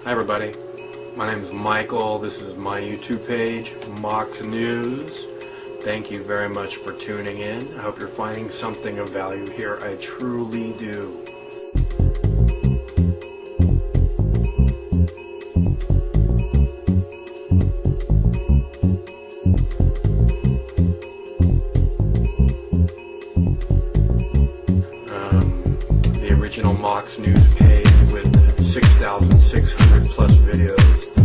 Hi everybody, my name is Michael. This is my YouTube page, Mox News. Thank you very much for tuning in. I hope you're finding something of value here. I truly do. The original Mox News page with 6,600 plus videos,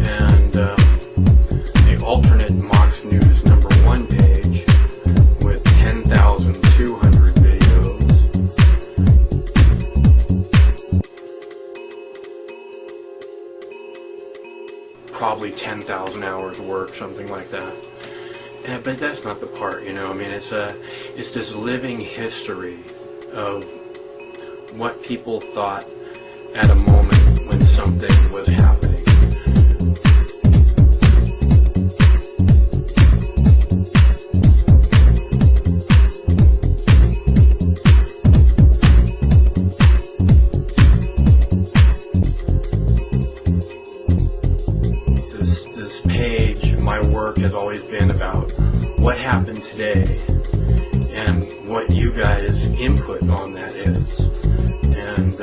and the alternate Mox News #1 page with 10,200 videos. Probably 10,000 hours work, something like that. But that's not the part, you know. I mean, it's this living history of what people thought at a moment when something was happening. This page, my work has always been about what happened today and what you guys' input on that is. And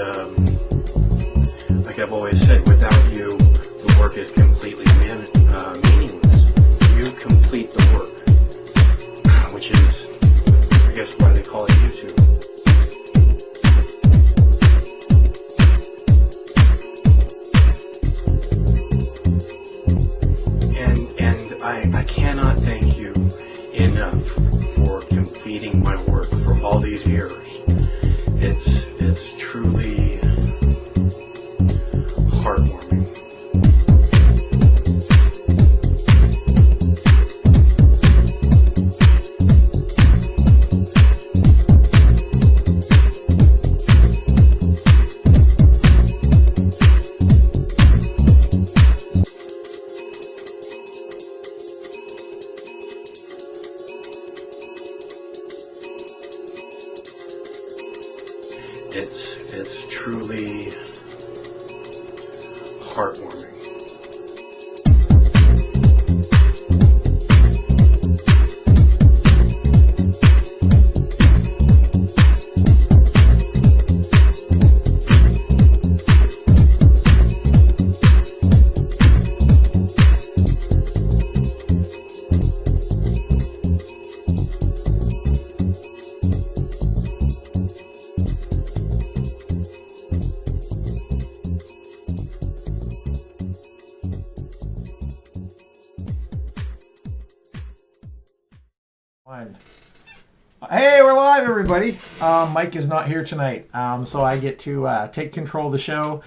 like I've always said, without you, the work is completely meaningless. You complete the work, which is, I guess, why they call it YouTube. And I cannot thank you enough for completing my work for all these years. It's truly heartwarming. It's truly heartwarming. Hey, we're live, everybody. Mike is not here tonight, so I get to take control of the show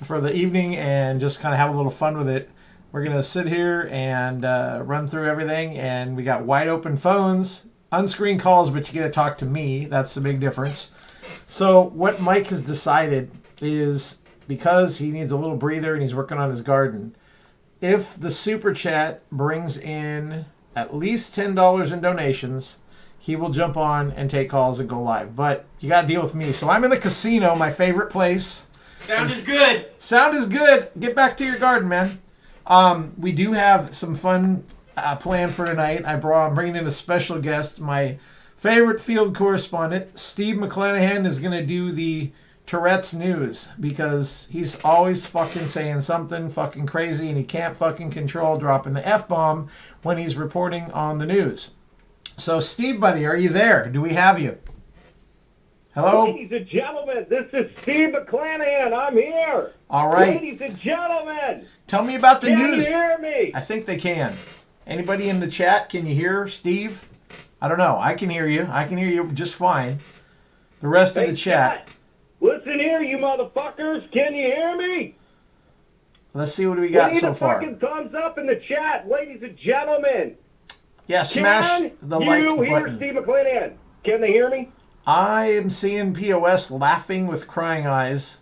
for the evening and just kind of have a little fun with it. We're going to sit here and run through everything, and we got wide open phones, unscreened calls, but you get to talk to me. That's the big difference. So what Mike has decided is, because he needs a little breather and he's working on his garden, if the super chat brings in at least $10 in donations, he will jump on and take calls and go live. But you got to deal with me. So I'm in the casino, my favorite place. Sound is good. Sound is good. Get back to your garden, man. We do have some fun planned for tonight. I'm bringing in a special guest. My favorite field correspondent, Steve McClenahan, is going to do the Tourettes news, because he's always fucking saying something fucking crazy and he can't fucking control dropping the F-bomb when he's reporting on the news. So, Steve, buddy, are you there? Do we have you? Hello? Ladies and gentlemen, this is Steve McClenahan. I'm here. All right. Ladies and gentlemen. Tell me about the Can news. you hear me? I think they can. Anybody in the chat, can you hear Steve? I don't know. I can hear you. I can hear you just fine. The rest of the chat. Listen here, you motherfuckers. Can you hear me? Let's see what we got so far. Need a fucking thumbs up in the chat, ladies and gentlemen. Yeah, smash the like button. Can you hear Steve McClenahan? Can they hear me? I am seeing POS laughing with crying eyes.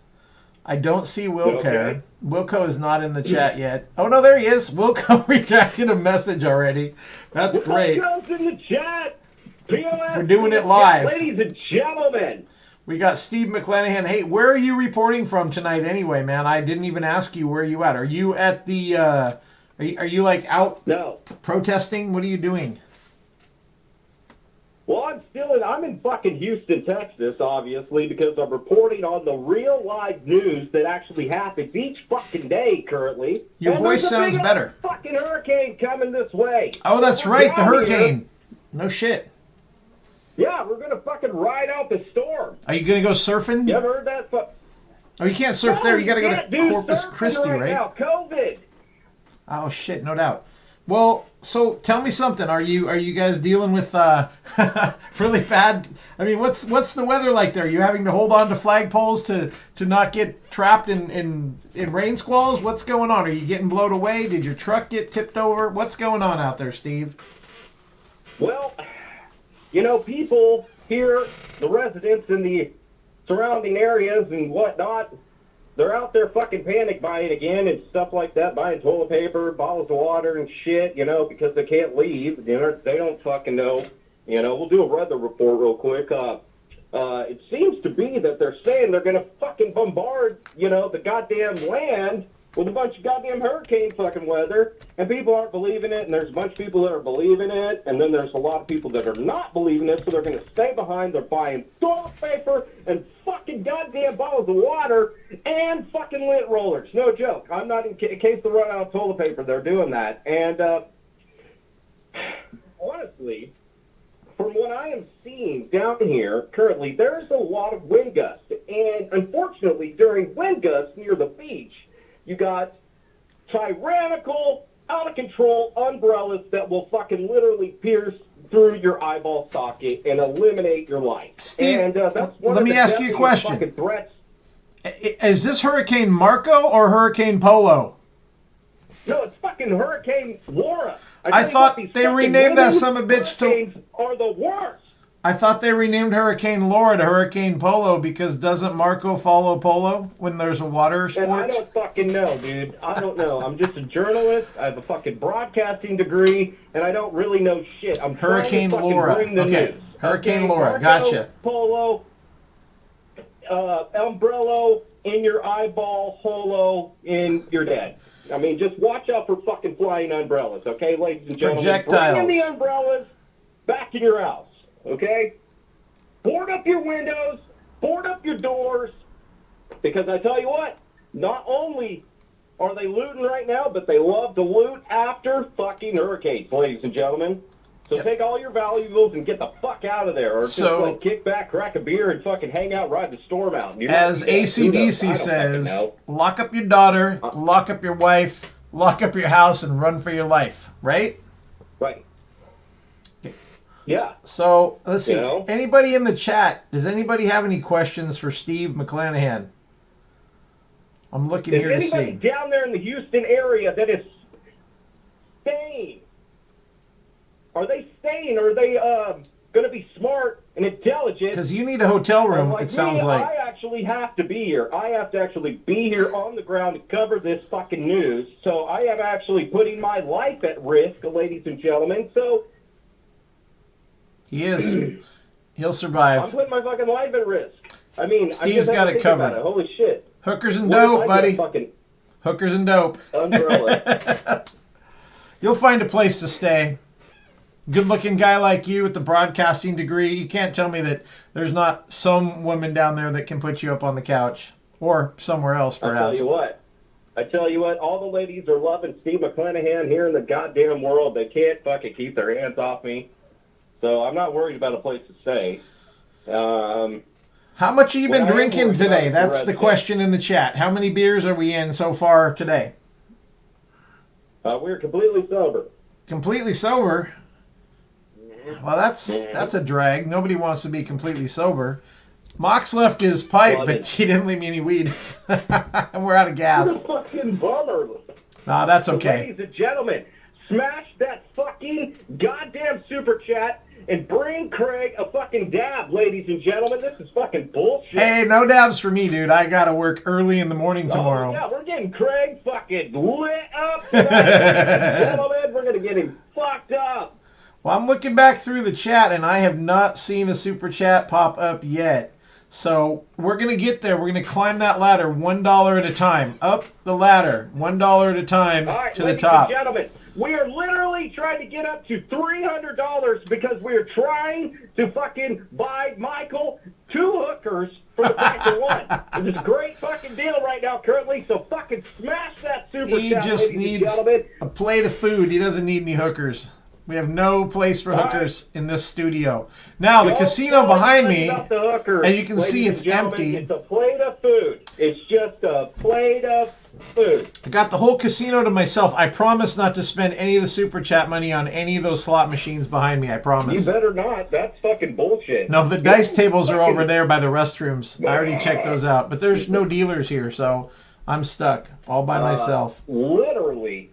I don't see Wilco. Okay. Wilco is not in the chat yet. Oh, no, there he is. Wilco rejected a message already. That's great. Wilco's in the chat. POS. We're doing it live. Ladies and gentlemen. We got Steve McClenahan. Hey, where are you reporting from tonight anyway, man? I didn't even ask you where you at. Are you at the, are you like out No. protesting? What are you doing? Well, I'm in fucking Houston, Texas, obviously, because I'm reporting on the real live news that actually happens each fucking day currently. Your voice sounds better. Fucking hurricane coming this way. Oh, that's right, the hurricane. No shit. Yeah, we're gonna fucking ride out the storm. Are you gonna go surfing? You ever heard that? Oh, you can't surf there. You gotta go to do Corpus surfing Christi, right? now. COVID. Oh shit, no doubt. Well, so tell me something. Are you guys dealing with really bad? I mean, what's the weather like there? Are you having to hold on to flagpoles to not get trapped in rain squalls? What's going on? Are you getting blown away? Did your truck get tipped over? What's going on out there, Steve? Well, people here, the residents in the surrounding areas and whatnot, they're out there fucking panic buying again and stuff like that, buying toilet paper, bottles of water and shit, because they can't leave. They don't fucking know. We'll do a weather report real quick. It seems to be that they're saying they're going to fucking bombard, the goddamn land with a bunch of goddamn hurricane fucking weather, and people aren't believing it, and there's a bunch of people that are believing it, and then there's a lot of people that are not believing it, so they're going to stay behind. They're buying toilet paper and fucking goddamn bottles of water and fucking lint rollers. No joke. I'm not in case they run out of toilet paper. They're doing that. And honestly, from what I am seeing down here currently, there's a lot of wind gusts. And unfortunately, during wind gusts near the beach, you got tyrannical, out-of-control umbrellas that will fucking literally pierce through your eyeball socket and eliminate your life. Steve, and that's one let of me the ask you a question. fucking threats. Is this Hurricane Marco or Hurricane Polo? No, it's fucking Hurricane Laura. I thought they renamed that son-of-a-bitch to... Hurricanes are the worst. I thought they renamed Hurricane Laura to Hurricane Polo because doesn't Marco follow polo when there's a water sports? And I don't fucking know, dude. I don't know. I'm just a journalist. I have a fucking broadcasting degree, and I don't really know shit. I'm Hurricane trying to Laura. bring the Okay. news. Hurricane Laura. Marco, Gotcha. Polo, umbrella in your eyeball, holo in your dead. I mean, just watch out for fucking flying umbrellas, okay, ladies and gentlemen? Projectiles. Bring in the umbrellas back in your house. Okay? Board up your windows, board up your doors, because I tell you what, not only are they looting right now, but they love to loot after fucking hurricanes, ladies and gentlemen. So take all your valuables and get the fuck out of there, or just kick back, crack a beer, and fucking hang out, ride the storm out. As AC/DC says, lock up your daughter, lock up your wife, lock up your house, and run for your life, right? Right. Yeah. So, let's see. Anybody in the chat, does anybody have any questions for Steve McClenahan? I'm looking here to see. Anybody down there in the Houston area that is staying, are they staying, or are they going to be smart and intelligent? Because you need a hotel room, it sounds like. I actually have to be here. I have to actually be here on the ground to cover this fucking news. So I am actually putting my life at risk, ladies and gentlemen. So... He is. He'll survive. I'm putting my fucking life at risk. I mean, Steve's got it covered. Holy shit. Hookers and dope, buddy. Hookers and dope. Umbrella. You'll find a place to stay. Good-looking guy like you with the broadcasting degree. You can't tell me that there's not some woman down there that can put you up on the couch. Or somewhere else, perhaps. I tell you what, all the ladies are loving Steve McClenahan here in the goddamn world. They can't fucking keep their hands off me. So I'm not worried about a place to stay. How much have you been drinking today? That's the question in the chat. How many beers are we in so far today? We're completely sober. Completely sober? Well, that's a drag. Nobody wants to be completely sober. Mox left his pipe, but he didn't leave me any weed. And we're out of gas. What a fucking bummer. Nah, that's okay. So, ladies and gentlemen, smash that fucking goddamn super chat and bring Craig a fucking dab, ladies and gentlemen. This is fucking bullshit. Hey, no dabs for me, dude. I gotta work early in the morning tomorrow. Oh, yeah, we're getting Craig fucking lit up tonight, ladies and gentlemen. We're gonna get him fucked up. Well, I'm looking back through the chat, and I have not seen a super chat pop up yet. So we're going to get there. We're going to climb that ladder $1 at a time. Up the ladder, $1 at a time to the top. Ladies and gentlemen, we are literally trying to get up to $300 because we are trying to fucking buy Michael 2 hookers for the price of 1. It's a great fucking deal right now currently, so fucking smash that super chat, He just needs a plate of food. He doesn't need any hookers. We have no place for hookers in this studio. Now, the casino behind me, as you can see, it's empty. It's a plate of food. It's just a plate of food. I got the whole casino to myself. I promise not to spend any of the super chat money on any of those slot machines behind me. I promise. You better not. That's fucking bullshit. No, the dice tables are over there by the restrooms. I already checked those out. But there's no dealers here, so I'm stuck all by myself. Literally.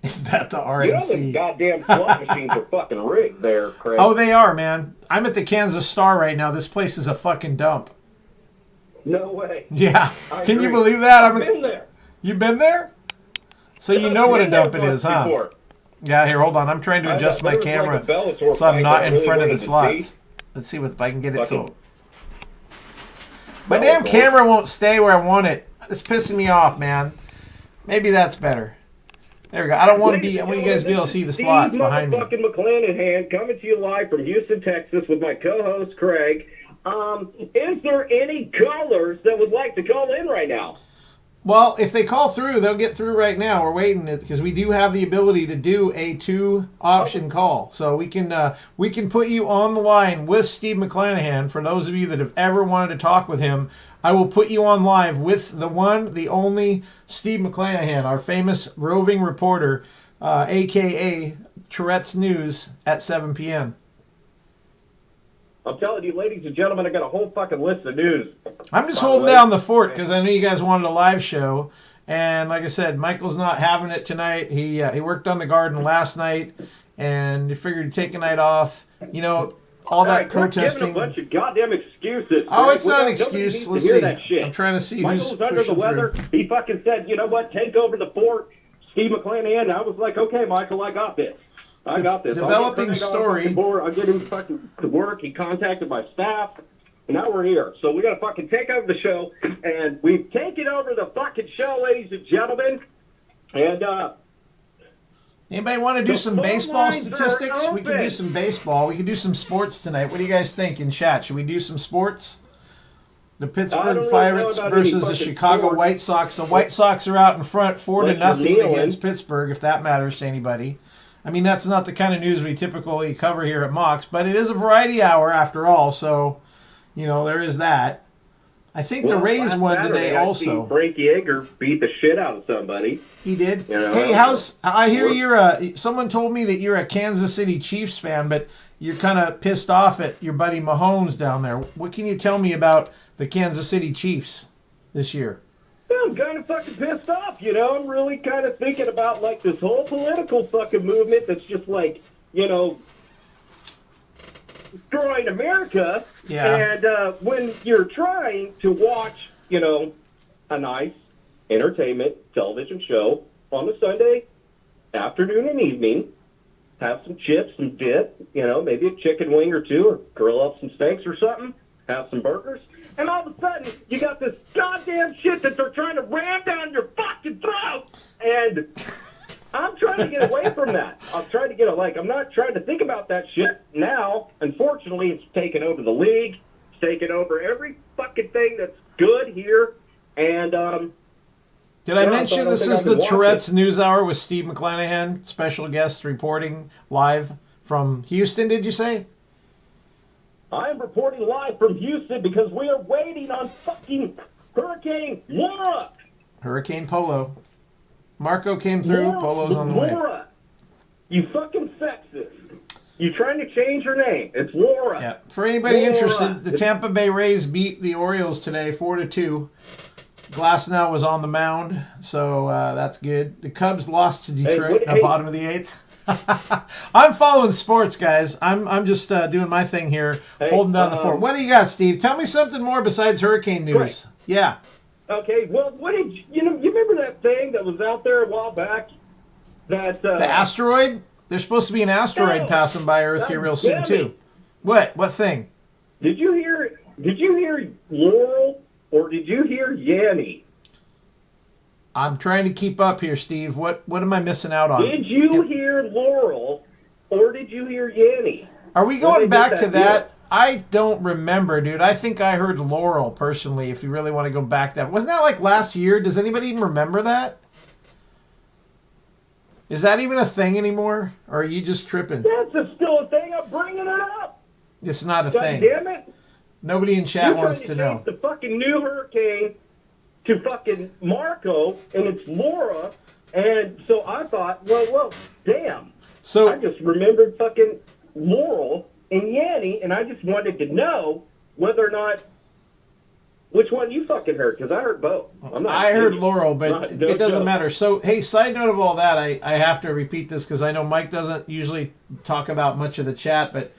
Is that the RNC? You know the goddamn slot machines are fucking rigged there, Craig. Oh, they are, man. I'm at the Kansas Star right now. This place is a fucking dump. No way. Yeah. I Can agree. you believe that? I've been there. You've been there? So you know what a dump it is, huh? Before. Yeah, here, hold on. I'm trying to adjust my camera so I'm not in front of the slots. Let's see if I can get it so... My damn camera won't stay where I want it. It's pissing me off, man. Maybe that's better. There we go. I don't want to be... I want you guys to be able to see the slots behind me. Fucking McClenahan coming to you live from Houston, Texas with my co-host, Craig. Is there any callers that would like to call in right now? Well, if they call through, they'll get through right now. We're waiting because we do have the ability to do a 2-option call. So we can put you on the line with Steve McClenahan. For those of you that have ever wanted to talk with him, I will put you on live with the one, the only Steve McClenahan, our famous roving reporter, a.k.a. Tourettes News at 7 p.m. I'm telling you, ladies and gentlemen, I got a whole fucking list of news. I'm just holding down the fort because I know you guys wanted a live show. And like I said, Michael's not having it tonight. He worked on the garden last night, and he figured he'd take a night off. You know, all that protesting. Giving a bunch of goddamn excuses. Oh, it's not an excuse. Let's see. I'm trying to see who's Michael's under the weather. through. He fucking said, you know what, take over the fort. Steve McClenahan. And I was like, okay, Michael, I got this. I got this. Developing story. I'll get him fucking to work. He contacted my staff, and now we're here. So we got to fucking take over the show, and we've taken over the fucking show, ladies and gentlemen. And anybody want to do some baseball statistics? We can do some baseball. We can do some sports tonight. What do you guys think in chat? Should we do some sports? The Pittsburgh Pirates versus the Chicago White Sox. The White Sox are out in front 4-0 against Pittsburgh, if that matters to anybody. I mean, that's not the kind of news we typically cover here at Mox, but it is a variety hour after all, so, you know, there is that. I think the Rays won today also. Frank Yeager beat the shit out of somebody. He did. You know, hey, I hear someone told me that you're a Kansas City Chiefs fan, but you're kind of pissed off at your buddy Mahomes down there. What can you tell me about the Kansas City Chiefs this year? I'm kind of fucking pissed off, you know. I'm really kind of thinking about, like, this whole political fucking movement that's just, like, you know, destroying America. Yeah. And when you're trying to watch, you know, a nice entertainment television show on a Sunday afternoon and evening, have some chips and dip, you know, maybe a chicken wing or two, or grill up some steaks or something, have some burgers. And all of a sudden, you got this goddamn shit that they're trying to ram down your fucking throat. And I'm trying to get away from that. I'm trying to get I'm not trying to think about that shit now. Unfortunately, it's taken over the league. It's taken over every fucking thing that's good here. And, did I mention this is the Tourette's News Hour with Steve McClenahan, special guest reporting live from Houston, did you say? I am reporting live from Houston because we are waiting on fucking Hurricane Laura. Hurricane Polo. Marco came through. Polo's on the way. Laura. You fucking sexist. You trying to change your name. It's Laura. Yeah. For anybody interested, the Tampa Bay Rays beat the Orioles today 4-2. Glasnow was on the mound, so that's good. The Cubs lost to Detroit in the bottom of the 8th. I'm following sports, guys. I'm just doing my thing here, holding down the fort. What do you got, Steve? Tell me something more besides hurricane news. Right. Yeah. Okay. Well, what did you remember that thing that was out there a while back? That the asteroid? There's supposed to be an asteroid passing by Earth here real soon too. What? What thing? Did you hear? did you hear Laurel or did you hear Yanny? I'm trying to keep up here, Steve. What am I missing out on? Did you hear Laurel or did you hear Yanny? Are we going back to that? I don't remember, dude. I think I heard Laurel, personally, if you really want to go back that. Wasn't that like last year? Does anybody even remember that? Is that even a thing anymore? Or are you just tripping? That's still a thing. I'm bringing it up. It's not a God thing. damn it. Nobody in chat wants to You're know. trying to change the fucking new hurricane to fucking Marco, and it's Laura. And so I thought, well, damn. So I just remembered fucking Laurel and Yanny, and I just wanted to know whether or not which one you fucking heard, because I heard both. I heard Laurel, but it doesn't matter. So, hey, side note of all that, I have to repeat this because I know Mike doesn't usually talk about much of the chat, but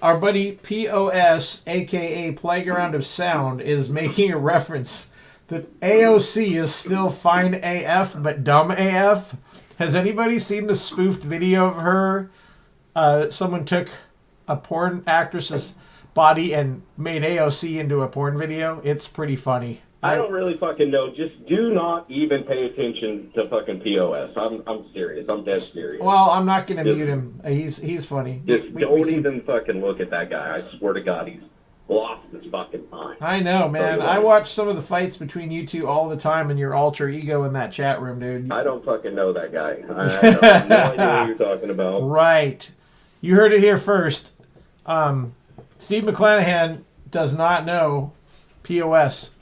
our buddy POS, a.k.a. Playground of Sound, is making a reference that AOC is still fine AF, but dumb AF. Has anybody seen the spoofed video of her? Someone took a porn actress's body and made AOC into a porn video. It's pretty funny. I don't really fucking know. Just do not even pay attention to fucking POS. I'm serious. I'm dead serious. Well, I'm not going to mute him. He's funny. Just don't even fucking look at that guy. I swear to God, he's lost his fucking mind. I know, man. I watch some of the fights between you two all the time and your alter ego in that chat room, dude. I don't fucking know that guy. I have no idea what you're talking about. Right. You heard it here first. Steve McClenahan does not know POS.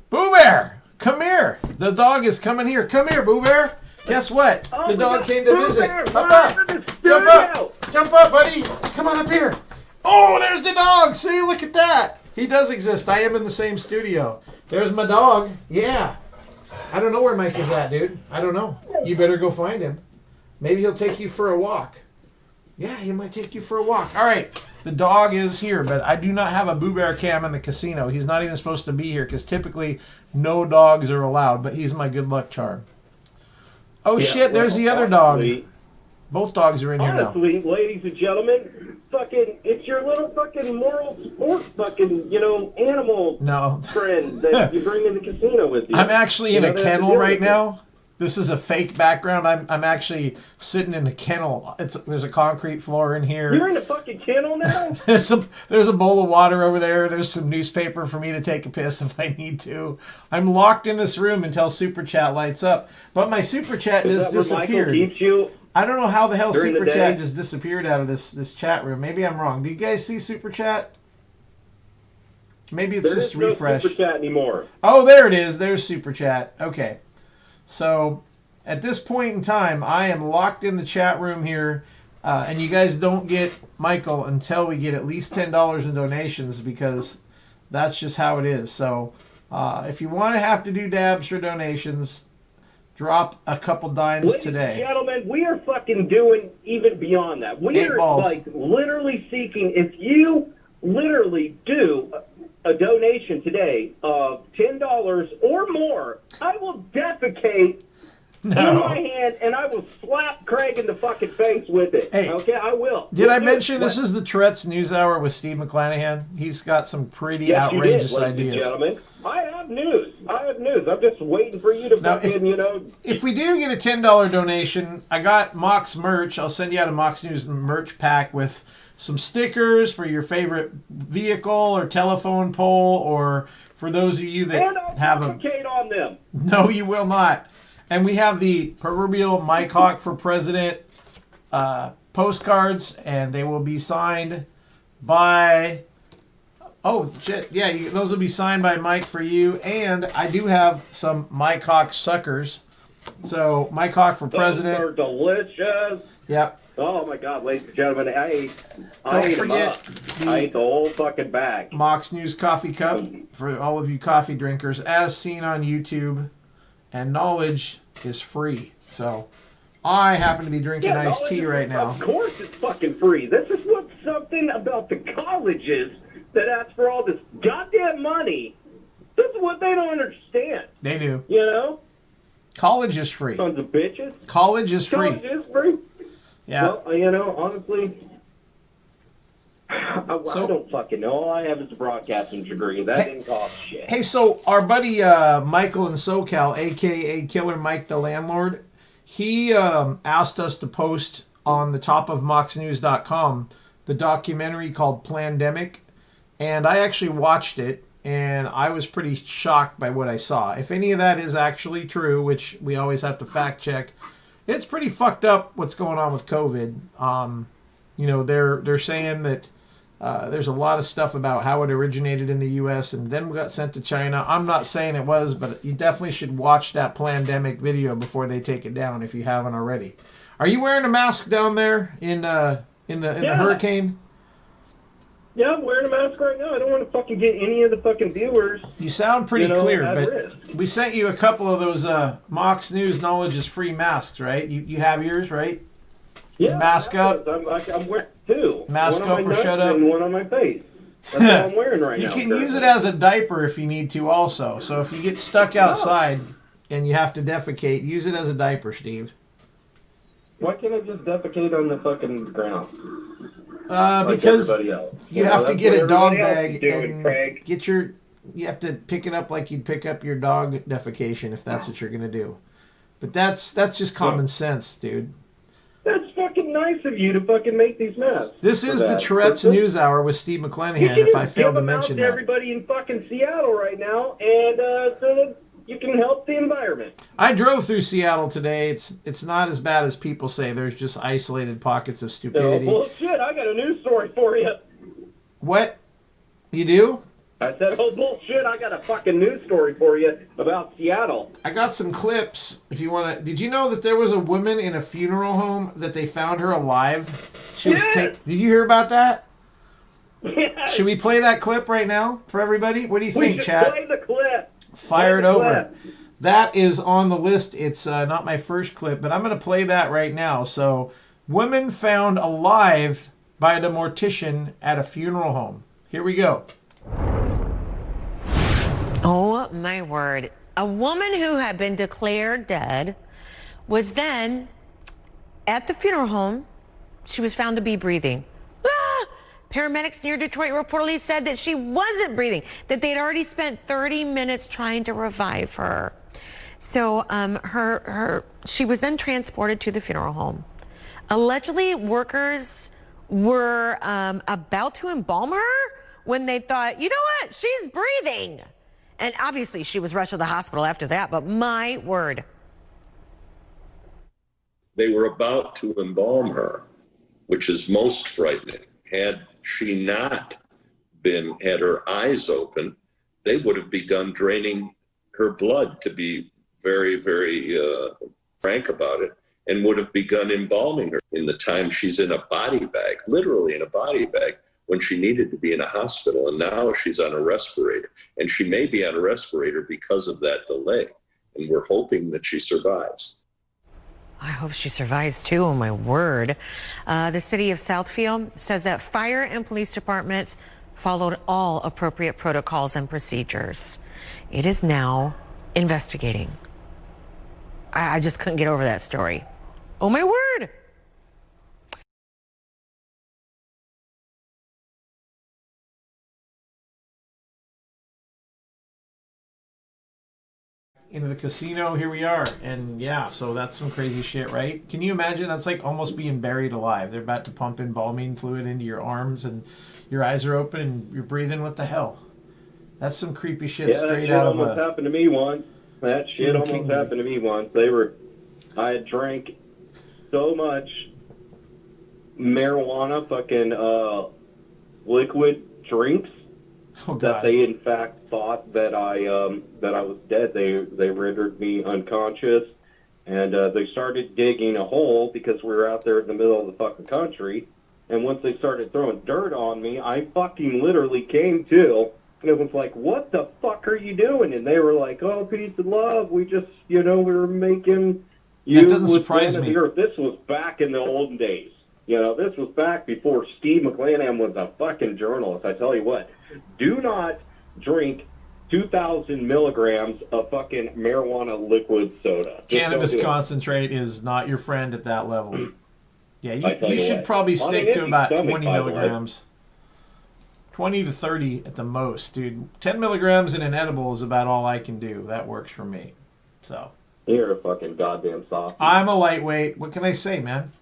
Boo Bear, come here. The dog is coming here. Come here, Boo Bear. Guess what? The dog came to visit. Up, up. Jump up. Jump up, buddy. Come on up here. Oh, there's the dog. See, look at that. He does exist. I am in the same studio. There's my dog. Yeah. I don't know where Mike is at, dude. I don't know. You better go find him. Maybe he'll take you for a walk. Yeah, he might take you for a walk. All right. The dog is here, but I do not have a Boo Bear cam in the casino. He's not even supposed to be here because typically no dogs are allowed, but he's my good luck charm. Oh, yeah, shit, there's the other dog. Both dogs are in here now. Honestly, ladies and gentlemen, fucking, it's your little fucking moral sport fucking, animal friend that you bring in the casino with you. I'm actually in a kennel right now. This is a fake background. I'm actually sitting in a kennel. There's a concrete floor in here. You're in a fucking kennel now? There's a bowl of water over there. There's some newspaper for me to take a piss if I need to. I'm locked in this room until Super Chat lights up. But my Super Chat has disappeared. I don't know how the hell Super Chat just disappeared out of this chat room. Maybe I'm wrong. Do you guys see Super Chat? Maybe it's just refresh. There is no Super Chat anymore. Oh, there it is. There's Super Chat. Okay. So, at this point in time, I am locked in the chat room here, and you guys don't get Michael until we get at least $10 in donations because that's just how it is. So, if you want to have to do dabs for donations, drop a couple dimes today. Ladies and gentlemen, we are fucking doing even beyond that. We are like literally seeking, if you literally do a donation today of $10 or more, I will defecate in my hand and I will slap Craig in the fucking face with it. Hey, okay, I will. Did I mention this is the Tourettes News Hour with Steve McClenahan? He's got some pretty outrageous ideas. And gentlemen. I have news. I'm just waiting for you to fucking, If we do get a $10 donation, I got Mox merch. I'll send you out a Mox News merch pack with some stickers for your favorite vehicle or telephone pole, or for those of you that have them. On them. No, you will not. And we have the proverbial Mike Hawk for President postcards, and they will be signed by... Oh, shit. Yeah, those will be signed by Mike for you. And I do have some Mike Hawk suckers. So, Mike Hawk for President. Those are delicious. Yep. Oh, my God, ladies and gentlemen. I ate them up. I ate the whole fucking bag. Mox News Coffee Cup for all of you coffee drinkers, as seen on YouTube. And knowledge is free. So, I happen to be drinking iced tea right now. Of course it's fucking free. This is what's something about the colleges that ask for all this goddamn money. This is what they don't understand. They do. You know? College is free. Sons of bitches. College is free. College is free. Yeah. Well, honestly, I don't fucking know. All I have is a broadcasting degree. That didn't cost shit. Hey, so our buddy Michael in SoCal, a.k.a. Killer Mike the Landlord, he asked us to post on the top of moxnews.com the documentary called Plandemic, and I actually watched it, and I was pretty shocked by what I saw. If any of that is actually true, which we always have to fact check, it's pretty fucked up what's going on with COVID. You know, they're saying that there's a lot of stuff about how it originated in the U.S. and then got sent to China. I'm not saying it was, but you definitely should watch that Plandemic video before they take it down if you haven't already. Are you wearing a mask down there in the hurricane? Yeah, I'm wearing a mask right now. I don't want to fucking get any of the fucking viewers. You sound pretty clear, at but risk. we sent you a couple of those Mox News Knowledge is Free masks, right? You have yours, right? Yeah, mask up. I'm wearing two. Mask one up on my or shut nuts up. And one on my face. That's what I'm wearing right You now. can use it as a diaper if you need to also. So if you get stuck outside and you have to defecate, use it as a diaper, Steve. Why can't I just defecate on the fucking ground? Because everybody else? you have to get a dog bag doing, and get your. You have to pick it up like you'd pick up your dog defecation if that's what you're gonna do. But that's just common sense, dude. That's fucking nice of you to fucking make these masks. This is the Tourettes News Hour with Steve McClenahan. If I failed to mention that, everybody in fucking Seattle right now, and so that you can help the environment. I drove through Seattle today. It's not as bad as people say. There's just isolated pockets of stupidity. Oh, bullshit! I got a news story for you. What? You do? I said, oh, bullshit, I got a fucking news story for you about Seattle. I got some clips if you want to. Did you know that there was a woman in a funeral home that they found her alive? She was Did you hear about that? Yes. Should we play that clip right now for everybody? What do you think, chat? Play the clip. Fire it over. That is on the list. It's not my first clip, but I'm going to play that right now. So, women found alive by the mortician at a funeral home. Here we go. Oh, my word. A woman who had been declared dead was then at the funeral home. She was found to be breathing. Paramedics near Detroit reportedly said that she wasn't breathing, that they'd already spent 30 minutes trying to revive her. So she was then transported to the funeral home. Allegedly, workers were about to embalm her when they thought, you know what, she's breathing. And obviously she was rushed to the hospital after that, but my word. They were about to embalm her, which is most frightening. Had she not had her eyes open, they would have begun draining her blood, to be very, very frank about it, and would have begun embalming her in the time she's in a body bag, literally in a body bag, when she needed to be in a hospital. And now she's on a respirator, and she may be on a respirator because of that delay. And we're hoping that she survives. I hope she survives too, oh my word. The city of Southfield says that fire and police departments followed all appropriate protocols and procedures. It is now investigating. I just couldn't get over that story. Oh my word. Into the casino, here we are. And yeah, so that's some crazy shit, right? Can you imagine? That's like almost being buried alive. They're about to pump embalming fluid into your arms and your eyes are open and you're breathing. What the hell? That's some creepy shit straight out of almost happened to me once. That shit almost happened to me once. I had drank so much marijuana fucking liquid drinks that they in fact thought that I was dead. They rendered me unconscious, and they started digging a hole because we were out there in the middle of the fucking country. And once they started throwing dirt on me, I fucking literally came to. And it was like, what the fuck are you doing? And they were like, oh, peace and love. We just, we were making you. That doesn't surprise me. This was back in the olden days. This was back before Steve McClenahan was a fucking journalist. I tell you what, do not drink 2,000 milligrams of fucking marijuana liquid soda. Cannabis concentrate is not your friend at that level. Yeah, you should probably stick to about 20 milligrams. 20 to 30 at the most, dude. 10 milligrams in an edible is about all I can do. That works for me. So. You're a fucking goddamn soft. I'm a lightweight. What can I say, man?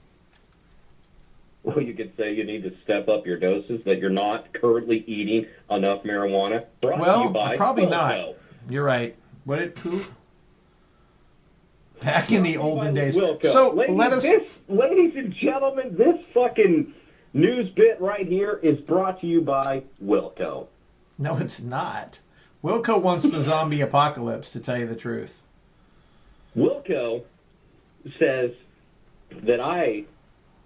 Well, you could say you need to step up your doses, that you're not currently eating enough marijuana. Brought to you Well, by probably Wilco. not. You're right. What did who? Back in the olden days. Wilco. So ladies, ladies and gentlemen, this fucking news bit right here is brought to you by Wilco. No, it's not. Wilco wants the zombie apocalypse, to tell you the truth. Wilco says that I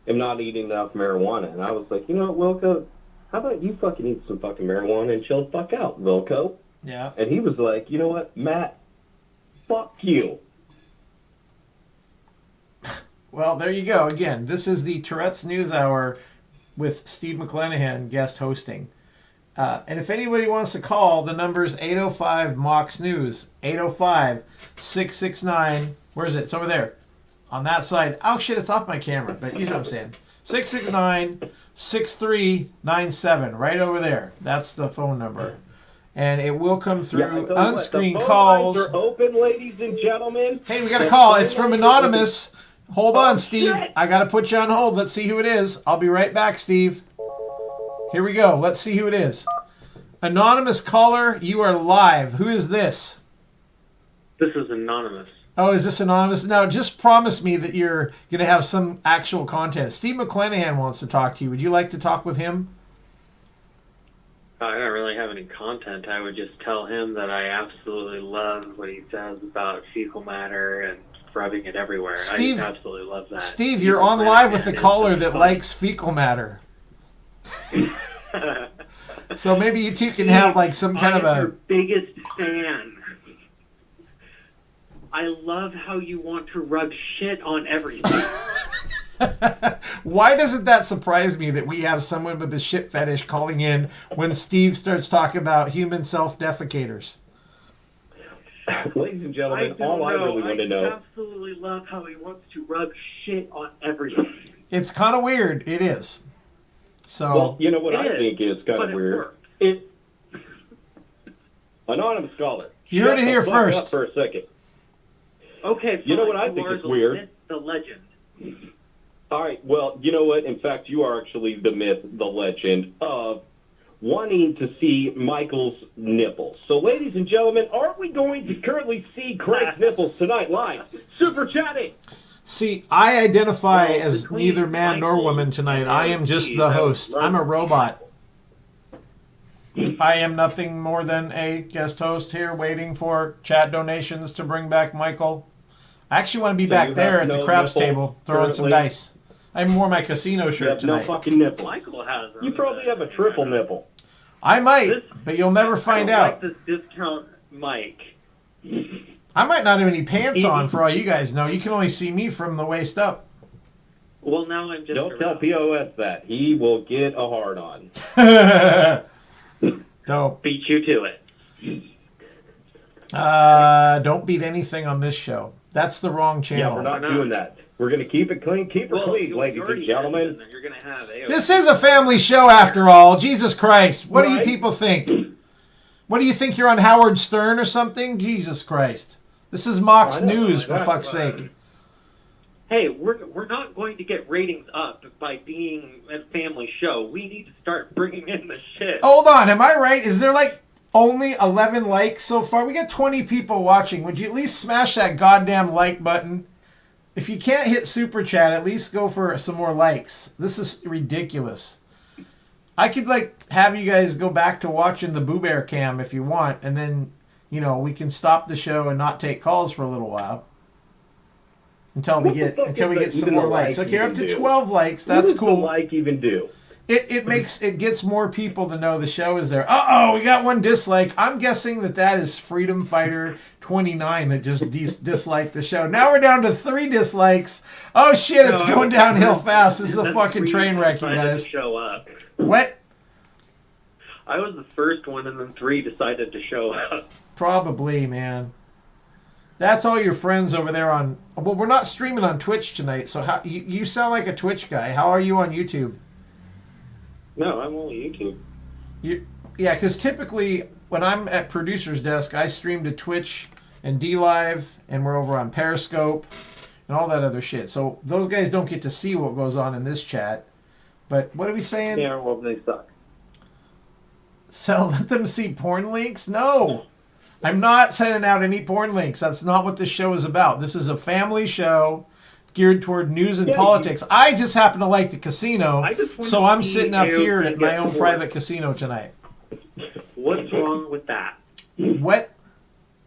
am not eating enough marijuana. And I was like, you know what, Wilco, how about you fucking eat some fucking marijuana and chill the fuck out, Wilco? Yeah. And he was like, you know what, Matt, fuck you. Well, there you go. Again, this is the Tourette's News Hour with Steve McClenahan guest hosting. And if anybody wants to call, the number's 805 Mox News, 805-669. Where is it? It's over there. On that side. Oh, shit, it's off my camera, but you know what I'm saying. 669-6397. Right over there. That's the phone number. And it will come through unscreened calls. The phone lines are open, ladies and gentlemen. Hey, we got a call. It's from Anonymous. Hold on, Steve. Shit. I got to put you on hold. Let's see who it is. I'll be right back, Steve. Here we go. Let's see who it is. Anonymous caller, you are live. Who is this? This is Anonymous. Oh, is this Anonymous? Now, just promise me that you're going to have some actual content. Steve McClenahan wants to talk to you. Would you like to talk with him? I don't really have any content. I would just tell him that I absolutely love what he says about fecal matter and rubbing it everywhere. Steve, I absolutely love that. Steve, you're on live with the caller that likes fecal matter. So maybe you two can have like some kind of I'm a... your biggest fan. I love how you want to rub shit on everything. Why doesn't that surprise me that we have someone with a shit fetish calling in when Steve starts talking about human self-defecators? Ladies and gentlemen, all I really want to know. I absolutely love how he wants to rub shit on everything. It's kind of weird. It is. So, Well, you know what I It is, think is kind but of it weird? works. Anonymous caller. You heard it here Shut the fuck first. up for a second. Okay, fine. You know what I You think are is the weird? myth, the legend. All right, well, you know what? In fact, you are actually the myth, the legend of wanting to see Michael's nipples. So, ladies and gentlemen, are we going to currently see Craig's nipples tonight live? Super chatting! see, I identify Well, as between neither man nor Michael woman tonight. and I am just Steve, the I would host. love I'm a to- robot. I am nothing more than a guest host here waiting for chat donations to bring back Michael. I actually want to be So back you there have at the no craps nipple table throwing some currently? dice. I wore my casino You shirt have no tonight. fucking nipple. Michael has them. You probably have a triple nipple. I might, This- but you'll never find I don't out. like this discount mic. I might not have any pants on for all you guys know. You can only see me from the waist up. Well, now I'm just Don't tell around. POS that. He will get a hard on. Dope. Beat you to it. Don't beat anything on this show. That's the wrong Yeah, channel. we're not Why not? doing that. We're going to keep it clean. Keep it clean, you ladies already and gentlemen. mentioned that you're gonna have AOC. This is a family show after all. Jesus Christ. What do you Right. people think? What do you think, you're on Howard Stern or something? Jesus Christ. This is Mox I know, News, like for that. fuck's sake. Hey, we're not going to get ratings up by being a family show. We need to start bringing in the shit. Hold on, am I right? Is there like only 11 likes so far? We got 20 people watching. Would you at least smash that goddamn like button? If you can't hit super chat, at least go for some more likes. This is ridiculous. I could like have you guys go back to watching the Boo Bear cam if you want, and then, you know, we can stop the show and not take calls for a little while. Until we What the get fuck is some even more a like likes. Okay, up to even do? 12 likes. What That's does the cool. like even do? It gets more people to know the show is there. Uh-oh, we got one dislike. I'm guessing that is Freedom Fighter 29 that just disliked the show. Now we're down to 3 dislikes. Oh shit, it's No, going downhill fast. This is a That's fucking train wreck, you decided guys. to show up. What? I was the first one, and then 3 decided to show up. Probably, man. That's all your friends over there on... Well, we're not streaming on Twitch tonight, so how you sound like a Twitch guy. How are you on YouTube? No, I'm only YouTube. Yeah, because typically when I'm at producer's desk, I stream to Twitch and DLive, and we're over on Periscope and all that other shit. So those guys don't get to see what goes on in this chat. But what are we saying? Yeah, well, they suck. So let them see porn links? No. I'm not sending out any porn links. That's not what this show is about. This is a family show geared toward news and politics. I just happen to like the casino, so I'm sitting up here at my own private casino tonight. What's wrong with that? What?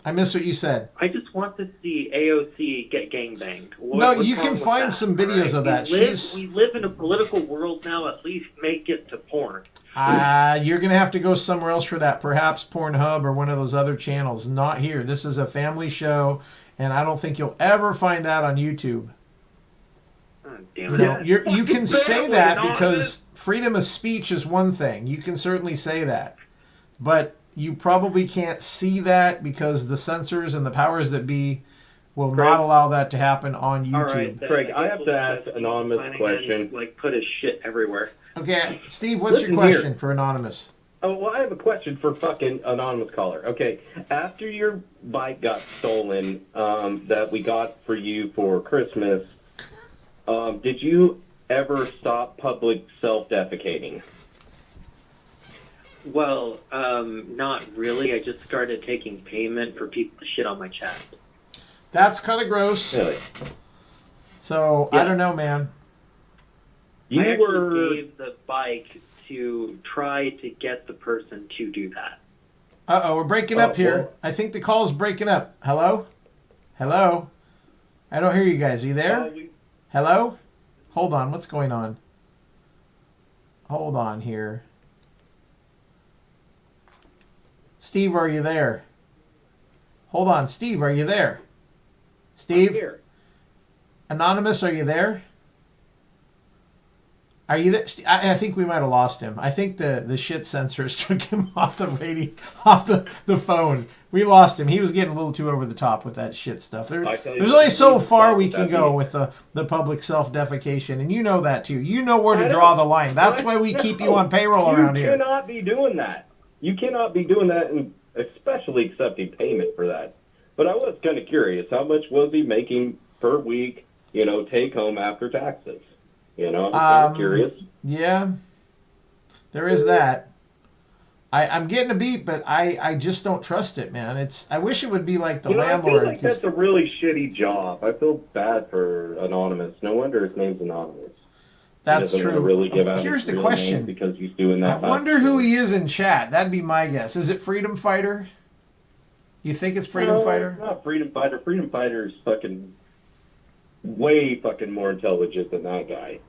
I missed what you said. I just want to see AOC get gangbanged. No, you can find some videos of that. We live in a political world now. At least make it to porn. You're going to have to go somewhere else for that. Perhaps Pornhub or one of those other channels. Not here. This is a family show, and I don't think you'll ever find that on YouTube. Oh, damn it. You can say that because freedom of speech is one thing. You can certainly say that. But you probably can't see that because the censors and the powers that be will not allow that to happen on YouTube. All right, Craig, I have to ask an anonymous question. Like, put his shit everywhere. Okay, Steve, what's your question for Anonymous? Oh, well, I have a question for fucking anonymous caller. Okay, after your bike got stolen that we got for you for Christmas, did you ever stop public self-defecating? Well, not really. I just started taking payment for people to shit on my chest. That's kind of gross. Really? So, yeah. I don't know, man. I actually gave the bike to try to get the person to do that. Uh-oh, we're breaking up here. Well, I think the call's breaking up. Hello? Hello? I don't hear you guys. Are you there? Hello? Hold on. What's going on? Hold on here. Steve, are you there? Hold on. Steve, are you there? Steve? I'm here. Anonymous, are you there? Are you there? I think we might have lost him. I think the shit censors took him off the radio, off the phone. We lost him. He was getting a little too over the top with that shit stuff. There's only so far we can go with the public self-defecation, and you know that too. You know where to draw the line. That's why we keep you on payroll around here. You cannot be doing that. You cannot be doing that, and especially accepting payment for that. But I was kind of curious. How much was he making per week, take home after taxes? I'm kind of curious. Yeah, there is that. I'm getting a beat, but I just don't trust it, man. I wish it would be like the landlord. I feel like that's a really shitty job. I feel bad for Anonymous. No wonder his name's Anonymous. That's true. Really give out Here's the question. Because he's doing that. I wonder who he is in chat. That'd be my guess. Is it Freedom Fighter? You think it's Freedom Fighter? Not Freedom Fighter. Freedom Fighter is fucking way fucking more intelligent than that guy.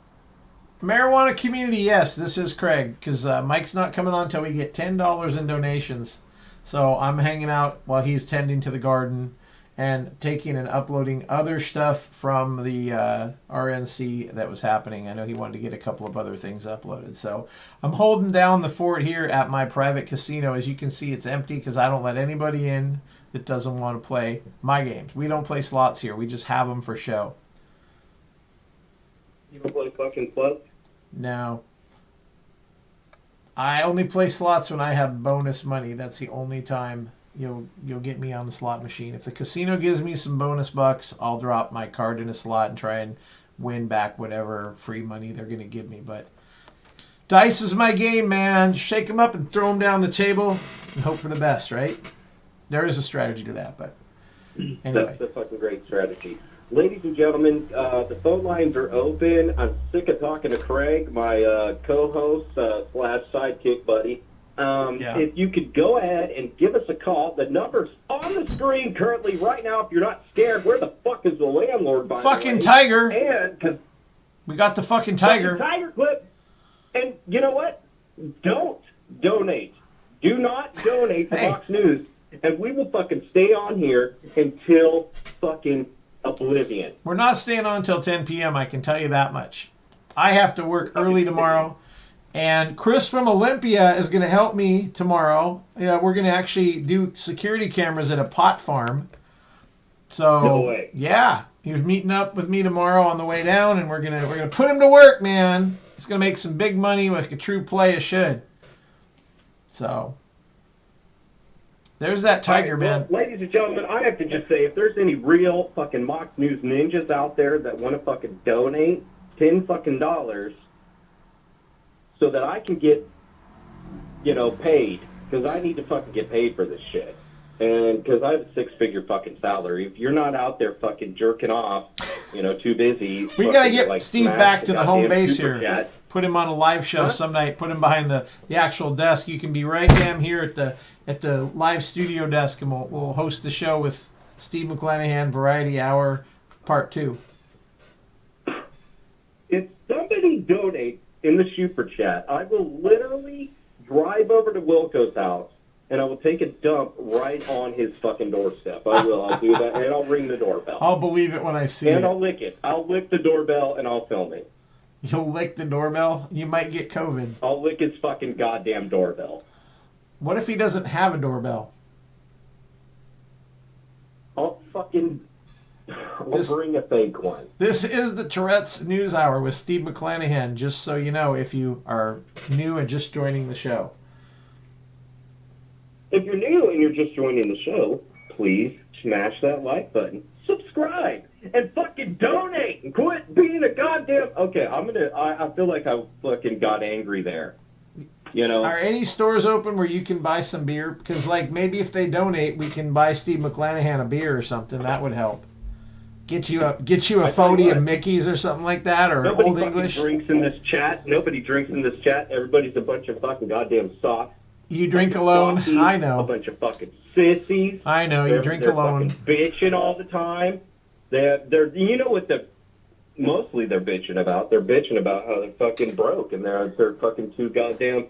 Marijuana community, yes. This is Craig, because Mike's not coming on until we get $10 in donations. So I'm hanging out while he's tending to the garden and taking and uploading other stuff from the RNC that was happening. I know he wanted to get a couple of other things uploaded. So I'm holding down the fort here at my private casino. As you can see, it's empty because I don't let anybody in that doesn't want to play my games. We don't play slots here. We just have them for show. You don't play fucking slots? No. I only play slots when I have bonus money. That's the only time you'll get me on the slot machine. If the casino gives me some bonus bucks, I'll drop my card in a slot and try and win back whatever free money they're going to give me. But dice is my game, man. Shake them up and throw them down the table and hope for the best, right? There is a strategy to that, but anyway. That's a fucking great strategy. Ladies and gentlemen, the phone lines are open. I'm sick of talking to Craig, my co-host / sidekick buddy. If you could go ahead and give us a call. The number's on the screen currently right now. If you're not scared, where the fuck is the landlord? By fucking tiger. And we got the fucking tiger. Tiger clip. And you know what? Don't donate. Do not donate to Fox News, and we will fucking stay on here until fucking oblivion. We're not staying on until 10 p.m. I can tell you that much. I have to work early tomorrow. And Chris from Olympia is going to help me tomorrow. Yeah, we're going to actually do security cameras at a pot farm. So, no way. Yeah, he's meeting up with me tomorrow on the way down, and we're gonna put him to work, man. He's going to make some big money like a true player should. So there's that tiger, man. Well, ladies and gentlemen, I have to just say, if there's any real fucking Mox News ninjas out there that want to fucking donate $10 fucking so that I can get, paid, because I need to fucking get paid for this shit. And because I have a 6-figure fucking salary. If you're not out there fucking jerking off, too busy. We gotta get Steve back to the home base here. Chat. Put him on a live show some night. Put him behind the actual desk. You can be right damn here at the live studio desk, and we'll host the show with Steve McClenahan Variety Hour Part 2. If somebody donates in the super chat, I will literally drive over to Wilco's house and I will take a dump right on his fucking doorstep. I will. I'll do that, and I'll ring the doorbell. I'll believe it when I see it. And I'll lick it. I'll lick the doorbell and I'll film it. You'll lick the doorbell? You might get COVID. I'll lick his fucking goddamn doorbell. What if he doesn't have a doorbell? I'll bring a fake one. This is the Tourette's News Hour with Steve McClenahan, just so you know if you are new and just joining the show. If you're new and you're just joining the show, please smash that like button, subscribe, and fucking donate, and quit being a goddamn... Okay, I feel like I fucking got angry there. Are any stores open where you can buy some beer? Because, maybe if they donate, we can buy Steve McClenahan a beer or something. That would help. Get you a 40 of Mickey's or something like that, or Nobody Old English. Drinks in this chat. Nobody drinks in this chat. Everybody's a bunch of fucking goddamn socks. You drink alone. Softies, I know. A bunch of fucking sissies. I know. You drink alone. Fucking bitching all the time. They're what mostly they're bitching about. They're bitching about how they're fucking broke and they're fucking too goddamn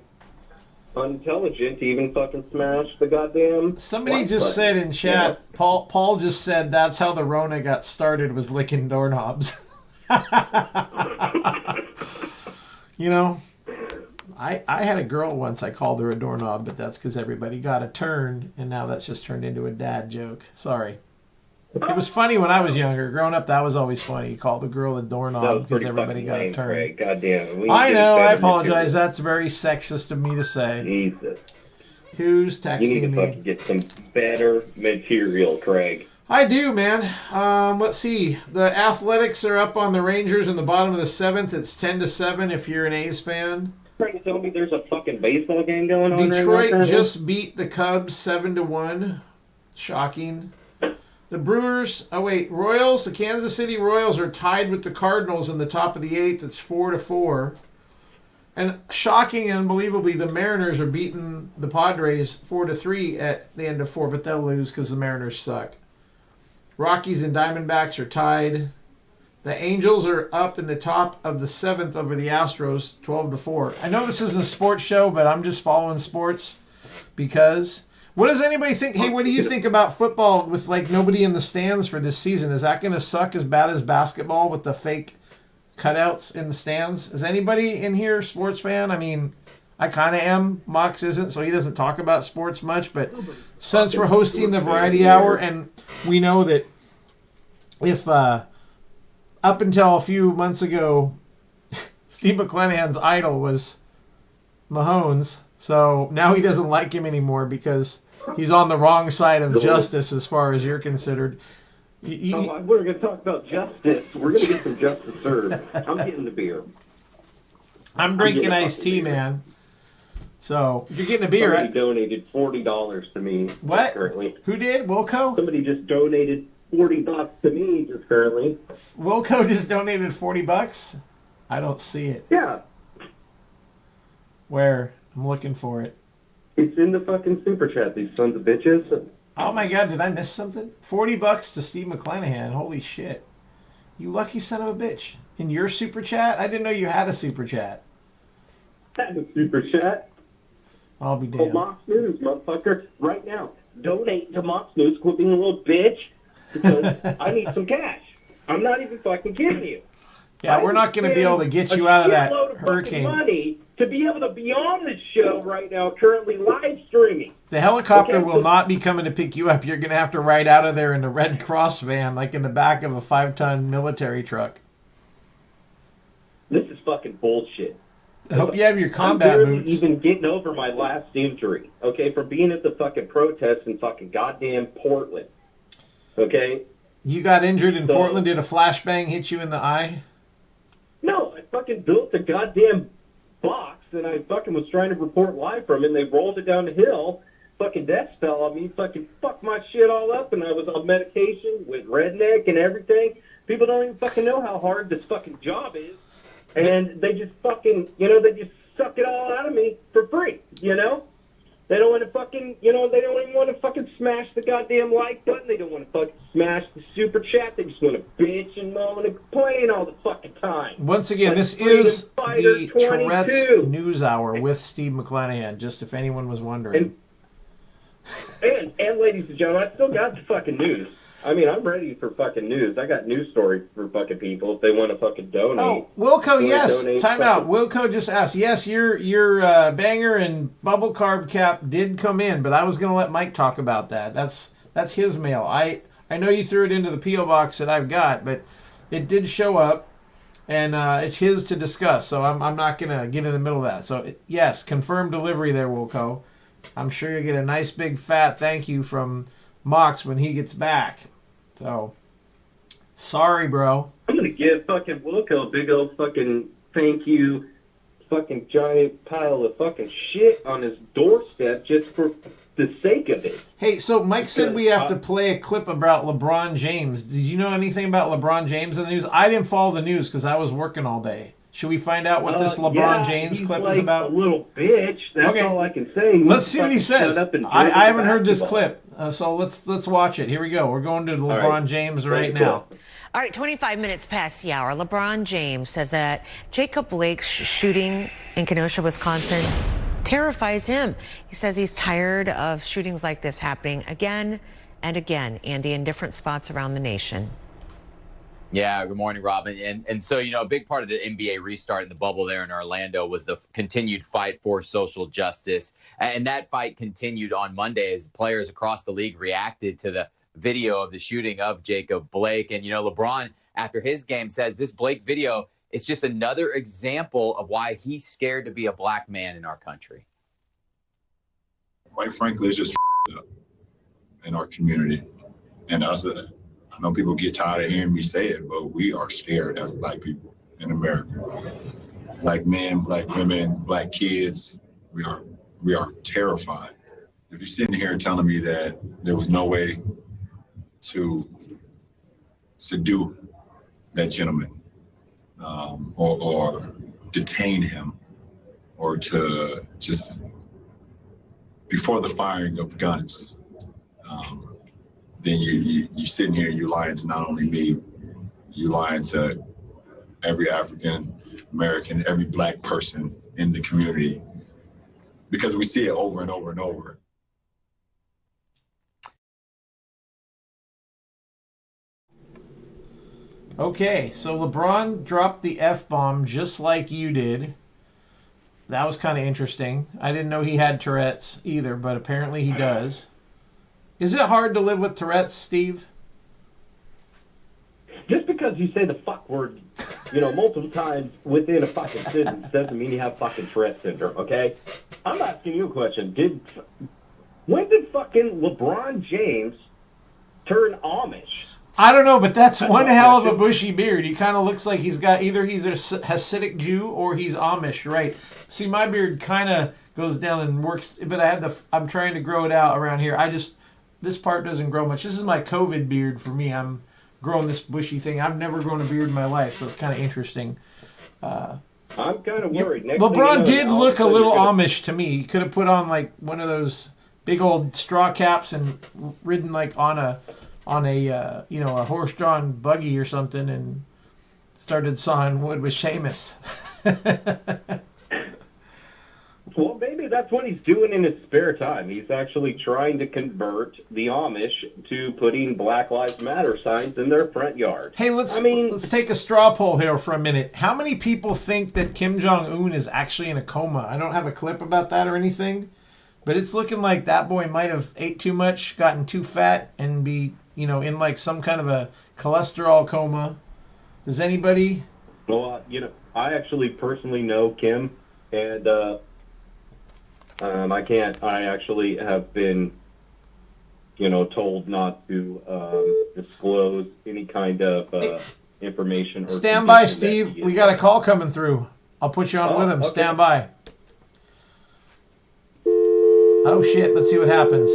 unintelligent to even fucking smash the goddamn. Somebody like just button. said in chat. Paul just said that's how the Rona got started, was licking doorknobs. I had a girl once, I called her a doorknob, but that's because everybody got a turn, and now that's just turned into a dad joke. Sorry. It was funny when I was younger. Growing up, that was always funny. You called the girl a doorknob because everybody got a turn. Craig. Goddamn. I know, I apologize. That's very sexist of me to say. Jesus. Who's texting me? You need to fucking get some better material, Craig. I do, man. Let's see. The Athletics are up on the Rangers in the bottom of the 7th. It's 10-7 if you're an A's fan. Trying to tell me there's a fucking baseball game going on Detroit right now? just beat the Cubs 7-1. Shocking. The Brewers, Royals, the Kansas City Royals are tied with the Cardinals in the top of the 8th. It's 4-4. And shocking and unbelievably, the Mariners are beating the Padres 4-3 at the end of 4, but they'll lose because the Mariners suck. Rockies and Diamondbacks are tied. The Angels are up in the top of the 7th over the Astros, 12-4. I know this isn't a sports show, but I'm just following sports because... What does anybody think? Hey, what do you think about football with nobody in the stands for this season? Is that going to suck as bad as basketball with the fake cutouts in the stands? Is anybody in here a sports fan? I mean, I kind of am. Mox isn't, so he doesn't talk about sports much. But since we're hosting the Variety Hour, and we know that if up until a few months ago, Steve McClenahan's idol was Mahomes, so now he doesn't like him anymore because he's on the wrong side of justice as far as you're considered. We're going to talk about justice. We're going to get some justice served. I'm getting the beer. I'm drinking iced tea, man. So, you're getting a beer, Somebody right? donated $40 to me. What? Currently. Who did? Wilco? Somebody just donated $40 to me just currently. Wilco just donated $40? I don't see it. Yeah. Where? I'm looking for it. It's in the fucking super chat, these sons of bitches. Oh my god, did I miss something? $40 to Steve McClenahan. Holy shit. You lucky son of a bitch. In your super chat? I didn't know you had a super chat. That's a super chat. I'll be Oh, damned. Mox News, motherfucker. Right now. Donate to Mox News. Quit being a little bitch. Because I need some cash. I'm not even fucking kidding you. Yeah, we're not going to be able to get you out of that hurricane. Money to be able to be on this show right now, currently live streaming. The helicopter will not be coming to pick you up. You're going to have to ride out of there in a Red Cross van, like in the back of a 5-ton military truck. This is fucking bullshit. I hope you have your combat I'm barely boots. even getting over my last injury, okay, from being at the fucking protest in fucking goddamn Portland, okay? You got injured in Portland? Did a flashbang hit you in the eye? No, I fucking built a goddamn box, and I fucking was trying to report live from it, and they rolled it down the hill. Fucking death fell on me, fucking fucked my shit all up, and I was on medication with redneck and everything. People don't even fucking know how hard this fucking job is. And they just fucking, they just suck it all out of me for free, They don't want to fucking, they don't even want to fucking smash the goddamn like button. They don't want to fucking smash the super chat. They just want to bitch and moan and complain all the fucking time. Once again, Like this is Fighter the 22. Tourette's News Hour with Steve McClenahan, just if anyone was wondering. And ladies and gentlemen, I still got the fucking news. I mean, I'm ready for fucking news. I got news stories for fucking people if they want to fucking donate. Oh, Wilco, yes. Time out. Wilco just asked, yes, your banger and bubble carb cap did come in, but I was going to let Mike talk about that. That's his mail. I know you threw it into the P.O. box that I've got, but it did show up, and it's his to discuss, so I'm not going to get in the middle of that. So, yes, confirmed delivery there, Wilco. I'm sure you'll get a nice big fat thank you from Mox when he gets back. So, sorry, bro. I'm going to give fucking Wilco a big old fucking thank you, fucking giant pile of fucking shit on his doorstep just for the sake of it. Hey, so Mike said we have to play a clip about LeBron James. Did you know anything about LeBron James in the news? I didn't follow the news because I was working all day. Should we find out what this LeBron James clip is about? A little bitch. That's all I can say. Let's see what he says. I haven't heard this clip, so let's watch it. Here we go. We're going to LeBron James right now. All right, 25 minutes past the hour. LeBron James says that Jacob Blake's shooting in Kenosha, Wisconsin, terrifies him. He says he's tired of shootings like this happening again and again, Andy, in different spots around the nation. Yeah, good morning, Robin. And so, a big part of the NBA restart in the bubble there in Orlando was the continued fight for social justice. And that fight continued on Monday as players across the league reacted to the video of the shooting of Jacob Blake. And, LeBron, after his game, says this Blake video is just another example of why he's scared to be a black man in our country. Quite frankly, it's just up in our community. And us, I know people get tired of hearing me say it, but we are scared as black people in America. Black men, black women, black kids, we are terrified. If you're sitting here telling me that there was no way to subdue that gentleman or detain him or to just before the firing of guns, then you sitting here, you lying to not only me, you lying to every African American, every black person in the community, because we see it over and over and over. Okay, so LeBron dropped the F-bomb just like you did. That was kind of interesting. I didn't know he had Tourette's either, but apparently he does. Is it hard to live with Tourette's, Steve? Just because you say the fuck word, multiple times within a fucking sentence doesn't mean you have fucking Tourette syndrome, okay? I'm asking you a question. When did fucking LeBron James turn Amish? I don't know, but that's one hell of a bushy beard. He kind of looks like he's got either he's a Hasidic Jew or he's Amish, right? See, my beard kind of goes down and works, but I'm trying to grow it out around here. This part doesn't grow much. This is my COVID beard for me. I'm growing this bushy thing. I've never grown a beard in my life, so it's kind of interesting. I'm kind of worried. LeBron did look a little Amish to me. He could have put on like one of those big old straw caps and ridden like on a horse-drawn buggy or something and started sawing wood with Seamus. Well, maybe that's what he's doing in his spare time. He's actually trying to convert the Amish to putting Black Lives Matter signs in their front yard. Hey, let's take a straw poll here for a minute. How many people think that Kim Jong-un is actually in a coma? I don't have a clip about that or anything, but it's looking like that boy might have ate too much, gotten too fat, and be, in like some kind of a cholesterol coma. Does anybody? Well, I actually personally know Kim. and I actually have been, told not to disclose any kind of information. Or Stand by, condition that Steve. he We is got a on. call coming through. I'll put you on with him. okay. Stand by. Oh, shit. Let's see what happens.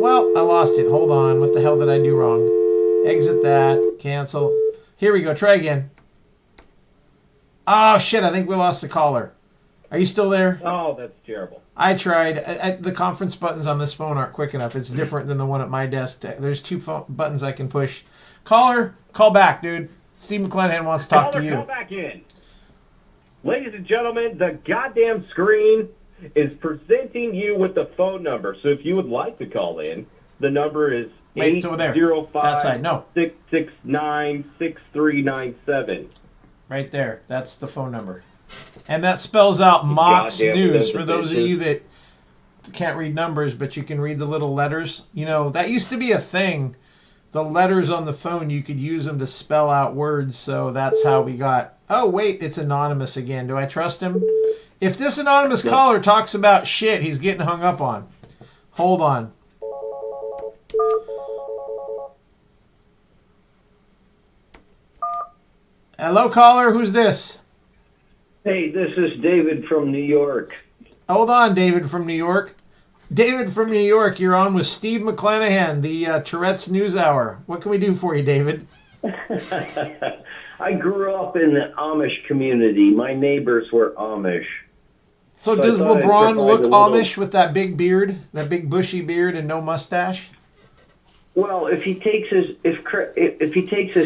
Well, I lost it. Hold on. What the hell did I do wrong? Exit that. Cancel. Here we go. Try again. Oh, shit. I think we lost the caller. Are you still there? Oh, that's terrible. I tried. The conference buttons on this phone aren't quick enough. It's different than the one at my desk. There's two buttons I can push. Caller, call back, dude. Steve McClenahan wants to talk to you. Call back in. Ladies and gentlemen, the goddamn screen is presenting you with the phone number. So if you would like to call in, the number is Wait, it's over there. That side. No. 805-669-6397. Right there. That's the phone number. And that spells out Mox Goddamn News sons for of those of bitches. you that can't read numbers, but you can read the little letters. That used to be a thing. The letters on the phone, you could use them to spell out words, so that's how we got... Oh, wait, it's anonymous again. Do I trust him? If this anonymous caller talks about shit, he's getting hung up on. Hold on. Hello, caller. Who's this? Hey, this is David from New York. Hold on, David from New York. David from New York, you're on with Steve McClenahan, the Tourette's News Hour. What can we do for you, David? I grew up in the Amish community. My neighbors were Amish. So I does thought I'd LeBron provide look a little- Amish with that big beard, that big bushy beard and no mustache? Well, if he takes his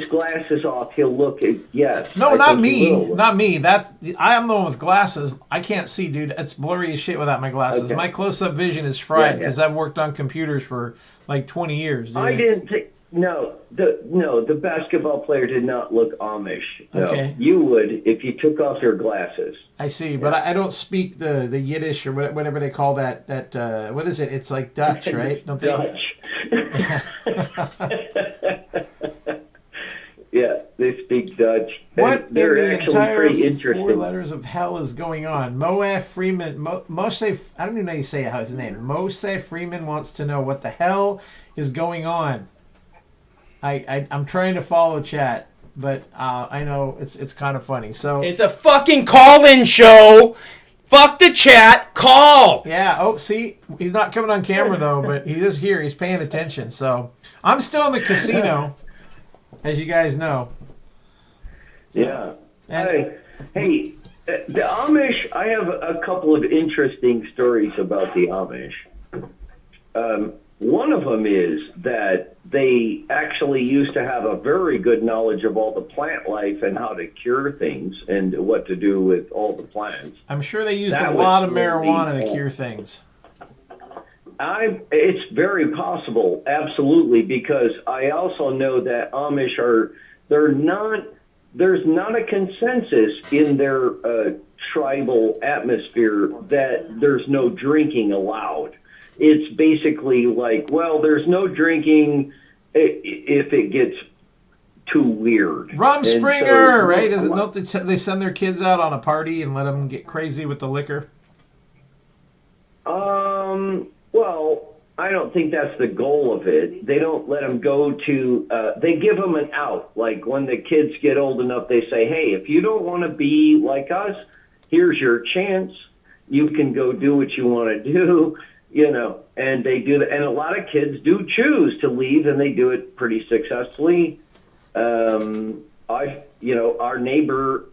glasses off, he'll look. Yes. No, I not think he me. will. Not me. I am the one with glasses. I can't see, dude. It's blurry as shit without my glasses. Okay. My close-up vision is fried Yeah. because I've worked on computers for like 20 years. Dude. I didn't think. No, the basketball player did not look Amish. No. Okay. You would if you took off your glasses. I see, but I don't speak the Yiddish or whatever they call that. What is it? It's like Dutch, right? Don't they? Dutch. Yeah, they speak Dutch. And What in they're the actually entire pretty four interesting. letters of hell is going on? Moaf Freeman, Mose, I don't even know how you say his name. Mose Freeman wants to know what the hell is going on. I'm trying to follow chat, but I know it's kind of funny. So It's a fucking call-in show. Fuck the chat. Call. yeah. Oh, see, he's not coming on camera though, but he is here. He's paying attention. So I'm still in the casino, as you guys know. Yeah. And Hey, the Amish, I have a couple of interesting stories about the Amish. One of them is that they actually used to have a very good knowledge of all the plant life and how to cure things and what to do with all the plants. I'm sure they used That a was lot of really marijuana to cool. cure things. It's very possible, absolutely, because I also know that Amish there's not a consensus in their tribal atmosphere that there's no drinking allowed. It's basically like, well, there's no drinking if it gets too weird. Rumspringer, right? Is Don't they send their kids out on a party and let them get crazy with the liquor? Well, I don't think that's the goal of it. They don't let them go to, they give them an out. Like when the kids get old enough, they say, hey, if you don't want to be like us, here's your chance. You can go do what you want to do, and they do that. And a lot of kids do choose to leave, and they do it pretty successfully. Our neighbor,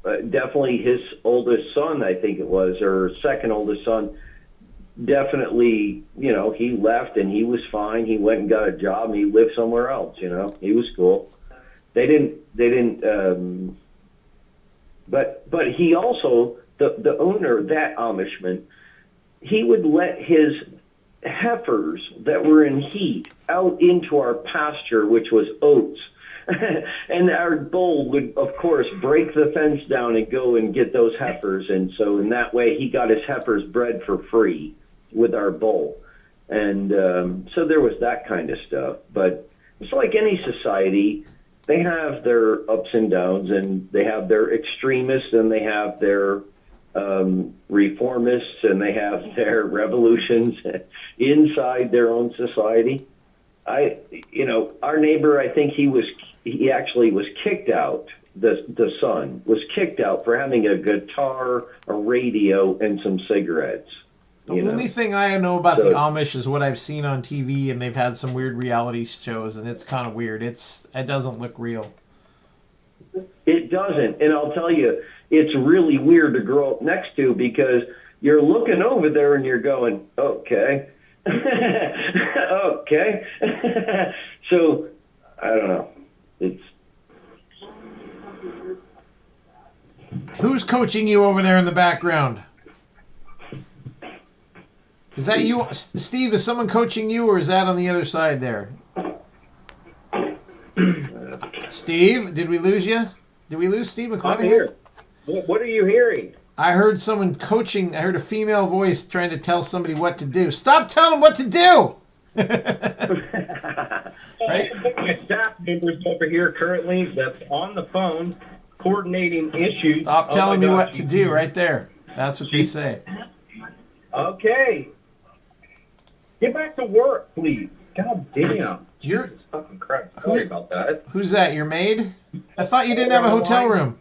definitely his oldest son, I think it was, or second oldest son, definitely, he left and he was fine. He went and got a job and he lived somewhere else, he was cool. They didn't, but he also, the owner, that Amishman, he would let his heifers that were in heat out into our pasture, which was oats. And our bull would, of course, break the fence down and go and get those heifers. And so in that way, he got his heifers bred for free with our bull. And so there was that kind of stuff. But it's like any society. they have their ups and downs, and they have their extremists, and they have their reformists, and they have their revolutions inside their own society. Our neighbor, I think he actually was kicked out. The son was kicked out for having a guitar, a radio, and some cigarettes. The only thing I know about the Amish is what I've seen on TV, and they've had some weird reality shows, and it's kind of weird. It doesn't look real. It doesn't, and I'll tell you, it's really weird to grow up next to, because you're looking over there and you're going, okay, okay. So I don't know. Who's coaching you over there in the background? Is that you, Steve? Is someone coaching you, or is that on the other side there? Steve, did we lose you? Did we lose Steve McClenahan? I'm here. What are you hearing? I heard someone coaching. I heard a female voice trying to tell somebody what to do. Stop telling them what to do! Right? My staff members over here currently that's on the phone coordinating issues. Stop telling me what to do right there. That's what they say. Okay. Get back to work, please. God damn. You're Jesus fucking Christ. Sorry about that. Who's that? Your maid? I thought you didn't have a hotel room.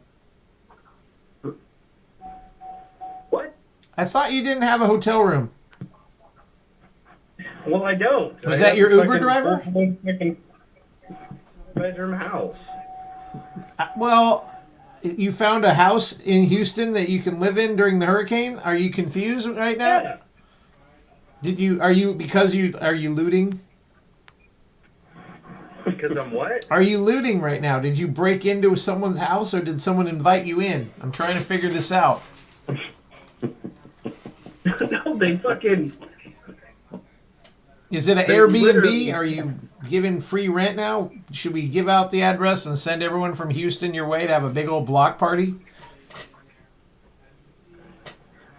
What? I thought you didn't have a hotel room. Well, I don't. Was that your Uber driver? Bedroom house. Well, you found a house in Houston that you can live in during the hurricane? Are you confused right now? Yeah. Are you looting? Because I'm what? Are you looting right now? Did you break into someone's house, or did someone invite you in? I'm trying to figure this out. No, they fucking... Is it an Airbnb? Are you giving free rent now? Should we give out the address and send everyone from Houston your way to have a big old block party?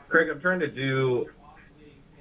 Craig, I'm trying to do...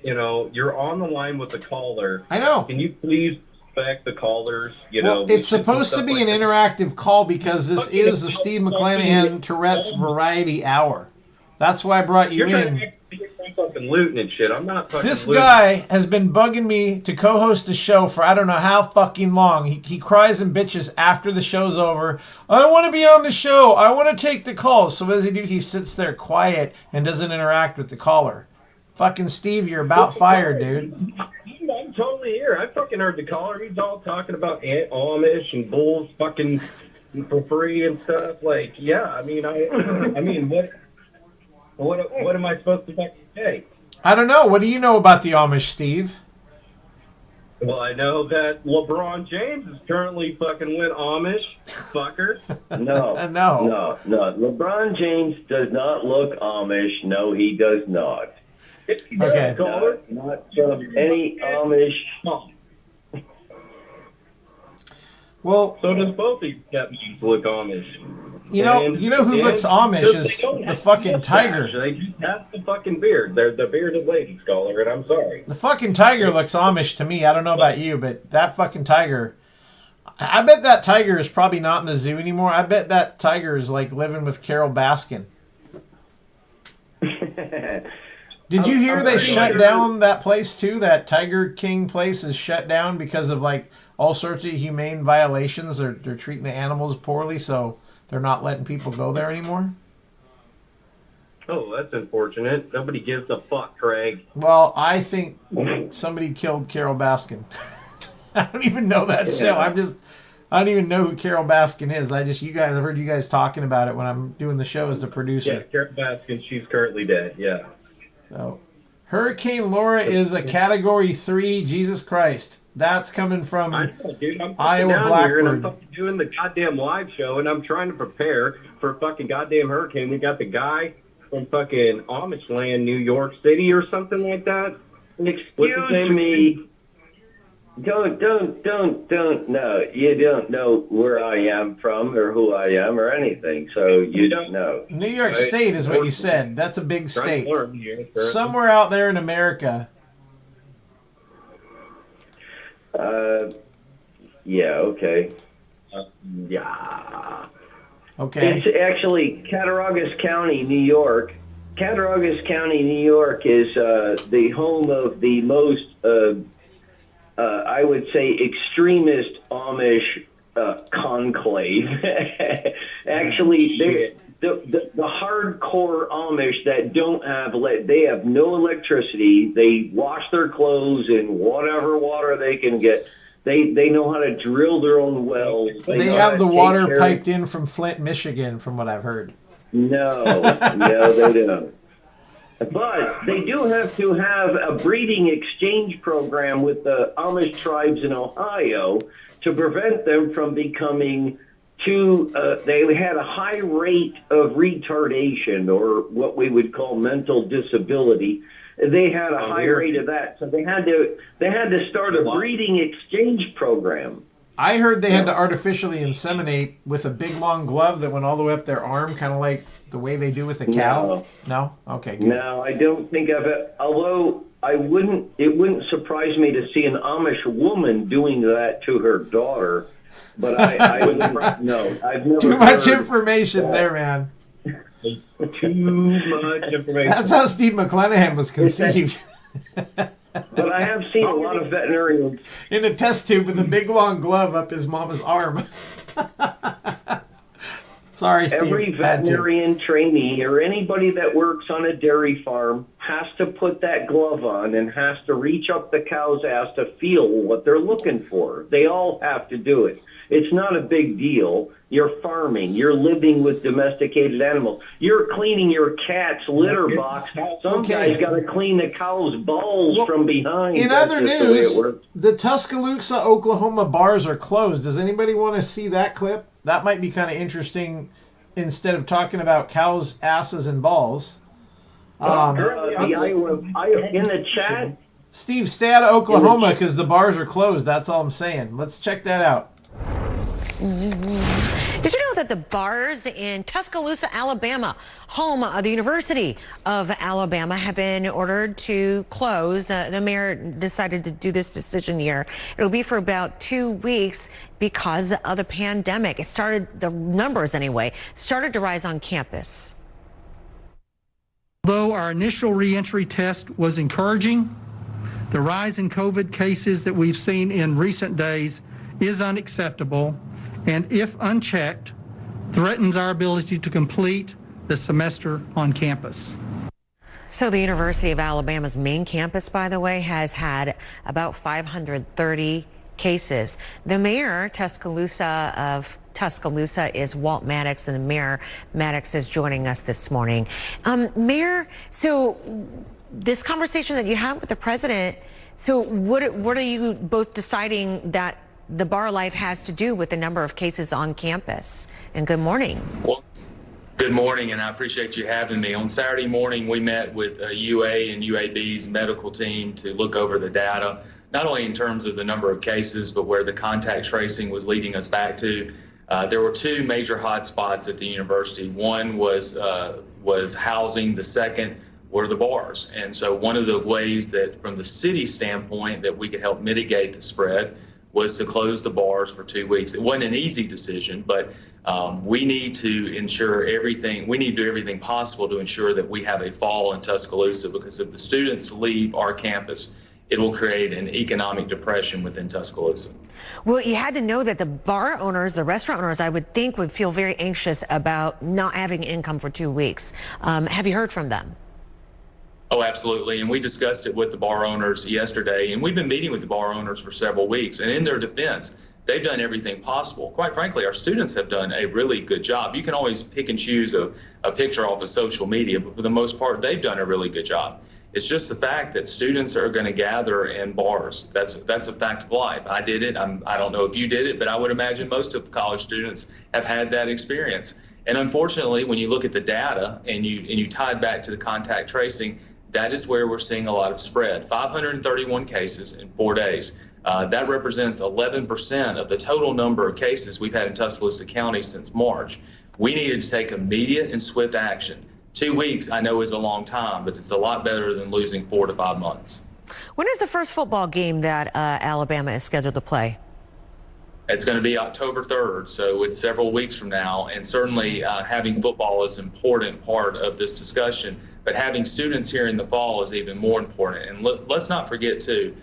you're on the line with the caller. I know. Can you please respect the callers? It's supposed to be an interactive call, because this is the Steve McClenahan Tourette's Variety Hour. That's why I brought you in. You're fucking looting and shit. I'm not fucking This looting. guy has been bugging me to co-host the show for I don't know how fucking long. He cries and bitches after the show's over. I want to be on the show. I want to take the calls. So what does he do? He sits there quiet and doesn't interact with the caller. Fucking Steve, you're about fired, dude. I'm totally here. I fucking heard the caller. He's all talking about Amish and bulls fucking for free and stuff. Like, yeah, I mean, what am I supposed to fucking say? I don't know. What do you know about the Amish, Steve? Well, I know that LeBron James is currently fucking went Amish, fucker. No. LeBron James does not look Amish. No, he does not. He does, Okay. caller. Not from any Amish. Well, So does both these deputies look Amish. you know who looks Amish is the fucking tiger. They just have the fucking beard. They're the bearded lady, scholar, and I'm sorry. The fucking tiger looks Amish to me. I don't know about you, but that fucking tiger... I bet that tiger is probably not in the zoo anymore. I bet that tiger is like living with Carol Baskin. Did you hear they shut down that place too? That Tiger King place is shut down because of like all sorts of humane violations. They're treating the animals poorly, so they're not letting people go there anymore. Oh, that's unfortunate. Nobody gives a fuck, Craig. Well, I think somebody killed Carol Baskin. I don't even know that show. I don't even know who Carol Baskin is. I've heard you guys talking about it when I'm doing the show as the producer. Yeah, Carol Baskin, she's currently dead, yeah. So, Hurricane Laura is a Category 3. Jesus Christ. That's coming from I know, dude. I'm Iowa down Blackbird. here and I'm fucking doing the goddamn live show, and I'm trying to prepare for a fucking goddamn hurricane. We got the guy from fucking Amish land, New York City or something like that. Excuse me. Don't. No, you don't know where I am from or who I am or anything, so you don't know. New York State is what you said. That's a big state. Somewhere out there in America. Yeah, okay. Yeah. Okay. It's actually Cattaraugus County, New York. Cattaraugus County, New York is the home of the most, I would say, extremist Amish conclave. Actually, the hardcore Amish that don't have, they have no electricity. They wash their clothes in whatever water they can get. They know how to drill their own wells. They have the water piped in from Flint, Michigan, from what I've heard. No, they don't. But they do have to have a breeding exchange program with the Amish tribes in Ohio to prevent them from becoming they had a high rate of retardation, or what we would call mental disability. They had a high rate of that, so they had to start a breeding exchange program. I heard they had to artificially inseminate with a big long glove that went all the way up their arm, kind of like the way they do with a cow. No? Okay. Good. No, I don't think of it. Although it wouldn't surprise me to see an Amish woman doing that to her daughter. But I would no, I've never. Too much information there, man. Too much information. That's how Steve McClenahan was conceived. But I have seen a lot of veterinarians in a test tube with a big long glove up his mama's arm. Sorry, Steve. Every veterinarian trainee or anybody that works on a dairy farm has to put that glove on and has to reach up the cow's ass to feel what they're looking for. They all have to do it. It's not a big deal. You're farming. You're living with domesticated animals. You're cleaning your cat's litter box. Some guy's got to clean the cow's balls from behind. In other news, the Tuscaloosa, Oklahoma bars are closed. Does anybody want to see that clip? That might be kind of interesting instead of talking about cows' asses and balls. In the chat? Steve, stay out of Oklahoma because the bars are closed. That's all I'm saying. Let's check that out. Did you know that the bars in Tuscaloosa, Alabama, home of the University of Alabama, have been ordered to close? The mayor decided to do this decision here. It'll be for about 2 weeks because of the pandemic. It started, the numbers anyway, started to rise on campus. Although our initial reentry test was encouraging, the rise in COVID cases that we've seen in recent days is unacceptable, and if unchecked, threatens our ability to complete the semester on campus. So the University of Alabama's main campus, by the way, has had about 530 cases. The mayor of Tuscaloosa is Walt Maddox, and the Mayor Maddox is joining us this morning. Mayor, so this conversation that you had with the president, so what are you both deciding that the bar life has to do with the number of cases on campus? And good morning. Well, good morning, and I appreciate you having me. On Saturday morning, we met with UA and UAB's medical team to look over the data, not only in terms of the number of cases, but where the contact tracing was leading us back to. There were two major hot spots at the university. One was housing, the second were the bars. And so one of the ways that, from the city standpoint, that we could help mitigate the spread was to close the bars for 2 weeks. It wasn't an easy decision, but we need to ensure everything, we need to do everything possible to ensure that we have a fall in Tuscaloosa, because if the students leave our campus, it will create an economic depression within Tuscaloosa. Well, you had to know that the bar owners, the restaurant owners, I would think would feel very anxious about not having income for 2 weeks. Have you heard from them? Oh, absolutely. And we discussed it with the bar owners yesterday, and we've been meeting with the bar owners for several weeks. And in their defense, they've done everything possible. Quite frankly, our students have done a really good job. You can always pick and choose a picture off of social media, but for the most part, they've done a really good job. It's just the fact that students are going to gather in bars. That's a fact of life. I did it. I don't know if you did it, but I would imagine most of college students have had that experience. And unfortunately, when you look at the data and you tie it back to the contact tracing, that is where we're seeing a lot of spread. 531 cases in 4 days. That represents 11% of the total number of cases we've had in Tuscaloosa County since March. We needed to take immediate and swift action. 2 weeks, I know, is a long time, but it's a lot better than losing 4 to 5 months. When is the first football game that Alabama is scheduled to play? It's going to be October 3rd, so it's several weeks from now. And certainly having football is an important part of this discussion, but having students here in the fall is even more important. And let's not forget, too,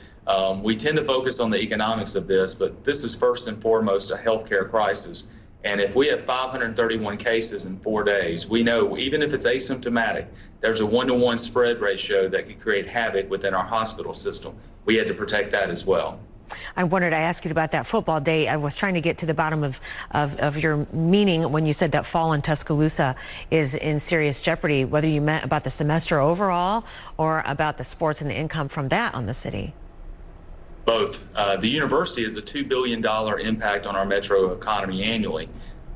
we tend to focus on the economics of this, but this is first and foremost a healthcare crisis. And if we have 531 cases in 4 days, we know even if it's asymptomatic, there's a 1-to-1 spread ratio that could create havoc within our hospital system. We had to protect that as well. I wanted to ask you about that football day. I was trying to get to the bottom of your meaning when you said that fall in Tuscaloosa is in serious jeopardy, whether you meant about the semester overall or about the sports and the income from that on the city. Both. The university is a $2 billion impact on our metro economy annually.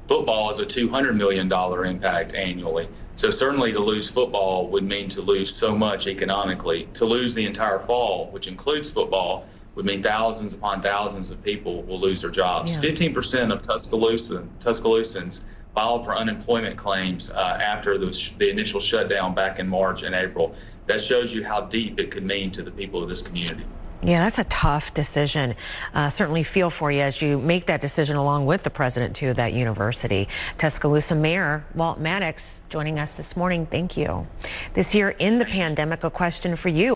Football is a $200 million impact annually. So certainly to lose football would mean to lose so much economically. To lose the entire fall, which includes football, would mean thousands upon thousands of people will lose their jobs. 15% of Tuscaloosans filed for unemployment claims after the initial shutdown back in March and April. That shows you how deep it could mean to the people of this community. Yeah, that's a tough decision. Certainly feel for you as you make that decision along with the president, too, of that university. Tuscaloosa Mayor Walt Maddox joining us this morning. Thank you. This year in the pandemic, a question for you.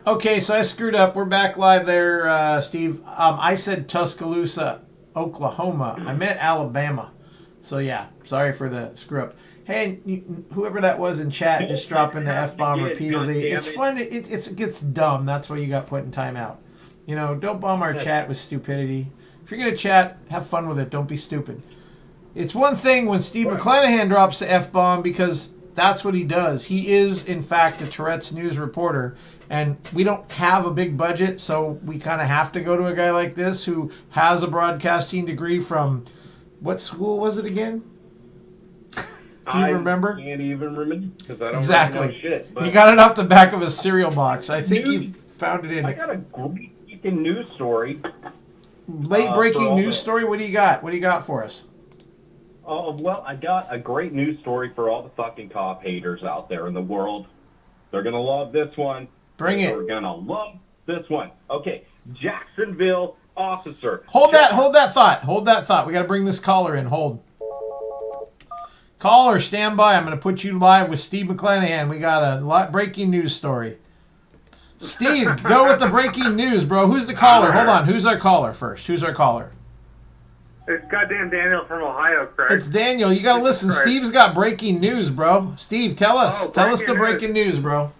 Okay, so I screwed up. We're back live there, Steve. I said Tuscaloosa, Oklahoma. I meant Alabama. So, yeah, sorry for the screw up. Hey, whoever that was in chat, just dropping the F-bomb repeatedly. It's fun. It gets dumb. That's why you got put in timeout. You know, don't bomb our chat with stupidity. If you're going to chat, have fun with it. Don't be stupid. It's one thing when Steve McClenahan drops the F-bomb because that's what he does. He is, in fact, a Tourettes news reporter. And we don't have a big budget, so we kind of have to go to a guy like this who has a broadcasting degree from, what school was it again? Do you remember? I can't even remember because I don't exactly. really know shit. But he got it off the back of a cereal box. I think he found it in. I got a great news story. Late breaking news story? What do you got? What do you got for us? Oh, well, I got a great news story for all the fucking cop haters out there in the world. They're going to love this one. Bring it. They're going to love this one. Okay, Jacksonville officer. Hold that thought. Hold that thought. We got to bring this caller in. Hold. Caller, stand by. I'm going to put you live with Steve McClenahan. We got a breaking news story. Steve, go with the breaking news, bro. Who's the caller? Hold on. Who's our caller first? Who's our caller? It's goddamn Daniel from Ohio, Craig. It's Daniel. You got to listen. Craig. Steve's got breaking news, bro. Steve, tell us. Tell us the breaking news, bro.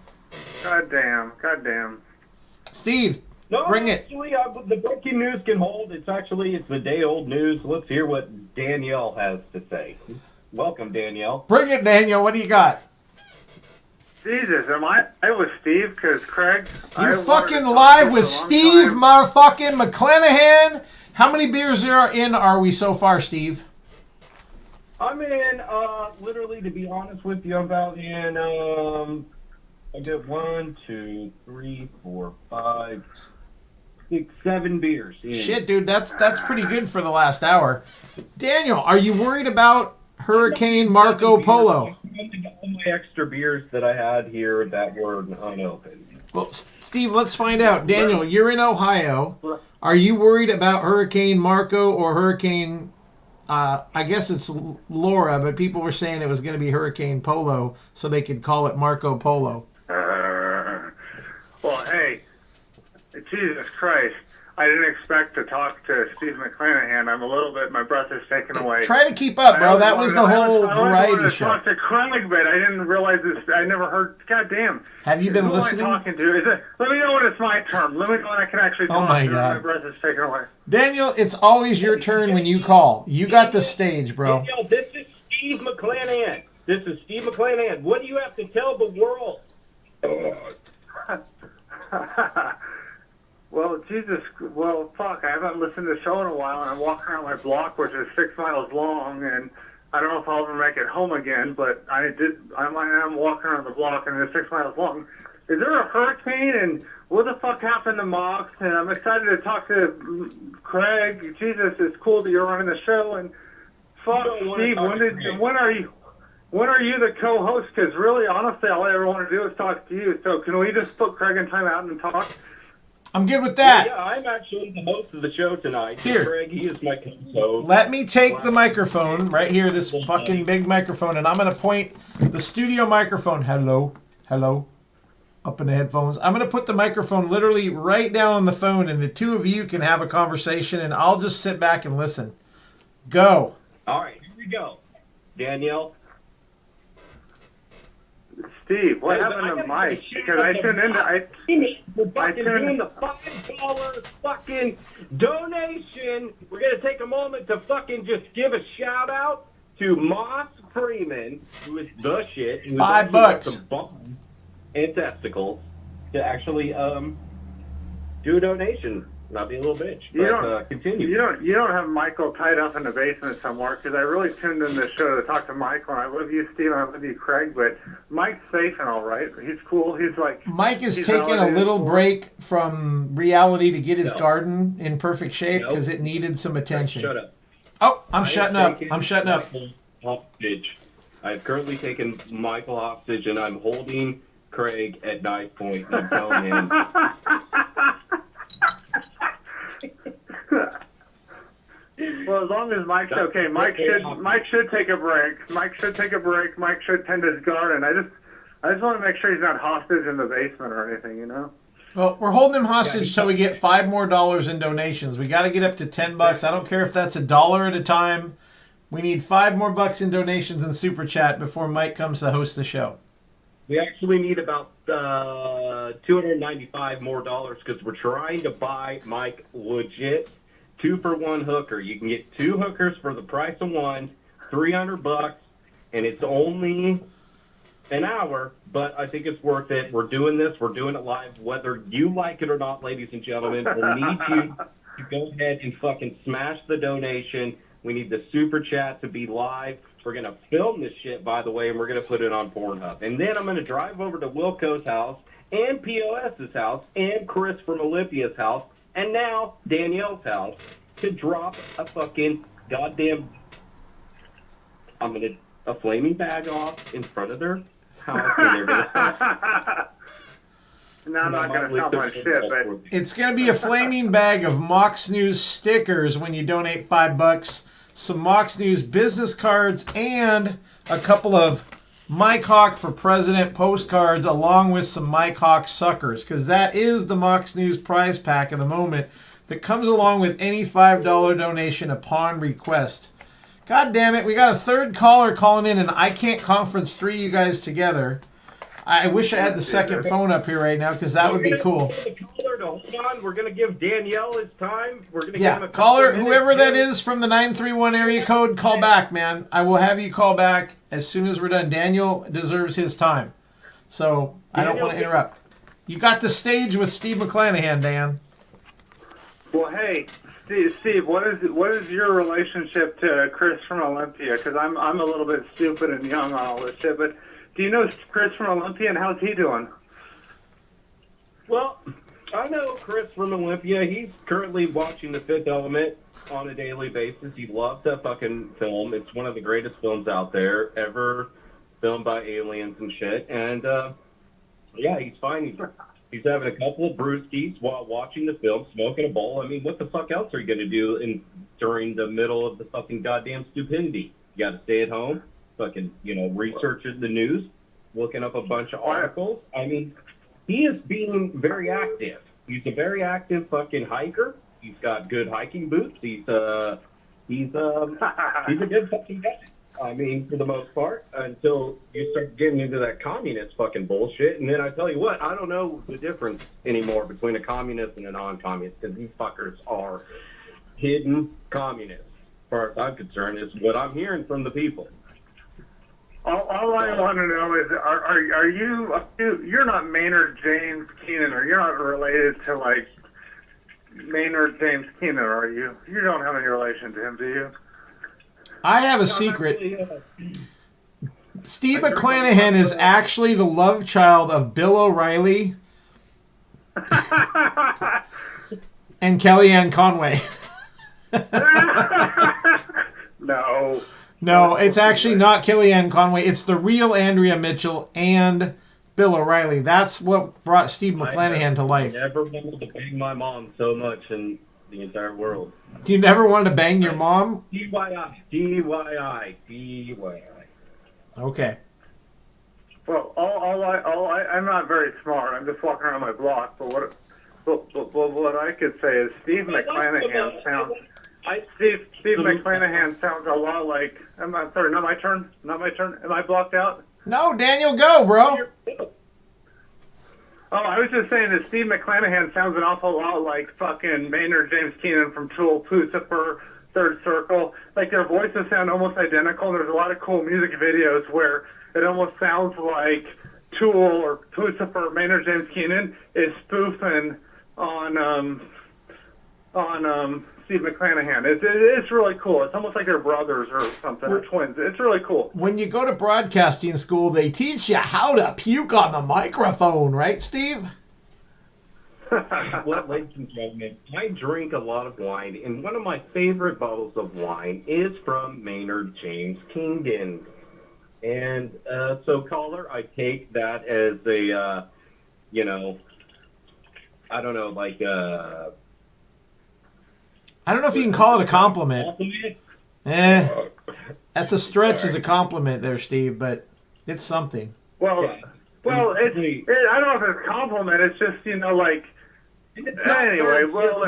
Goddamn. Steve, No, bring it. Actually, the breaking news can hold. It's the day-old news. Let's hear what Danielle has to say. Welcome, Danielle. Bring it, Daniel. What do you got? Jesus, am I with Steve? Because Craig, you're fucking live with Steve motherfucking McClenahan. How many beers are we so far, Steve? I'm in, literally, to be honest with you, I'm about in, I get 1, 2, 3, 4, 5, 6, 7 beers in. Shit, dude, that's pretty good for the last hour. Daniel, are you worried about Hurricane Marco Polo? All my extra beers that I had here that were unopened. Well, Steve, let's find out. Daniel, you're in Ohio. Are you worried about Hurricane Marco or Hurricane, I guess it's Laura, but people were saying it was going to be Hurricane Polo, so they could call it Marco Polo. Well, hey, Jesus Christ. I didn't expect to talk to Steve McClenahan. I'm a little bit, my breath is taken away. Try to keep up, bro. That was the whole variety show. I wanted to talk to Craig, but I didn't realize this. I never heard, goddamn. Have you been listening? Who am I talking to? Let me know when it's my turn. Let me know when I can actually talk. Oh my God. My breath is taken away. Daniel, it's always your turn when you call. You got the stage, bro. Daniel, this is Steve McClenahan. What do you have to tell the world? Well, Jesus, fuck, I haven't listened to the show in a while, and I'm walking around my block, which is 6 miles long, and I don't know if I'll ever make it home again, but I'm walking around the block, and it's 6 miles long. Is there a hurricane, and what the fuck happened to Mox? And I'm excited to talk to Craig. Jesus, it's cool that you're running the show, and fuck, Steve, when are you the co-host? Because really, honestly, all I ever want to do is talk to you, so can we just put Craig in timeout and talk? I'm good with that. Yeah, I'm actually the host of the show tonight. Here. Craig, he is my co-host. Let me take the microphone right here, this fucking big microphone, and I'm going to point the studio microphone. Hello. Up in the headphones. I'm going to put the microphone literally right down on the phone, and the two of you can have a conversation, and I'll just sit back and listen. Go. All right, here we go. Danielle. Steve, what happened to Mike? Because I tuned into... We're fucking doing the $5 fucking donation. We're going to take a moment to fucking just give a shout out to Moss Freeman, who is the shit. Who $5. Some bum and testicles to actually do a donation. Not be a little bitch. Continue. You don't have Michael tied up in the basement somewhere, because I really tuned in this show to talk to Michael. And I love you, Steve, and I love you, Craig, but Mike's safe and all right. He's cool. He's like... Mike is taking a little break from reality to get his garden in perfect shape because it needed some attention. Shut up. Oh, I'm shutting up. Hostage. I've currently taken Michael hostage, and I'm holding Craig at knife point and telling him... Well, as long as Mike's okay, Mike should take a break. Mike should tend his garden. I just want to make sure he's not hostage in the basement or anything, you know. Well, we're holding him hostage till we get $5 more in donations. We got to get up to $10. I don't care if that's $1 at a time. We need $5 more in donations and super chat before Mike comes to host the show. We actually need about $295 more because we're trying to buy Mike legit 2-for-1 hooker. You can get 2 hookers for the price of one, $300, and it's only an hour, but I think it's worth it. We're doing this. We're doing it live. Whether you like it or not, ladies and gentlemen, we'll need you to go ahead and fucking smash the donation. We need the super chat to be live. We're going to film this shit, by the way, and we're going to put it on Pornhub. And then I'm going to drive over to Wilco's house and POS's house and Chris from Olympia's house and now Danielle's house to drop a fucking goddamn... I'm going to... a flaming bag off in front of their house, and they're going to stop. No, I'm not going to stop my shit, but... It's going to be a flaming bag of Mox News stickers when you donate $5, some Mox News business cards, and a couple of Mike Hawk for President postcards, along with some Mike Hawk suckers, because that is the Mox News prize pack of the moment that comes along with any $5 donation upon request. God damn it, we got a third caller calling in, and I can't conference 3 of you guys together. I wish I had the second phone up here right now, because that would be cool. Hold on, we're going to give Danielle his time. We're going to give him a caller, whoever that is from the 931 area code, call back, man. I will have you call back as soon as we're done. Daniel deserves his time. So, I don't want to interrupt. You got the stage with Steve McClenahan, Dan. Well, hey, Steve, what is your relationship to Chris from Olympia? Because I'm a little bit stupid and young on all this shit, but do you know Chris from Olympia, and how's he doing? Well, I know Chris from Olympia. He's currently watching The Fifth Element on a daily basis. He loves that fucking film. It's one of the greatest films out there ever filmed by aliens and shit. And, yeah, he's fine. He's having a couple of brewskis while watching the film, smoking a bowl. I mean, what the fuck else are you going to do during the middle of the fucking goddamn stupidity? You got to stay at home, fucking, researching the news, looking up a bunch of articles. I mean, he is being very active. He's a very active fucking hiker. He's got good hiking boots. He's a good fucking guy. I mean, for the most part, until you start getting into that communist fucking bullshit. And then I tell you what, I don't know the difference anymore between a communist and a non-communist, because these fuckers are hidden communists, as far as I'm concerned, is what I'm hearing from the people. All I want to know is, are you're not Maynard James Keenan, or you're not related to, like, Maynard James Keenan, are you? You don't have any relation to him, do you? I have a secret. Steve McClenahan is actually the love child of Bill O'Reilly and Kellyanne Conway. No, it's actually not Kellyanne Conway. It's the real Andrea Mitchell and Bill O'Reilly. That's what brought Steve McClenahan to life. I never wanted to bang my mom so much in the entire world. Do you never want to bang your mom? DYI. Okay. Well, I'm not very smart. I'm just walking around my block. But what I could say is Steve McClenahan sounds. Steve McClenahan sounds a lot like. I'm sorry, not my turn. Not my turn. Am I blocked out? No, Daniel, go, bro. Oh, I was just saying that Steve McClenahan sounds an awful lot like fucking Maynard James Keenan from Tool, Lucifer, Third Circle. Like their voices sound almost identical. And there's a lot of cool music videos where it almost sounds like Tool or Lucifer, Maynard James Keenan is spoofing on Steve McClenahan. It's really cool. It's almost like they're brothers or something, or twins. It's really cool. When you go to broadcasting school, they teach you how to puke on the microphone, right, Steve? Well, ladies and gentlemen, I drink a lot of wine, and one of my favorite bottles of wine is from Maynard James Keenan. And so, caller, I take that as a, I don't know, like I don't know if you can call it a compliment. That's a stretch as a compliment there, Steve, but it's something. Well, I don't know if it's a compliment. It's just, like, anyway. Well,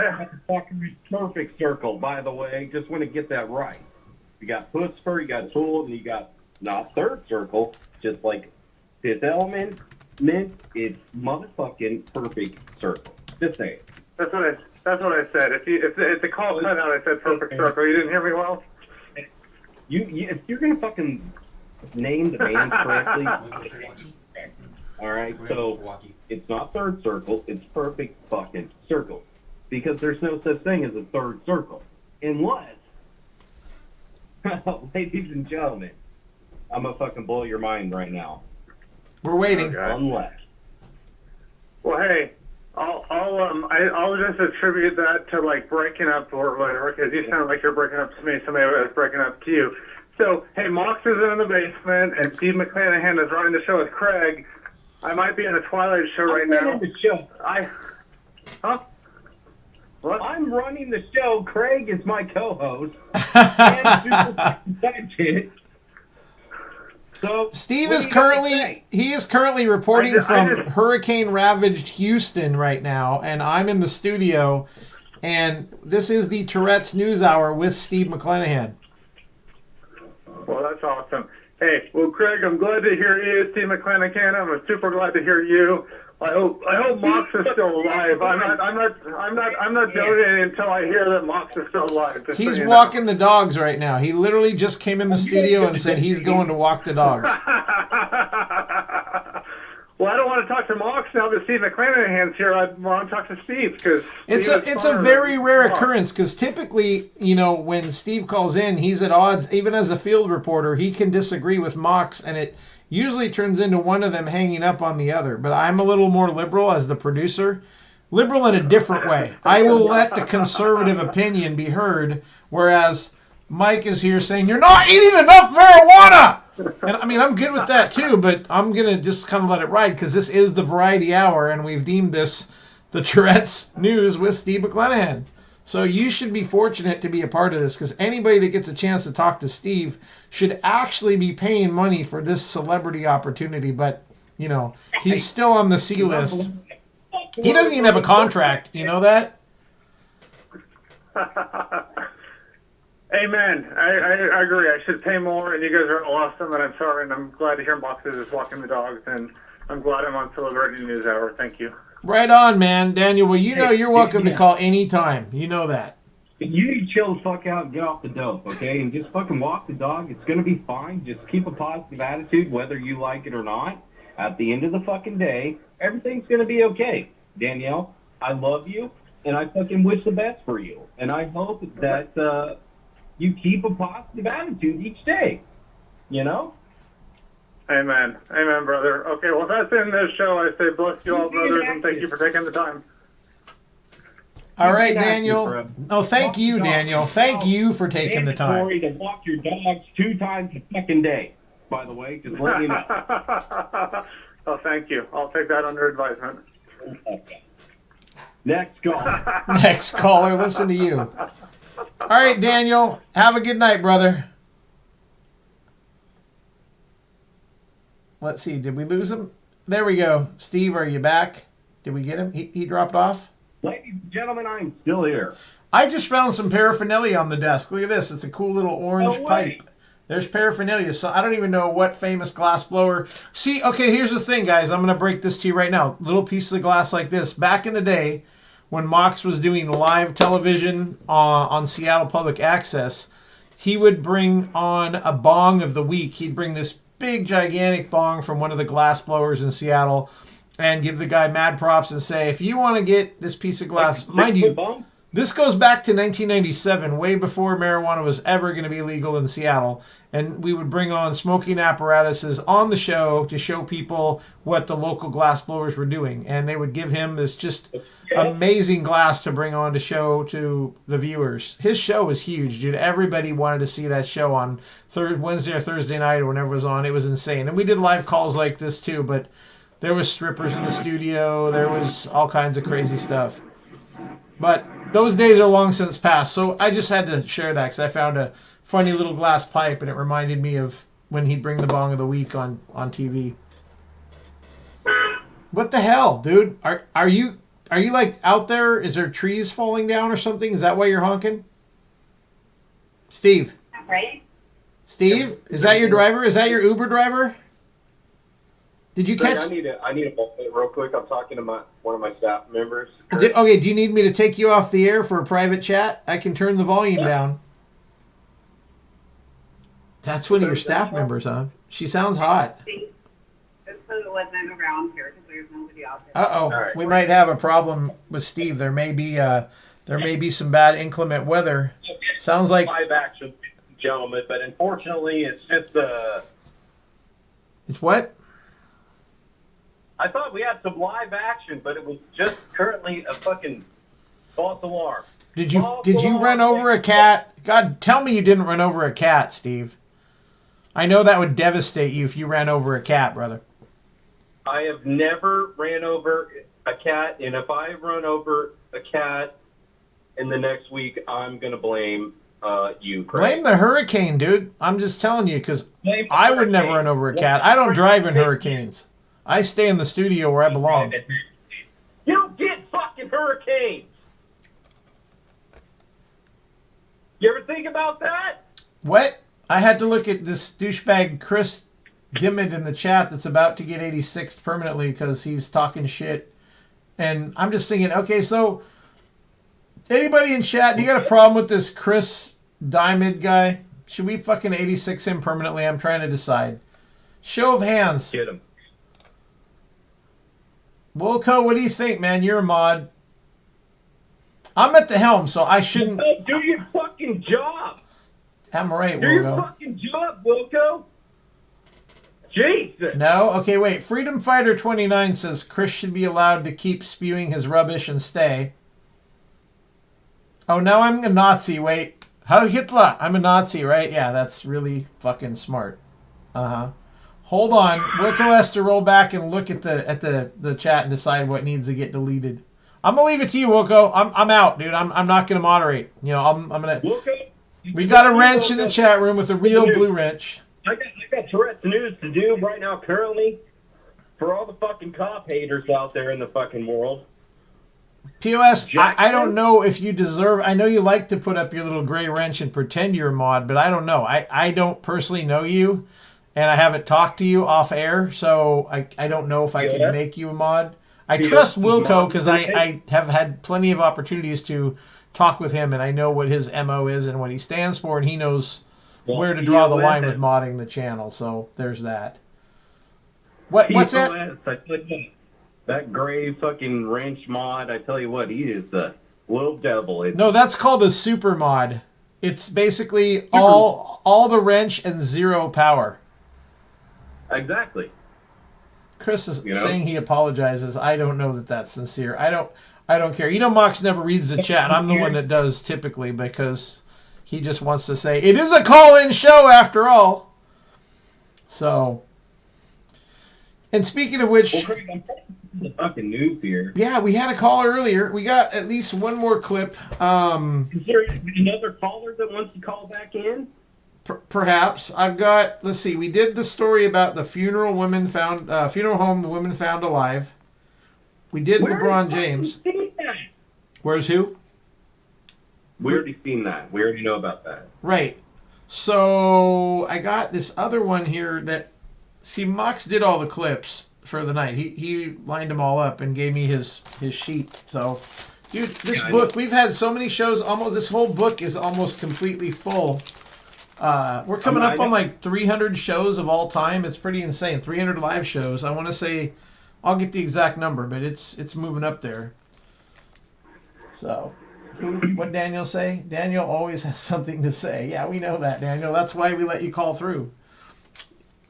perfect circle, by the way. Just want to get that right. You got Putzfer, you got Tool, and you got not Third Circle, just like Fifth Element. It's motherfucking perfect circle. Just say it. That's what I said. If the call cut out, I said perfect circle. You didn't hear me well? If you're gonna fucking name the band correctly, all right. So it's not Third Circle. It's perfect fucking circle, because there's no such thing as a third circle, unless, ladies and gentlemen, I'm gonna fucking blow your mind right now. We're waiting. Okay. Unless. Well, hey. I'll just attribute that to like breaking up or whatever, because you sound like you're breaking up to me, somebody was breaking up to you. So, hey, Mox is in the basement, and Steve McClenahan is running the show with Craig. I might be in a Twilight show right now. I'm running the show. What? I'm running the show. Craig is my co-host. And super sidekick. So, Steve is currently reporting from hurricane-ravaged Houston right now, and I'm in the studio, and this is the Tourettes News Hour with Steve McClenahan. Well, that's awesome. Hey, well, Craig, I'm glad to hear you. Steve McClenahan, I'm super glad to hear you. I hope Mox is still alive. I'm not donating until I hear that Mox is still alive. He's walking the dogs right now. He literally just came in the studio and said he's going to walk the dogs. Well, I don't want to talk to Mox now that Steve McClenahan's here. I want to talk to Steve because it's a very rare occurrence, because typically, when Steve calls in, he's at odds. Even as a field reporter, he can disagree with Mox, and it usually turns into one of them hanging up on the other. But I'm a little more liberal as the producer. Liberal in a different way. I will let the conservative opinion be heard, whereas Mike is here saying, you're not eating enough marijuana! And I mean, I'm good with that too, but I'm going to just kind of let it ride, because this is the Variety Hour, and we've deemed this the Tourette's News with Steve McClenahan. So you should be fortunate to be a part of this, because anybody that gets a chance to talk to Steve should actually be paying money for this celebrity opportunity. But, he's still on the C list. He doesn't even have a contract. You know that? Amen. I agree. I should pay more, and you guys are awesome, and I'm sorry, and I'm glad to hear Mox is walking the dogs, and I'm glad I'm on Celebrity News Hour. Thank you. Right on, man. Daniel, well, you're welcome to call anytime. You know that. You need to chill the fuck out and get off the dope, okay? And just fucking walk the dog. It's going to be fine. Just keep a positive attitude, whether you like it or not. At the end of the fucking day, everything's going to be okay. Danielle, I love you, and I fucking wish the best for you. And I hope that you keep a positive attitude each day, Amen. Amen, brother. Okay, well, that's in this show. I say bless you all, brothers, and thank you for taking the time. All right, Daniel. No, thank you, Daniel. Thank you for taking the time. Mandatory to walk your dogs 2 times a fucking day, by the way. Just let you know. Oh, thank you. I'll take that under advisement. Next call. Next caller, listen to you. All right, Daniel, have a good night, brother. Let's see, did we lose him? There we go. Steve, are you back? Did we get him? He dropped off? Ladies and gentlemen, I'm still here. I just found some paraphernalia on the desk. Look at this. It's a cool little orange pipe. There's paraphernalia. So I don't even know what famous glass blower. See, okay, here's the thing, guys. I'm going to break this to you right now. Little pieces of glass like this. Back in the day, when Mox was doing live television on Seattle Public Access, he would bring on a bong of the week. He'd bring this big, gigantic bong from one of the glass blowers in Seattle and give the guy mad props and say, if you want to get this piece of glass, mind you, this goes back to 1997, way before marijuana was ever going to be legal in Seattle. And we would bring on smoking apparatuses on the show to show people what the local glass blowers were doing. And they would give him this just amazing glass to bring on to show to the viewers. His show was huge, dude. Everybody wanted to see that show on Wednesday or Thursday night or whenever it was on. It was insane. And we did live calls like this too, but there was strippers in the studio. There was all kinds of crazy stuff. But those days are long since past. So I just had to share that because I found a funny little glass pipe and it reminded me of when he'd bring the bong of the week on TV. What the hell, dude? Are you like out there? Is there trees falling down or something? Is that why you're honking? Steve. Right. Steve, is that your driver? Is that your Uber driver? Did you catch? I need a moment real quick. I'm talking to one of my staff members. Okay, do you need me to take you off the air for a private chat? I can turn the volume down. That's one of your staff members, huh? She sounds hot. Just so it wasn't around here because there's nobody out there. Uh-oh. Right. We might have a problem with Steve. There may be some bad inclement weather. Sounds like live action, gentlemen, but unfortunately it's just It's what? I thought we had some live action, but it was just currently a fucking false alarm. Did you run over a cat? God, tell me you didn't run over a cat, Steve. I know that would devastate you if you ran over a cat, brother. I have never ran over a cat, and if I run over a cat in the next week, I'm going to blame you, Craig. Blame the hurricane, dude. I'm just telling you, because I would never run over a cat. I don't drive in hurricanes. I stay in the studio where I belong. You don't get fucking hurricanes. You ever think about that? What? I had to look at this douchebag Chris Dimmitt in the chat that's about to get 86th permanently because he's talking shit. And I'm just thinking, okay, so anybody in chat, do you got a problem with this Chris Diamond guy? Should we fucking 86 him permanently? I'm trying to decide. Show of hands. Get him. Wilco, what do you think, man? You're a mod. I'm at the helm, so I shouldn't... Do your fucking job. I'm right, Do Wilco. your fucking job, Wilco. Jesus. No? Okay, wait. Freedom Fighter 29 says Chris should be allowed to keep spewing his rubbish and stay. Oh, now I'm a Nazi. Wait. Heil Hitler. I'm a Nazi, right? Yeah, that's really fucking smart. Uh-huh. Hold on. Wilco has to roll back and look at the chat and decide what needs to get deleted. I'm gonna leave it to you, Wilco. I'm out, dude. I'm not gonna moderate. You know, I'm gonna. Wilco, we got a wrench in the chat room with a real blue wrench. I got Tourette's news to do right now currently for all the fucking cop haters out there in the fucking world. POS, I don't know if you deserve... I know you like to put up your little gray wrench and pretend you're a mod, but I don't know. I don't personally know you, and I haven't talked to you off air, so I don't know if I can make you a mod. I trust Wilco because I have had plenty of opportunities to talk with him, and I know what his MO is and what he stands for, and he knows where to draw the line with modding the channel, so there's that. What's that? That gray fucking wrench mod, I tell you what, he is the little devil. No, that's called a super mod. It's basically all the wrench and zero power. Exactly. Chris is saying he apologizes. I don't know that that's sincere. I don't care. You know, Mox never reads the chat. I'm the one that does typically because he just wants to say it is a call-in show after all. So And speaking of which, Well, Craig, I'm the fucking news here. yeah, we had a call earlier. We got at least one more clip. Is there another caller that wants to call back in? Perhaps. I've got. Let's see. We did the story about the funeral home women found alive. We did LeBron James. Where's who? We already seen that. We already know about that. Right. So I got this other one here that. See, Mox did all the clips for the night. He lined them all up and gave me his sheet. So, dude, this book, we've had so many shows. Almost this whole book is almost completely full. We're coming up on like 300 shows of all time. It's pretty insane. 300 live shows. I want to say, I'll get the exact number, but it's moving up there. So, what Daniel say? Daniel always has something to say. Yeah, we know that, Daniel. That's why we let you call through.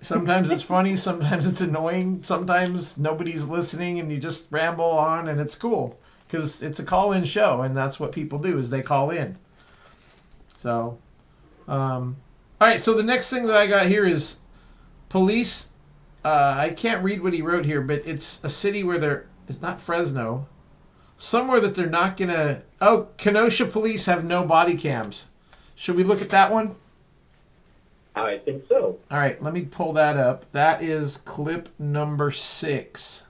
Sometimes it's funny, sometimes it's annoying, sometimes nobody's listening and you just ramble on and it's cool because it's a call-in show and that's what people do is they call in. So, all right, so the next thing that I got here is police. I can't read what he wrote here, but it's a city where it's not Fresno, somewhere that they're not going to, Kenosha police have no body cams. Should we look at that one? I think so. All right, let me pull that up. That is clip number 6,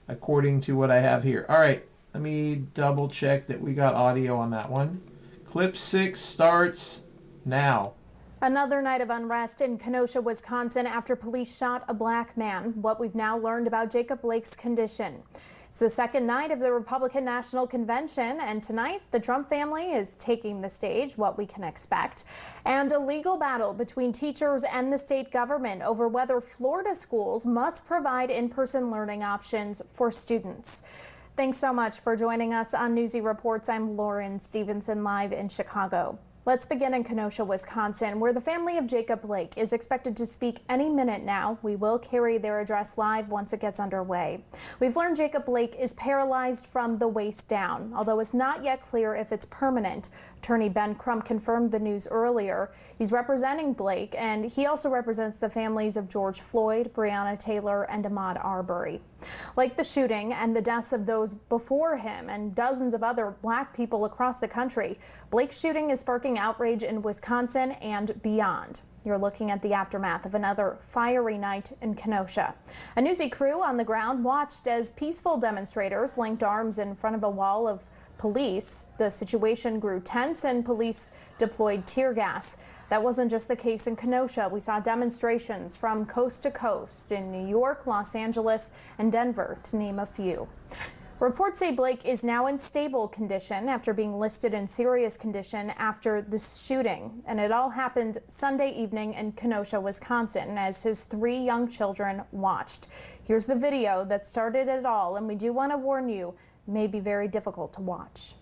according to what I have here. All right, let me double check that we got audio on that one. Clip 6 starts now. Another night of unrest in Kenosha, Wisconsin after police shot a black man. What we've now learned about Jacob Blake's condition. It's the second night of the Republican National Convention, and tonight the Trump family is taking the stage, what we can expect, and a legal battle between teachers and the state government over whether Florida schools must provide in-person learning options for students. Thanks so much for joining us on Newsy Reports. I'm Lauren Stevenson, live in Chicago. Let's begin in Kenosha, Wisconsin, where the family of Jacob Blake is expected to speak any minute now. We will carry their address live once it gets underway. We've learned Jacob Blake is paralyzed from the waist down, although it's not yet clear if it's permanent. Attorney Ben Crump confirmed the news earlier. He's representing Blake, and he also represents the families of George Floyd, Breonna Taylor, and Ahmaud Arbery. Like the shooting and the deaths of those before him and dozens of other black people across the country, Blake's shooting is sparking outrage in Wisconsin and beyond. You're looking at the aftermath of another fiery night in Kenosha. A Newsy crew on the ground watched as peaceful demonstrators linked arms in front of a wall of police. The situation grew tense and police deployed tear gas. That wasn't just the case in Kenosha. We saw demonstrations from coast to coast in New York, Los Angeles, and Denver, to name a few. Reports say Blake is now in stable condition after being listed in serious condition after the shooting. And it all happened Sunday evening in Kenosha, Wisconsin, as his 3 young children watched. Here's the video that started it all, and we do want to warn you, it may be very difficult to watch.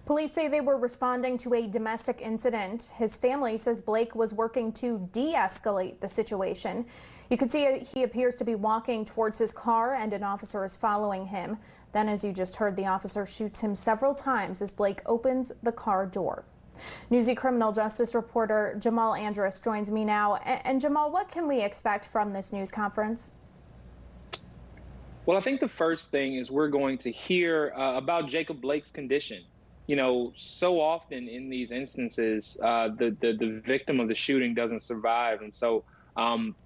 Police say they were responding to a domestic incident. His family says Blake was working to de-escalate the situation. You can see he appears to be walking towards his car and an officer is following him. Then, as you just heard, the officer shoots him several times as Blake opens the car door. Newsy criminal justice reporter Jamal Andrus joins me now. And Jamal, what can we expect from this news conference? Well, I think the first thing is we're going to hear about Jacob Blake's condition. You know, so often in these instances, the victim of the shooting doesn't survive. And so,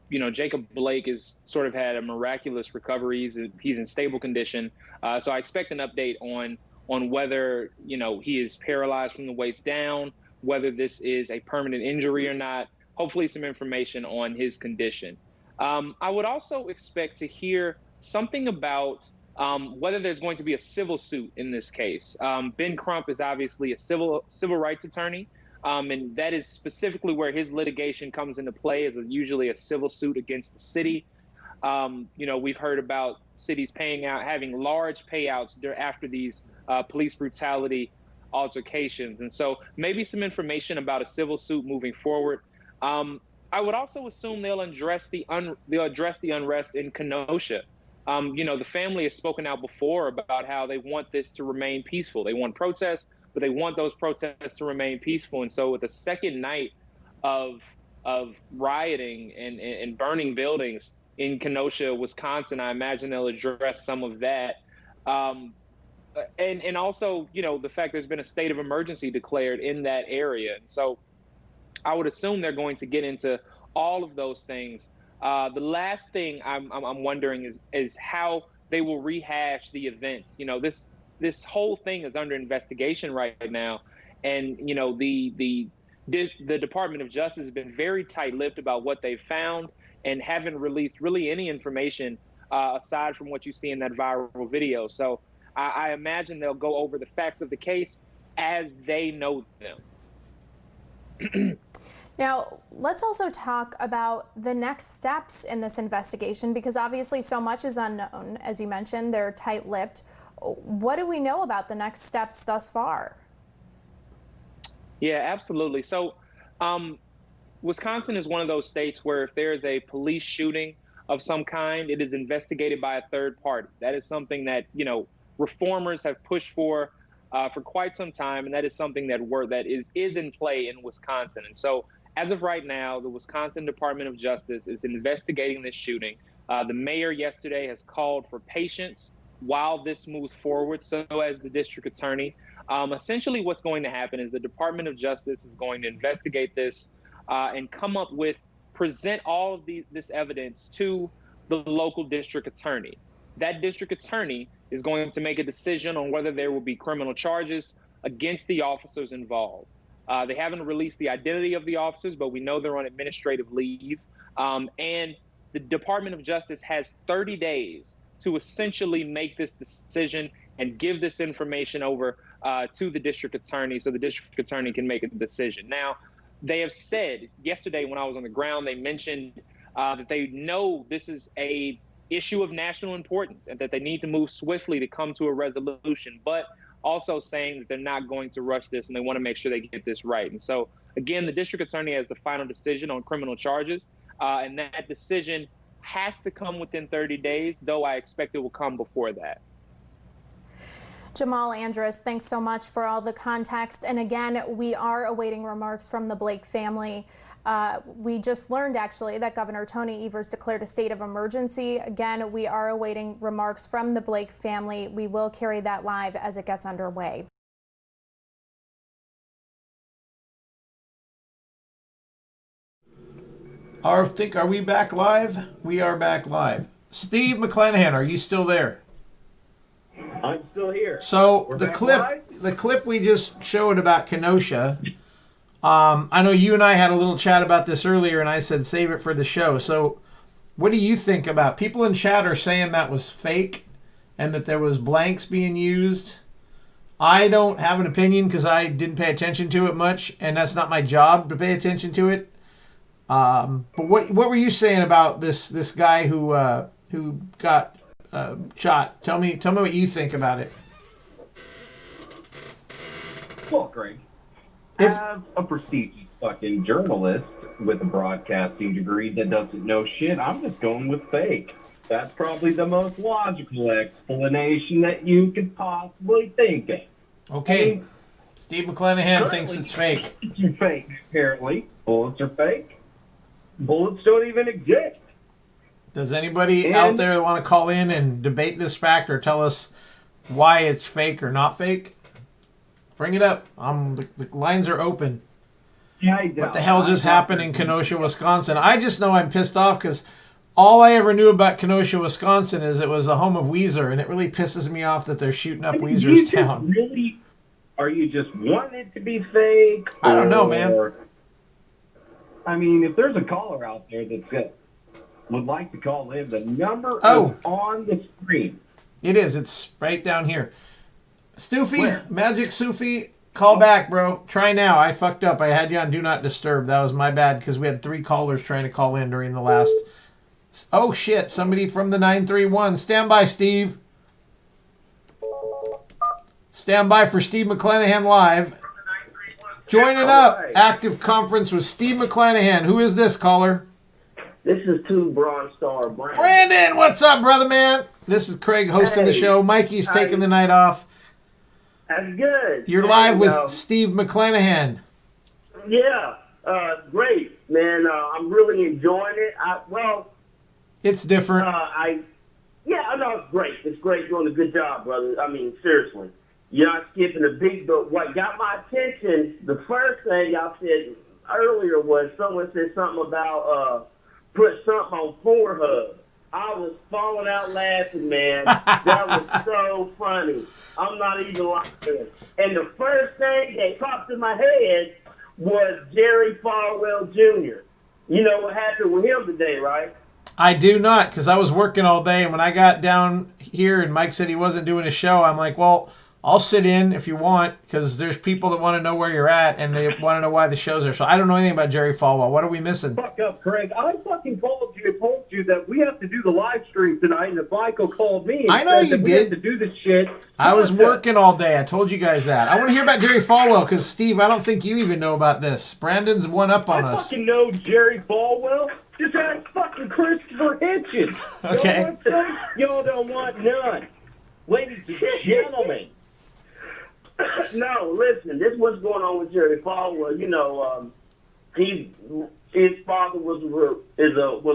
you know, Jacob Blake has sort of had a miraculous recovery. He's in stable condition. So I expect an update on whether, you know, he is paralyzed from the waist down, whether this is a permanent injury or not, hopefully some information on his condition. I would also expect to hear something about whether there's going to be a civil suit in this case. Ben Crump is obviously a civil rights attorney, and that is specifically where his litigation comes into play, is usually a civil suit against the city. You know, we've heard about cities having large payouts after these police brutality altercations, and so maybe some information about a civil suit moving forward. I would also assume they'll address the unrest in Kenosha. The family has spoken out before about how they want this to remain peaceful. They want protests, but they want those protests to remain peaceful. And so with the second night of rioting and burning buildings in Kenosha, Wisconsin, I imagine they'll address some of that. And also, the fact there's been a state of emergency declared in that area. And so I would assume they're going to get into all of those things. The last thing I'm wondering is how they will rehash the events. This whole thing is under investigation right now, and the Department of Justice has been very tight-lipped about what they've found and haven't released really any information aside from what you see in that viral video. So I imagine they'll go over the facts of the case as they know them. Now, let's also talk about the next steps in this investigation, because obviously so much is unknown. As you mentioned, they're tight-lipped. What do we know about the next steps thus far? Yeah, absolutely. So Wisconsin is one of those states where if there is a police shooting of some kind, it is investigated by a third party. That is something that, reformers have pushed for quite some time, and that is something that is in play in Wisconsin. And so as of right now, the Wisconsin Department of Justice is investigating this shooting. The mayor yesterday has called for patience while this moves forward, so as the district attorney. Essentially what's going to happen is the Department of Justice is going to investigate this and present all of this evidence to the local district attorney. That district attorney is going to make a decision on whether there will be criminal charges against the officers involved. They haven't released the identity of the officers, but we know they're on administrative leave. And the Department of Justice has 30 days to essentially make this decision and give this information over to the district attorney so the district attorney can make a decision. Now, they have said, yesterday when I was on the ground, they mentioned that they know this is a issue of national importance and that they need to move swiftly to come to a resolution, but also saying that they're not going to rush this and they want to make sure they get this right. And so, again, the district attorney has the final decision on criminal charges, and that decision has to come within 30 days, though I expect it will come before that. Jamal Andrus, thanks so much for all the context. And again, we are awaiting remarks from the Blake family. We just learned, actually, that Governor Tony Evers declared a state of emergency. Again, we are awaiting remarks from the Blake family. We will carry that live as it gets underway. Are we back live? We are back live. Steve McClenahan, are you still there? I'm still here. So the clip we just showed about Kenosha, I know you and I had a little chat about this earlier, and I said save it for the show. So what do you think about people in chat are saying that was fake and that there was blanks being used? I don't have an opinion because I didn't pay attention to it much, and that's not my job to pay attention to it. But what were you saying about this guy who got shot? Tell me what you think about it. Well, Greg, as a prestigious fucking journalist with a broadcasting degree that doesn't know shit, I'm just going with fake. That's probably the most logical explanation that you could possibly think of. Okay. I mean, Steve McClenahan thinks it's fake. It's fake, apparently. Bullets are fake. Bullets don't even exist. Does anybody out there want to call in and debate this fact or tell us why it's fake or not fake? Bring it up. The lines are open. Yeah, what the hell just happened in Kenosha, Wisconsin? I just know I'm pissed off because all I ever knew about Kenosha, Wisconsin is it was a home of Weezer, and it really pisses me off that they're shooting up Weezer's town. Are you just wanting it to be fake? I don't know, man. I mean, if there's a caller out there that would like to call in, the number is on the screen. It is. It's right down here. Stoofy, Magic Soofy, call back, bro. Try now. I fucked up. I had you on Do Not Disturb. That was my bad because we had 3 callers trying to call in during the last... Oh, shit. Somebody from the 931. Stand by, Steve. Stand by for Steve McClenahan live. Joining up. Active conference with Steve McClenahan. Who is this, caller? This is two Bronze Star Brandon. Brandon, what's up, brother man? This is Craig hosting the show. Mikey's taking the night off. That's good. You're live with Steve McClenahan. Yeah, great, man. I'm really enjoying it. It's different. Yeah, no, it's great. It's great. You're doing a good job, brother. I mean, seriously. You're not skipping a beat, but what got my attention, the first thing y'all said earlier was someone said something about put something on Pornhub. I was falling out laughing, man. That was so funny. I'm not even lying. And the first thing that popped in my head was Jerry Falwell Jr. You know what happened with him today, right? I do not, because I was working all day, and when I got down here and Mike said he wasn't doing a show, I'm like, well, I'll sit in if you want, because there's people that want to know where you're at, and they want to know why the show's are. So I don't know anything about Jerry Falwell. What are we missing? Fuck up, Craig. I fucking told you that we have to do the live stream tonight, and if Michael called me and I know said you that did. we have to do this shit. I was working all day. I told you guys that. I want to hear about Jerry Falwell, because, Steve, I don't think you even know about this. Brandon's one up on I us. fucking know Jerry Falwell. Just ask fucking Christopher Hitchens. Okay. Y'all don't want none. Ladies and gentlemen. No, listen, this is what's going on with Jerry Falwell. You know, his father was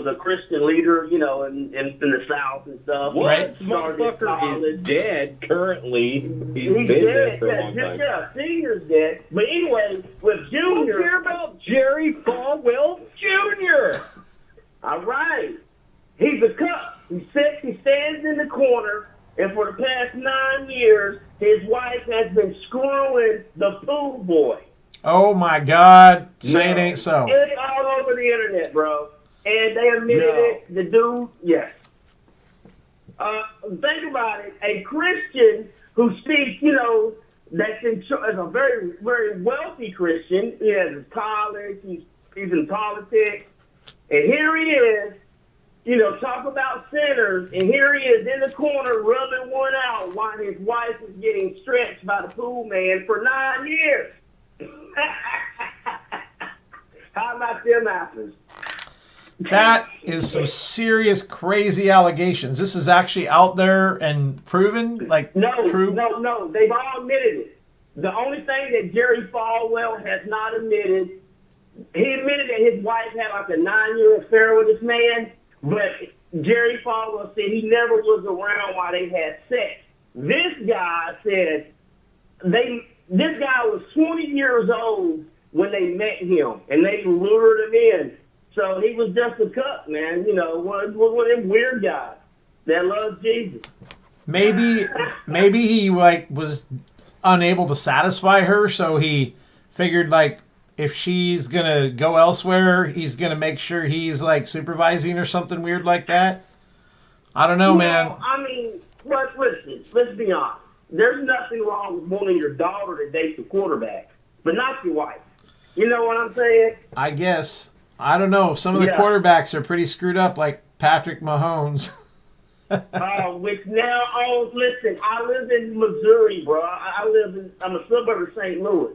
a Christian leader, you know, in the South and stuff. What? Right. Motherfucker is dead currently. He's been dead. dead for a long time. Yeah, Senior's dead. But anyway, with Junior... Don't care about Jerry Falwell Jr. All right. He's a cup. He stands in the corner, and for the past 9 years, his wife has been screwing the pool boy. Oh, my God. Say it ain't so. It's all over the internet, bro. And they admitted it. The dude, yes. Think about it. A Christian who speaks, you know, that's is a very, very wealthy Christian. He has his college. He's in politics. And here he is, you know, talk about sinners, and here he is in the corner rubbing one out while his wife is getting stretched by the pool man for 9 years. How about them apples? That is some serious, crazy allegations. This is actually out there and proven, like, true? No. They've all admitted it. The only thing that Jerry Falwell has not admitted, he admitted that his wife had like a 9-year affair with this man, but Jerry Falwell said he never was around while they had sex. This guy said this guy was 20 years old when they met him, and they lured him in. So he was just a cup, man. You know, one of them weird guys that loves Jesus. Maybe he like was unable to satisfy her, so he figured like if she's gonna go elsewhere, he's gonna make sure he's like supervising or something weird like that. I don't know, man. I mean, listen, let's be honest. There's nothing wrong with wanting your daughter to date the quarterback, but not your wife. You know what I'm saying? I guess. I don't know. Some of the quarterbacks are pretty screwed up, like Patrick Mahomes. Which now, listen, I live in Missouri, bro. I'm a suburb of St. Louis.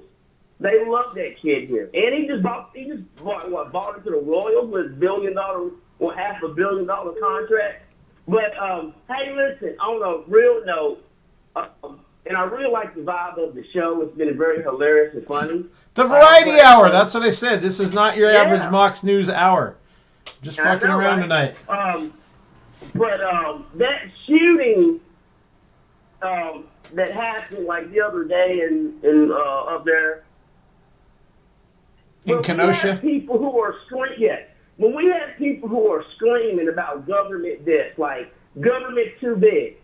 They love that kid here. And he just bought into the Royals with $500 million contract. But, hey, listen, on a real note, and I really like the vibe of the show. It's been very hilarious and funny. The Variety Hour. That's what I said. This is not your average Mox News hour. Just fucking around tonight. But that shooting that happened like the other day in up there in Kenosha. People who are screaming. When we have people who are screaming about government this, like government's too big.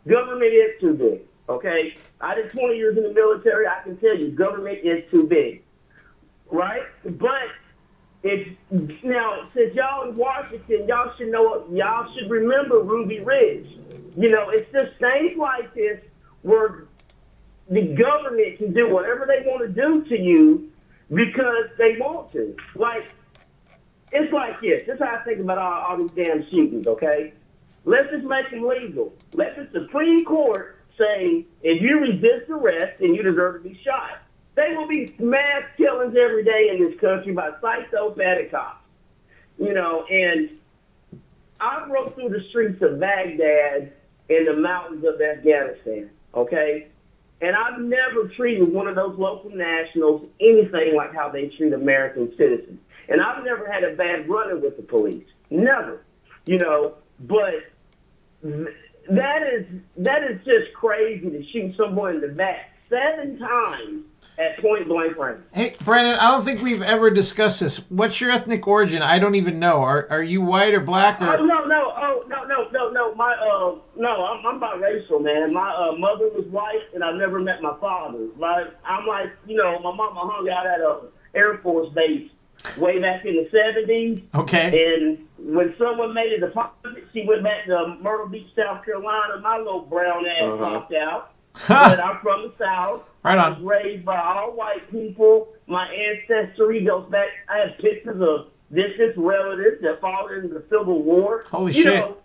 Government is too big. Okay, I did 20 years in the military. I can tell you, government is too big, right? But now, since y'all in Washington, y'all should know. Y'all should remember Ruby Ridge. You know, it's just things like this where the government can do whatever they want to do to you because they want to. Like, it's like this. This is how I think about all these damn shootings. Okay, let's just make them legal. Let the Supreme Court say, if you resist arrest, then you deserve to be shot. There will be mass killings every day in this country by psychopathic cops. You know, and rode through the streets of Baghdad in the mountains of Afghanistan, okay? And I've never treated one of those local nationals anything like how they treat American citizens. And I've never had a bad run-in with the police. Never. You know, but that is just crazy to shoot someone in the back 7 times at point blank range. Hey, Brandon, I don't think we've ever discussed this. What's your ethnic origin? I don't even know. Are you white or black? Or... No. I'm biracial, man. My mother was white, and I never met my father. I'm like, you know, my mama hung out at a Air Force base way back in the 70s. Okay. And when someone made a deposit, she went back to Myrtle Beach, South Carolina. My little brown ass popped out. But I'm from the South. Right on. I was raised by all white people. My ancestry goes back. I have pictures of distant relatives that fought in the Civil War. Holy shit. Know,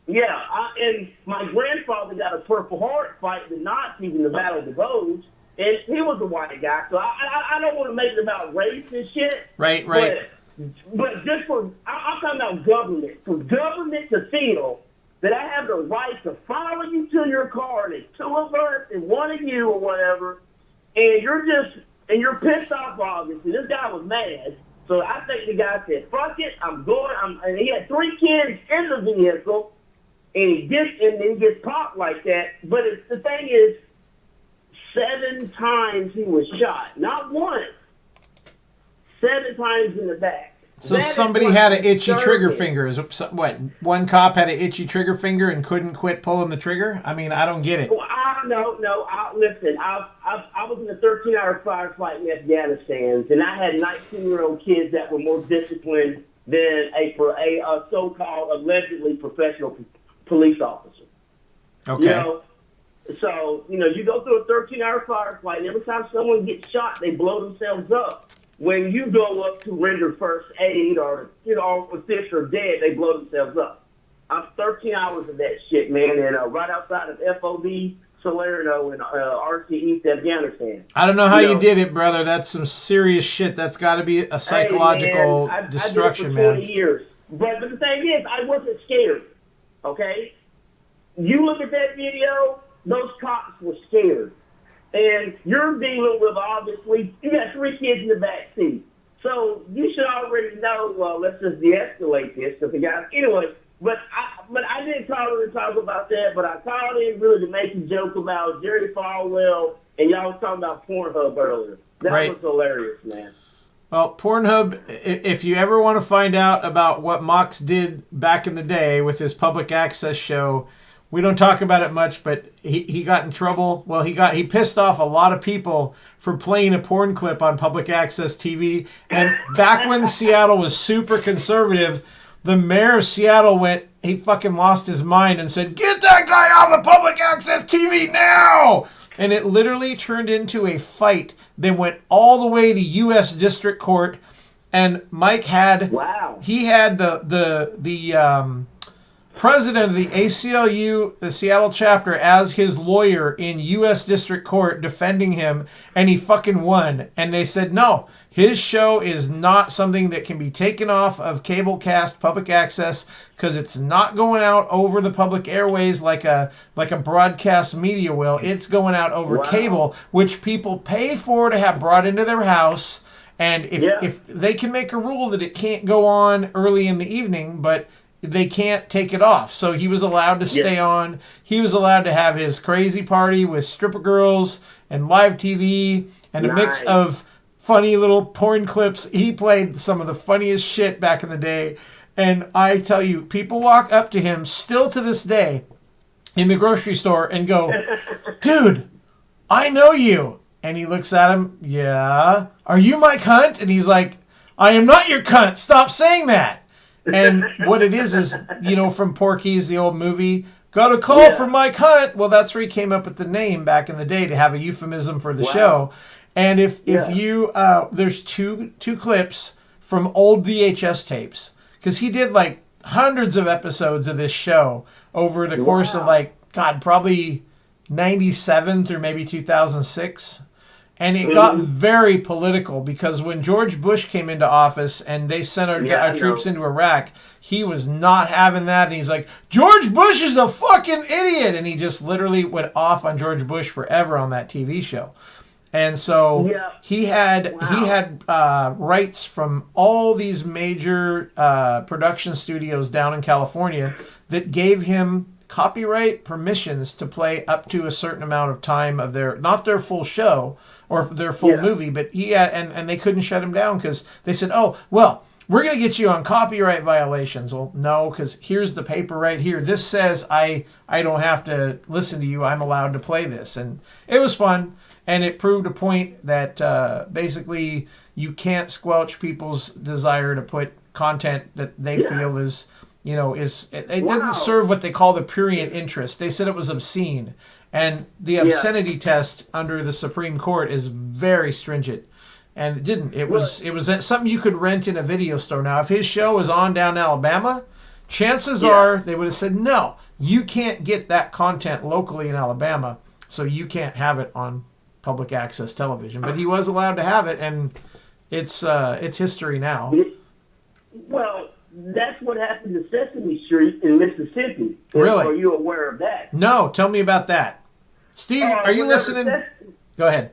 yeah, and my grandfather got a Purple Heart fighting the Nazis in the Battle of the Bulge, and he was a white guy. So I don't want to make it about race and shit. Right. But just I'm talking about government. For government to feel that I have the right to follow you to your car, and it's 2 of us and 1 of you or whatever, and you're pissed off, obviously. This guy was mad. So I think the guy said, fuck it, I'm going. And he had 3 kids in the vehicle, and he gets popped like that. But the thing is, 7 times he was shot. Not once. 7 times in the back. So somebody had an itchy trigger finger. What? One cop had an itchy trigger finger and couldn't quit pulling the trigger? I mean, I don't get it. Well, no. Listen, I was in a 13-hour firefight in Afghanistan, and I had 19-year-old kids that were more disciplined than a so-called allegedly professional police officer. Okay. You know, so, you go through a 13-hour firefight, and every time someone gets shot, they blow themselves up. When you go up to render first aid or, if they're dead, they blow themselves up. I'm 13 hours of that shit, man, and right outside of FOB Salerno in RC East Afghanistan. I don't know how you did it, brother. That's some serious shit. That's got to be a psychological destruction, I did it for 20 man. years. But the thing is, I wasn't scared, okay? You look at that video, those cops were scared. And you're dealing with, obviously, you got 3 kids in the back seat. So you should already know, well, let's just de-escalate this. Because the guys, anyway, but I didn't call in to talk about that, but I called in really to make a joke about Jerry Falwell, and y'all was talking about Pornhub earlier. That was hilarious, man. Well, Pornhub, if you ever want to find out about what Mox did back in the day with his public access show, we don't talk about it much, but he got in trouble. Well, he pissed off a lot of people for playing a porn clip on public access TV. And back when Seattle was super conservative, the mayor of Seattle he fucking lost his mind and said, "Get that guy off of public access TV now!" And it literally turned into a fight that went all the way to U.S. District Court. And Mike had the president of the ACLU, the Seattle chapter, as his lawyer in U.S. District Court defending him, and he fucking won. And they said, no, his show is not something that can be taken off of cable cast public access because it's not going out over the public airways like a broadcast media will. It's going out over cable, which people pay for to have brought into their house. And if they can make a rule that it can't go on early in the evening, but they can't take it off. So he was allowed to stay on. He was allowed to have his crazy party with stripper girls and live TV and a mix of funny little porn clips. He played some of the funniest shit back in the day. And I tell you, people walk up to him still to this day in the grocery store and go, "Dude, I know you." And he looks at him, "Yeah. Are you Mike Hunt?" And he's like, "I am not your cunt. Stop saying that." And what it is, from Porky's, the old movie, got a call from Mike Hunt. Well, that's where he came up with the name back in the day to have a euphemism for the show. And if you, there's two clips from old VHS tapes, because he did like hundreds of episodes of this show over the course of probably 97 through maybe 2006. And it got very political because when George Bush came into office and they sent our troops into Iraq, he was not having that. And he's like, George Bush is a fucking idiot. And he just literally went off on George Bush forever on that TV show. And so he had rights from all these major production studios down in California that gave him copyright permissions to play up to a certain amount of time of not their full show or their full movie, but he had, and they couldn't shut him down because they said, oh, well, we're going to get you on copyright violations. Well, no, because here's the paper right here. This says I don't have to listen to you. I'm allowed to play this. And it was fun. And it proved a point that basically you can't squelch people's desire to put content that they feel is, it didn't serve what they call the prurient interest. They said it was obscene. And the obscenity test under the Supreme Court is very stringent. And it didn't. It was something you could rent in a video store. Now, if his show was on down in Alabama, chances are they would have said, no, you can't get that content locally in Alabama, so you can't have it on public access television. But he was allowed to have it, and it's history now. Well, that's what happened to Sesame Street in Mississippi. Really? Are you aware of that? No, tell me about that. Steve, are you listening? Go ahead.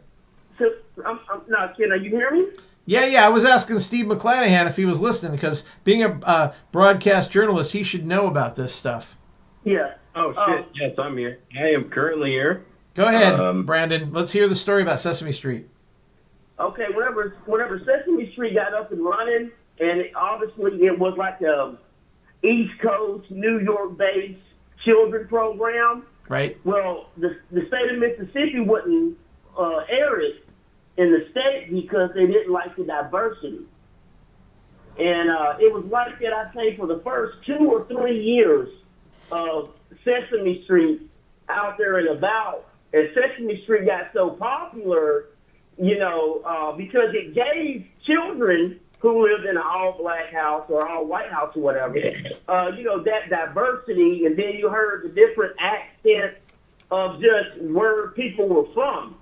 So, I'm not kidding. Are you hearing me? Yeah. I was asking Steve McClenahan if he was listening because being a broadcast journalist, he should know about this stuff. Yeah. Oh, shit. Yes, I'm here. I am currently here. Go ahead, Brandon. Let's hear the story about Sesame Street. Okay, whenever Sesame Street got up and running, and obviously it was like a East Coast, New York-based children program. Right. Well, the state of Mississippi wouldn't air it in the state because they didn't like the diversity. And it was like that, I think, for the first 2 or 3 years of Sesame Street out there and about. And Sesame Street got so popular, because it gave children who lived in an all-black house or all-white house or whatever, that diversity. And then you heard the different accents of just where people were from.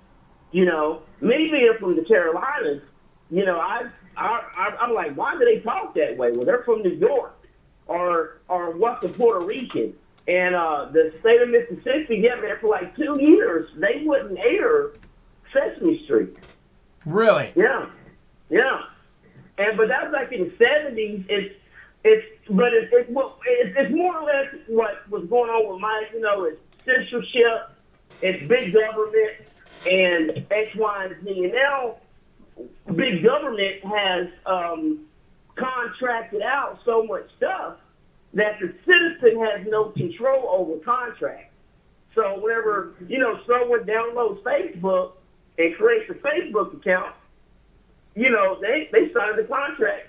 Me being from the Carolinas, I'm like, why do they talk that way? Well, they're from New York or what's a Puerto Rican. And the state of Mississippi, man, for like 2 years, they wouldn't air Sesame Street. Really? Yeah. But that was like in the 70s. It's more or less what was going on with Mike. It's censorship, it's big government, and X, Y, and Z. And now big government has contracted out so much stuff that the citizen has no control over contracts. So whenever, someone downloads Facebook and creates a Facebook account, they sign the contract,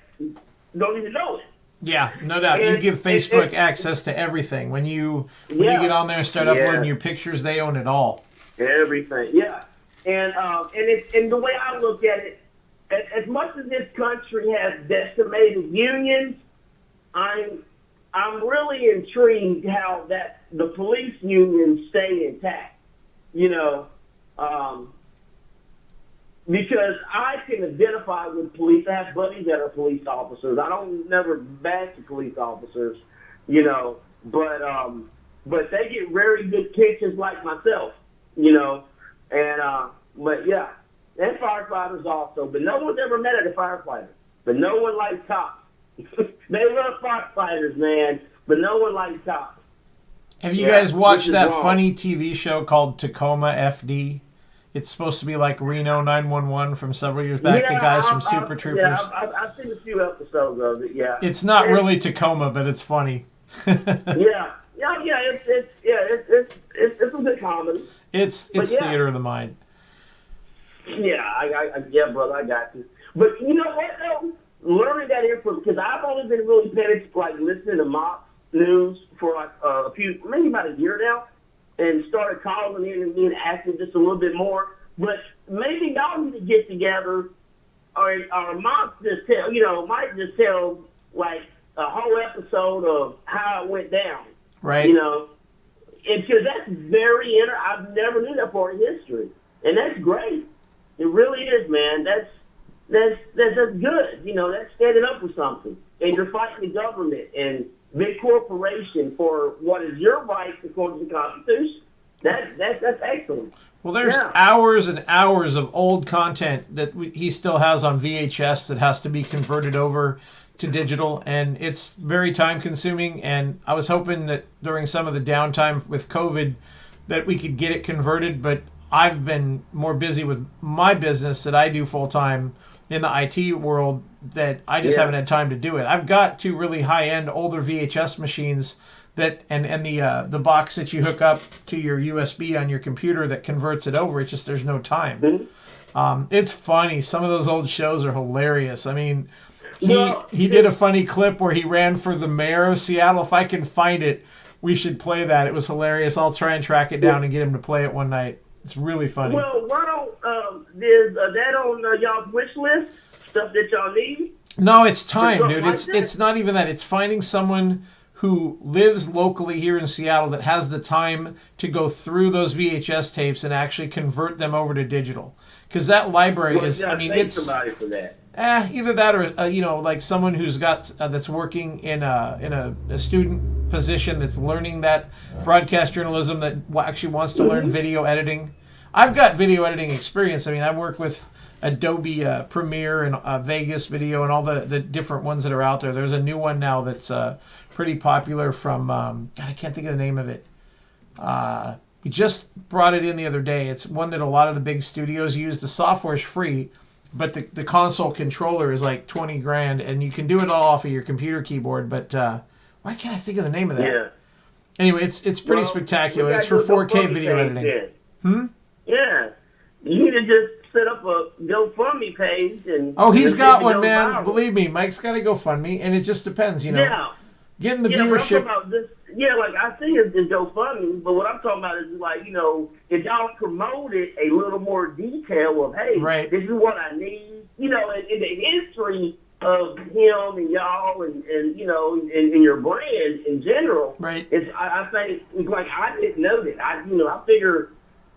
don't even know it. Yeah, no doubt. You give Facebook access to everything. When you get on there and start uploading your pictures, they own it all. Everything, yeah. And the way I look at it, as much as this country has decimated unions, I'm really intrigued how the police unions stay intact, because I can identify with police. I have buddies that are police officers. I don't never bash the police officers, but they get very good kitchens like myself, but yeah, and firefighters also. But no one's ever met a firefighter. But no one likes cops. They love firefighters, man, but no one likes cops. Have you guys watched that funny TV show called Tacoma FD? It's supposed to be like Reno 911 from several years back. The guys from Super Troopers. Yeah, I've seen a few episodes of it. Yeah, it's not really Tacoma, but it's funny. yeah. It's a good comedy. It's theater of the mind. Yeah, brother, I got you. But you know what though? Learning that info, because I've only been really paying listening to mock news for maybe about a year now, and started calling in and being active just a little bit more. But maybe y'all need to get together, or Mock might just tell like a whole episode of how it went down. Right. Because that's very I've never knew that part of history, and that's great. It really is, man. That's good. You know, that's standing up for something. And you're fighting the government and big corporation for what is your right according to the Constitution. That's excellent. Well, there's hours and hours of old content that he still has on VHS that has to be converted over to digital, and it's very time consuming. And I was hoping that during some of the downtime with COVID that we could get it converted, but I've been more busy with my business that I do full time in the IT world that I just haven't had time to do it. I've got 2 really high end older VHS machines that and the box that you hook up to your USB on your computer that converts it over. It's just there's no time. It's funny. Some of those old shows are hilarious. I mean, he did a funny clip where he ran for the mayor of Seattle. If I can find it, we should play that. It was hilarious. I'll try and track it down and get him to play it one night. It's really funny. Well, why don't there's that on y'all's wish list? Stuff that y'all need? No, it's time, dude. It's not even that. It's finding someone who lives locally here in Seattle that has the time to go through those VHS tapes and actually convert them over to digital. Because that library is, I mean, it's somebody for that. Either that or you know, like someone who's got that's working in a student position that's learning that broadcast journalism that actually wants to learn video editing. I've got video editing experience. I mean, I work with Adobe Premiere and Vegas Video and all the different ones that are out there. There's a new one now that's pretty popular from, God, I can't think of the name of it. We just brought it in the other day. It's one that a lot of the big studios use. The software's free, but the console controller is like $20,000, and you can do it all off of your computer keyboard. But why can't I think of the name of that? Yeah. Anyway, it's pretty spectacular. It's for 4K video editing. Yeah. You need to just set up a GoFundMe page and. Oh, he's got one, man. Viral. Believe me, Mike's got a GoFundMe, and it just depends, you know. Yeah. Getting the viewership. Like I see it's GoFundMe, but what I'm talking about is like, you know, if y'all promote it a little more detail of, hey, this is what I need, you know, in the history of him and y'all and you know, and your brand in general. Right. I think it's like I didn't know that. I figure.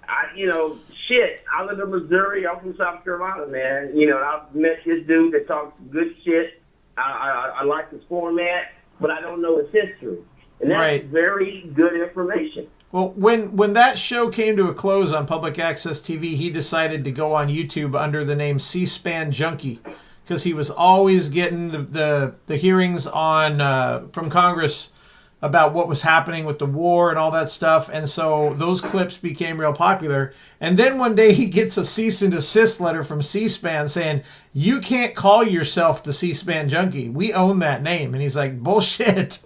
I live in Missouri. I'm from South Carolina, man. You know, I've met this dude that talks good shit. I like his format, but I don't know his history. And that's very good information. Well, when that show came to a close on Public Access TV, he decided to go on YouTube under the name C-SPAN Junkie because he was always getting the hearings on from Congress about what was happening with the war and all that stuff. And so those clips became real popular. And then one day he gets a cease and desist letter from C-SPAN saying, you can't call yourself the C-SPAN Junkie. We own that name. And he's like, bullshit.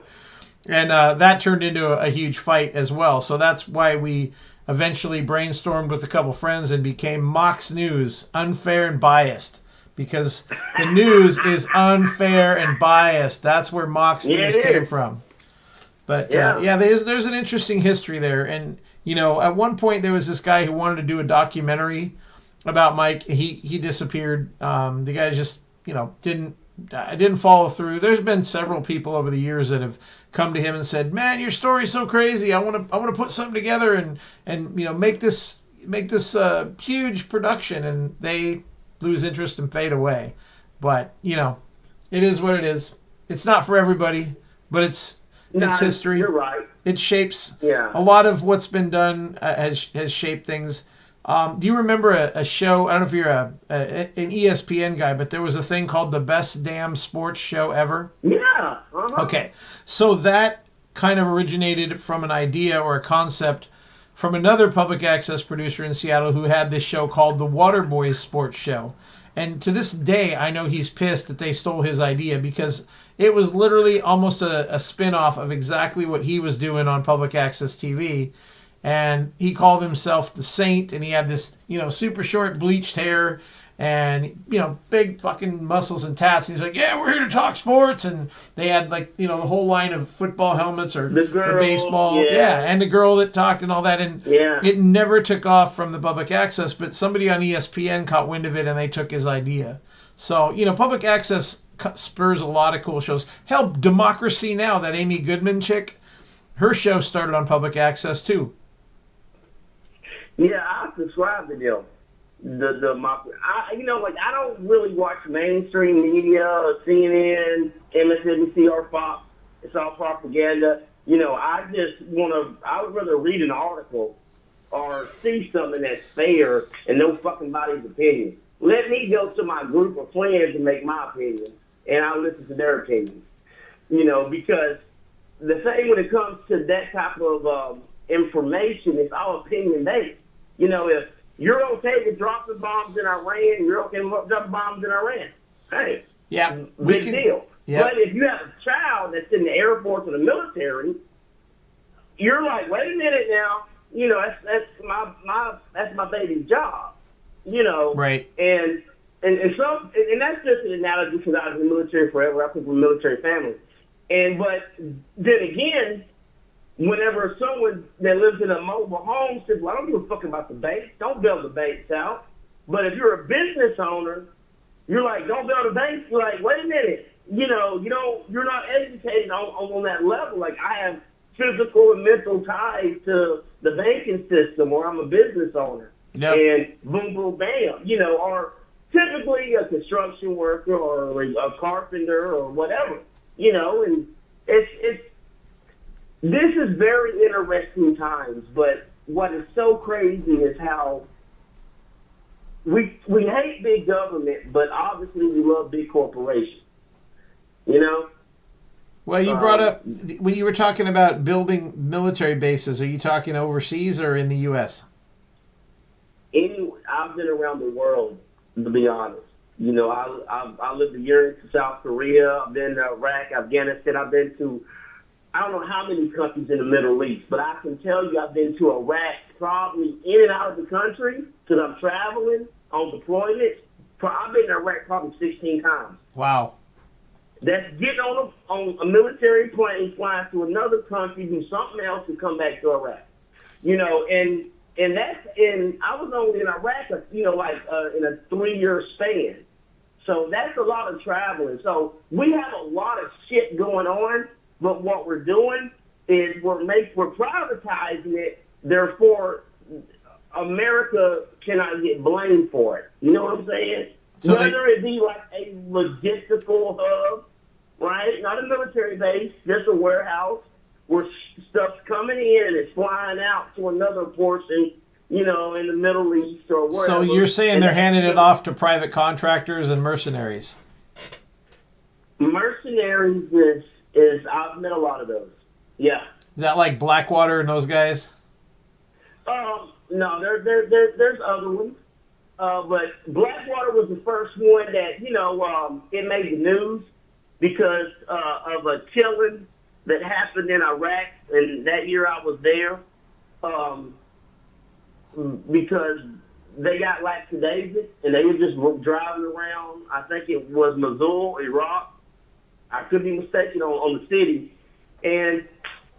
And that turned into a huge fight as well. So that's why we eventually brainstormed with a couple friends and became Mox News, unfair and biased. Because the news is unfair and biased. That's where Mox News came from. But there's an interesting history there. And, you know, at one point there was this guy who wanted to do a documentary about Mike. He disappeared. The guy just, you know, didn't follow through. There's been several people over the years that have come to him and said, man, your story's so crazy. I want to put something together and you know, make this huge production. And they lose interest and fade away. But, you know, it is what it is. It's not for everybody, but it's history. You're right. It shapes a lot of what's been done. Has shaped things. Do you remember a show? I don't know if you're an ESPN guy, but there was a thing called the Best Damn Sports Show Ever. Yeah. Uh-huh. Okay, so that kind of originated from an idea or a concept from another public access producer in Seattle who had this show called the Waterboys Sports Show. And to this day, I know he's pissed that they stole his idea because it was literally almost a spin-off of exactly what he was doing on public access TV. And he called himself the Saint, and he had this, you know, super short bleached hair and, you know, big fucking muscles and tats. And he's like, yeah, we're here to talk sports. And they had, like, you know, the whole line of football helmets or baseball. Yeah, and the girl that talked and all that. And it never took off from the public access, but somebody on ESPN caught wind of it and they took his idea. So, you know, public access spurs a lot of cool shows. Hell, Democracy Now!, that Amy Goodman chick, her show started on public access too. Yeah, I subscribe to them. I don't really watch mainstream media, or CNN, MSNBC, or Fox. It's all propaganda. I would rather read an article or see something that's fair and no fucking body's opinion. Let me go to my group of friends and make my opinion, and I'll listen to their opinions. Because the thing when it comes to that type of information, it's all opinion-based. If you're okay with dropping bombs in Iran, you're okay with dropping bombs in Iran. Hey, big deal. Yeah. But if you have a child that's in the Air Force or the military, you're like, wait a minute now. That's my baby's job. Right. And that's just an analogy because I was in the military forever. I come from a military family. But then again, whenever someone that lives in a mobile home says, well, I don't give a fuck about the base, don't build the base out. But if you're a business owner, you're like, don't build a base. You're like, wait a minute. You're not educated on that level. Like, I have physical and mental ties to the banking system, or I'm a business owner. Yep. And boom, boom, bam. Or typically a construction worker or a carpenter or whatever. And this is very interesting times. But what is so crazy is how we hate big government, but obviously we love big corporations. Well, you brought up, when you were talking about building military bases, are you talking overseas or in the U.S.? I've been around the world, to be honest. I lived a year in South Korea. I've been to Iraq, Afghanistan. I've been to, I don't know how many countries in the Middle East, but I can tell you I've been to Iraq probably in and out of the country because I'm traveling on deployment. I've been to Iraq probably 16 times. Wow. That's getting on a military plane, flying to another country, do something else, and come back to Iraq. And I was only in Iraq, in a 3-year span. So that's a lot of traveling. So we have a lot of shit going on, but what we're doing is we're privatizing it. Therefore, America cannot get blamed for it. You know what I'm saying? So Whether it be like a logistical hub, right? Not a military base, just a warehouse where stuff's coming in and it's flying out to another portion, in the Middle East or wherever. So you're saying they're handing it off to private contractors and mercenaries? Mercenaries is I've met a lot of those. Yeah. Is that like Blackwater and those guys? No, there's other ones. But Blackwater was the first one that, it made the news because of a killing that happened in Iraq, and that year I was there, because they got lackadaisical, and they were just driving around, I think it was Mosul, Iraq. I could be mistaken on the city. And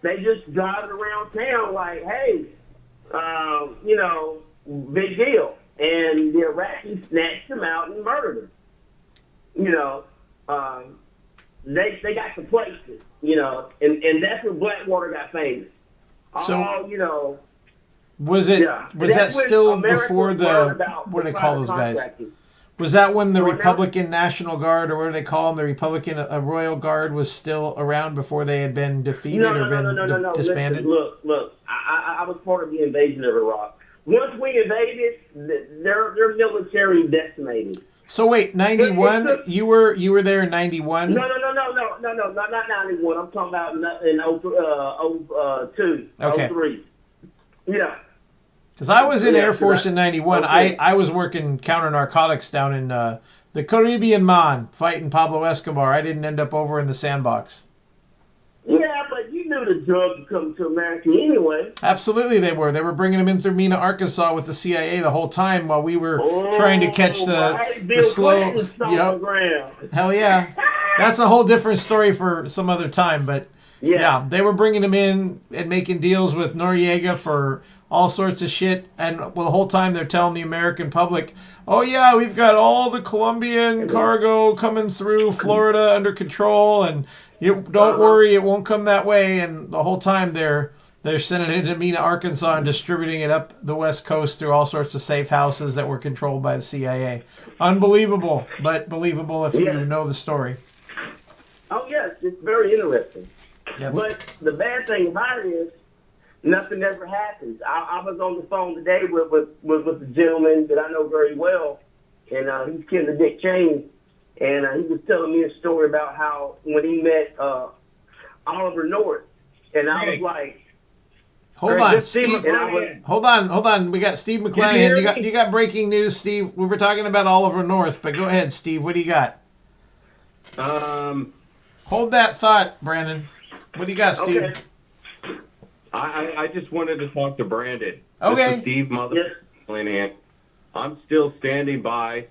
they just driving around town like, hey, big deal. And the Iraqis snatched them out and murdered them. They got the places, and that's when Blackwater got famous. So, was that still before what do they call those guys? Was that when the Republican National Guard, or what do they call them, the Republican Royal Guard, was still around before they had been defeated or been disbanded? Listen, look, I was part of the invasion of Iraq. Once we invaded, their military decimated. So wait, 91? You were there in 91? No, not 91. I'm talking about in 02, okay. 03. Yeah. Because I was in Air Force in 91. Okay. I was working counter-narcotics down in the Caribbean Man, fighting Pablo Escobar. I didn't end up over in the sandbox. Yeah, but you knew the drugs were coming to America anyway. Absolutely they were. They were bringing them in through Mena, Arkansas with the CIA the whole time while we were trying to catch the slow... Yep. Hell yeah. That's a whole different story for some other time, but yeah, they were bringing them in and making deals with Noriega for all sorts of shit, and the whole time they're telling the American public, oh yeah, we've got all the Colombian cargo coming through Florida under control, and don't worry, it won't come that way. And the whole time they're They're sending it to Mena, Arkansas, and distributing it up the West Coast through all sorts of safe houses that were controlled by the CIA. Unbelievable, but believable if you know the story. Oh, yes, it's very interesting. Yep. But the bad thing about it is nothing ever happens. I was on the phone today with the gentleman that I know very well, and he's kin to Dick Cheney, and he was telling me a story about how when he met Oliver North, and I was like, Hold on, Steve. Hold on. We got Steve McClenahan. You got breaking news, Steve. We were talking about Oliver North, but go ahead, Steve. What do you got? Hold that thought, Brandon. What do you got, Steve? Okay. I just wanted to talk to Brandon. Okay. This is Steve McClenahan. I'm still standing by,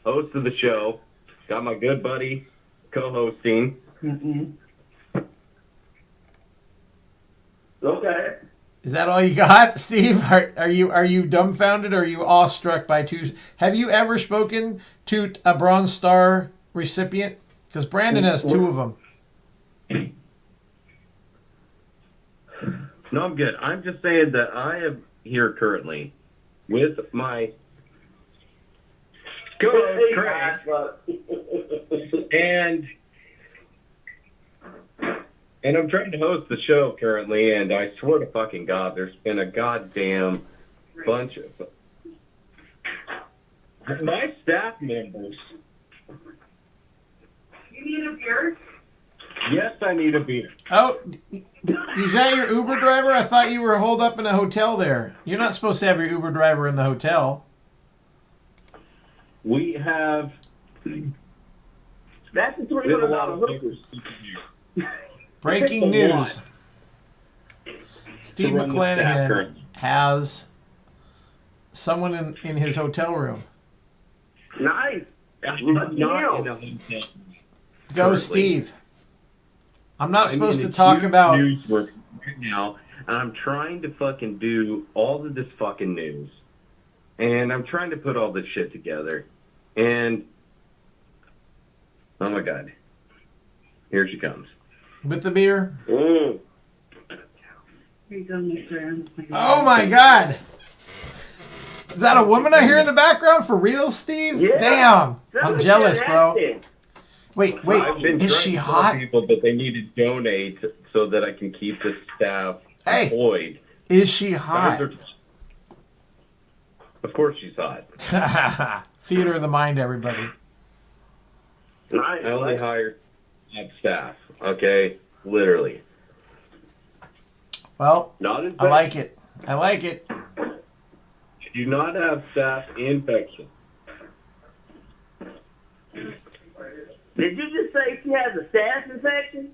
host of the show. Got my good buddy co-hosting. Okay. Is that all you got, Steve? Are you dumbfounded or are you awestruck by two? Have you ever spoken to a Bronze Star recipient? Because Brandon has two of them. No, I'm good. I'm just saying that I am here currently with my co-host, Craig, and I'm trying to host the show currently, and I swear to fucking God, there's been a goddamn bunch of my staff members. You need a beer? Yes, I need a beer. Oh, is that your Uber driver? I thought you were holed up in a hotel there. You're not supposed to have your Uber driver in the hotel. We have... That's the $300 hookers. Breaking news. Steve McClenahan has someone in his hotel room. Nice. Go, Steve. I'm not supposed to talk about news right now, and I'm trying to fucking do all of this fucking news, and I'm trying to put all this shit together, and oh my God, here she comes with the beer. Mm. Here you go, Mr. Oh my God. Is that a woman I hear in the background for real, Steve? Yeah. Damn. I'm jealous, bro. Wait, I've been is she hot? telling people that they need to donate so that I can keep the staff employed. Is she hot? Of course she's hot. Theater of the mind, everybody. I only hire staff, okay? Literally. Well, not I like it. I like it. I do not have staph infection. Did you just say she has a staph infection?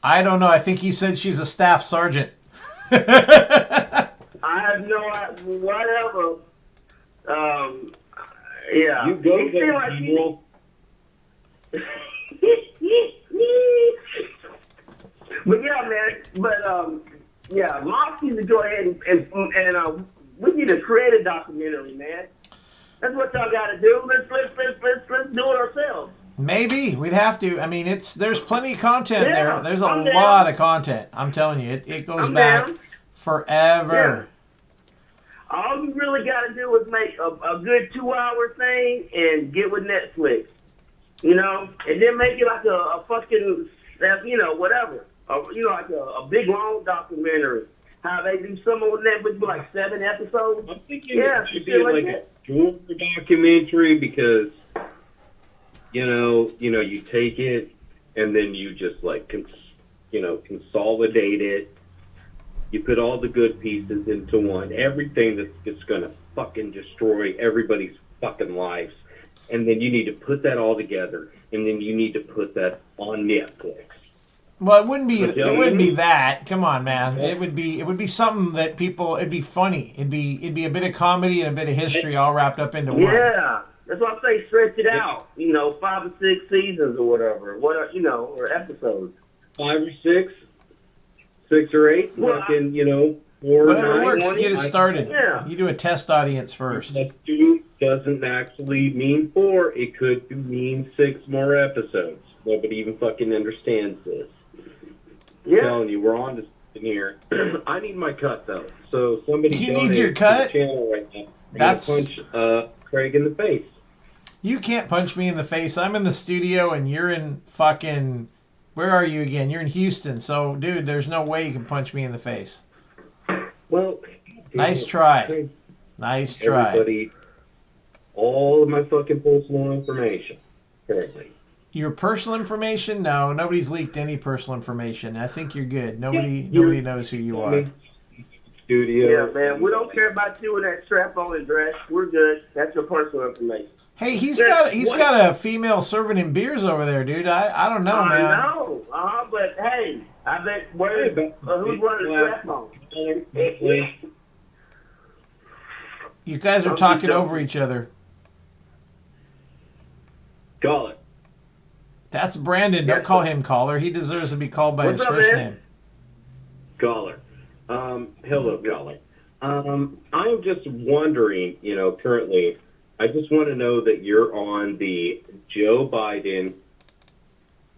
I don't know. I think he said she's a staff sergeant. I have no idea. Whatever. Yeah. You go there, people. But yeah, man. But yeah, Mom needs to go ahead and we need to create a documentary, man. That's what y'all got to do. Let's do it ourselves. Maybe we'd have to. I mean, there's plenty of content there. There's a I'm lot down. of content. I'm telling you, it goes I'm back down. forever. Yeah. All you really got to do is make a good 2-hour thing and get with Netflix, you know, and then make it like a fucking, you know, whatever, you know, like a big long documentary. How they do some of Netflix with like 7 episodes. I'm thinking it should be like a shorter documentary because, you know, you take it and then you just like, consolidate it. You put all the good pieces into one, everything that's just going to fucking destroy everybody's fucking lives. And then you need to put that all together, and then you need to put that on Netflix. Well, it wouldn't be that. Come on, man. It would be something that people. It'd be funny. It'd be a bit of comedy and a bit of history all wrapped up into one. Yeah, that's why I say stretch it out. You know, 5 or 6 seasons or whatever. Or episodes. 5 or 6. 6 or 8, fucking, 4 or 9. Whatever works to get it started. Yeah. You do a test audience first. That 2 doesn't actually mean 4. It could mean 6 more episodes. Nobody even fucking understands this. Yeah. I'm telling you, we're on to in here. I need my cut though. So somebody You donate need your cut? to the channel right now. That's- I'm gonna punch Craig in the face. You can't punch me in the face. I'm in the studio and you're in fucking... Where are you again? You're in Houston. So, dude, there's no way you can punch me in the face. Well, Nice try. Nice try. Everybody, all of my fucking personal information currently. Your personal information? No, nobody's leaked any personal information. I think you're good. Nobody knows who you are. Studio. Yeah, man. We don't care about you in that strap-on and dress. We're good. That's your personal information. Hey, he's got a female serving him beers over there, dude. I don't know, man. I know. But hey, I bet who's running the strap-on? You guys are talking over each other. Call it. That's Brandon. Don't call him caller. He deserves to be called by his first name. Caller. Hello, caller. I'm just wondering, currently, I just want to know that you're on the Joe Biden,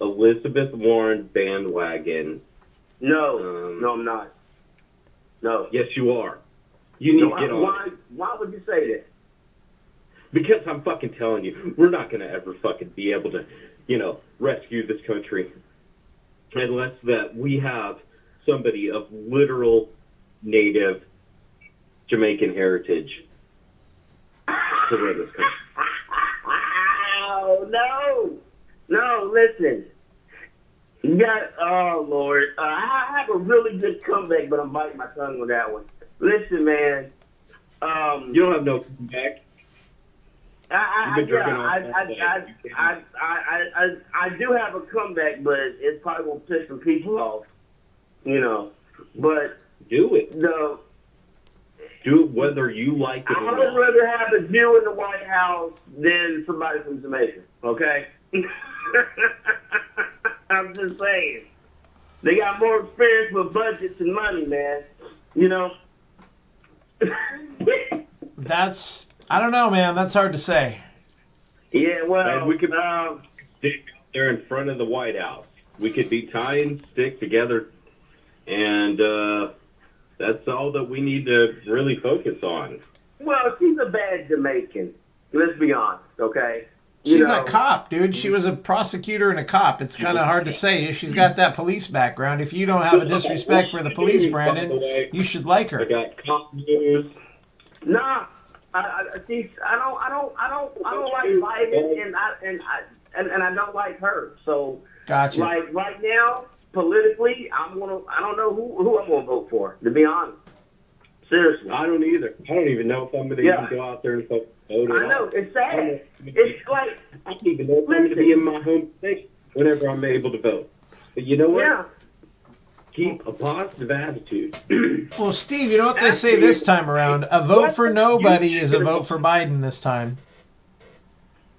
Elizabeth Warren bandwagon. No, I'm not. No. Yes, you are. You need to get on. Why would you say that? Because I'm fucking telling you, we're not going to ever fucking be able to, rescue this country unless that we have somebody of literal native Jamaican heritage to run this country. Oh, no, listen. You got, oh, Lord. I have a really good comeback, but I'm biting my tongue on that one. Listen, man. You don't have no comeback. I do have a comeback, but it probably will piss some people off, But do it. No. Do it whether you like it or not. I would rather have a Jew in the White House than somebody from Jamaica. Okay. I'm just saying. They got more experience with budgets and money, man. I don't know, man. That's hard to say. Yeah, well, and we could stick there in front of the White House. We could be tying stick together, and that's all that we need to really focus on. Well, she's a bad Jamaican. Let's be honest, okay? She's a cop, dude. She was a prosecutor and a cop. It's kind of hard to say if she's got that police background. If you don't have a disrespect for the police, Brandon, you should like her. I got cop news. Nah, I don't like Biden, and I don't like her. So, gotcha. Like right now, politically, I don't know who I'm gonna vote for. To be honest, seriously, I don't either. I don't even know if I'm gonna even go out there and vote. I know, it's sad. It's like I don't even know if I'm gonna be in my home state whenever I'm able to vote. But you know what? Yeah. Keep a positive attitude. Well, Steve, you know what they say this time around? A vote for nobody is a vote for Biden this time.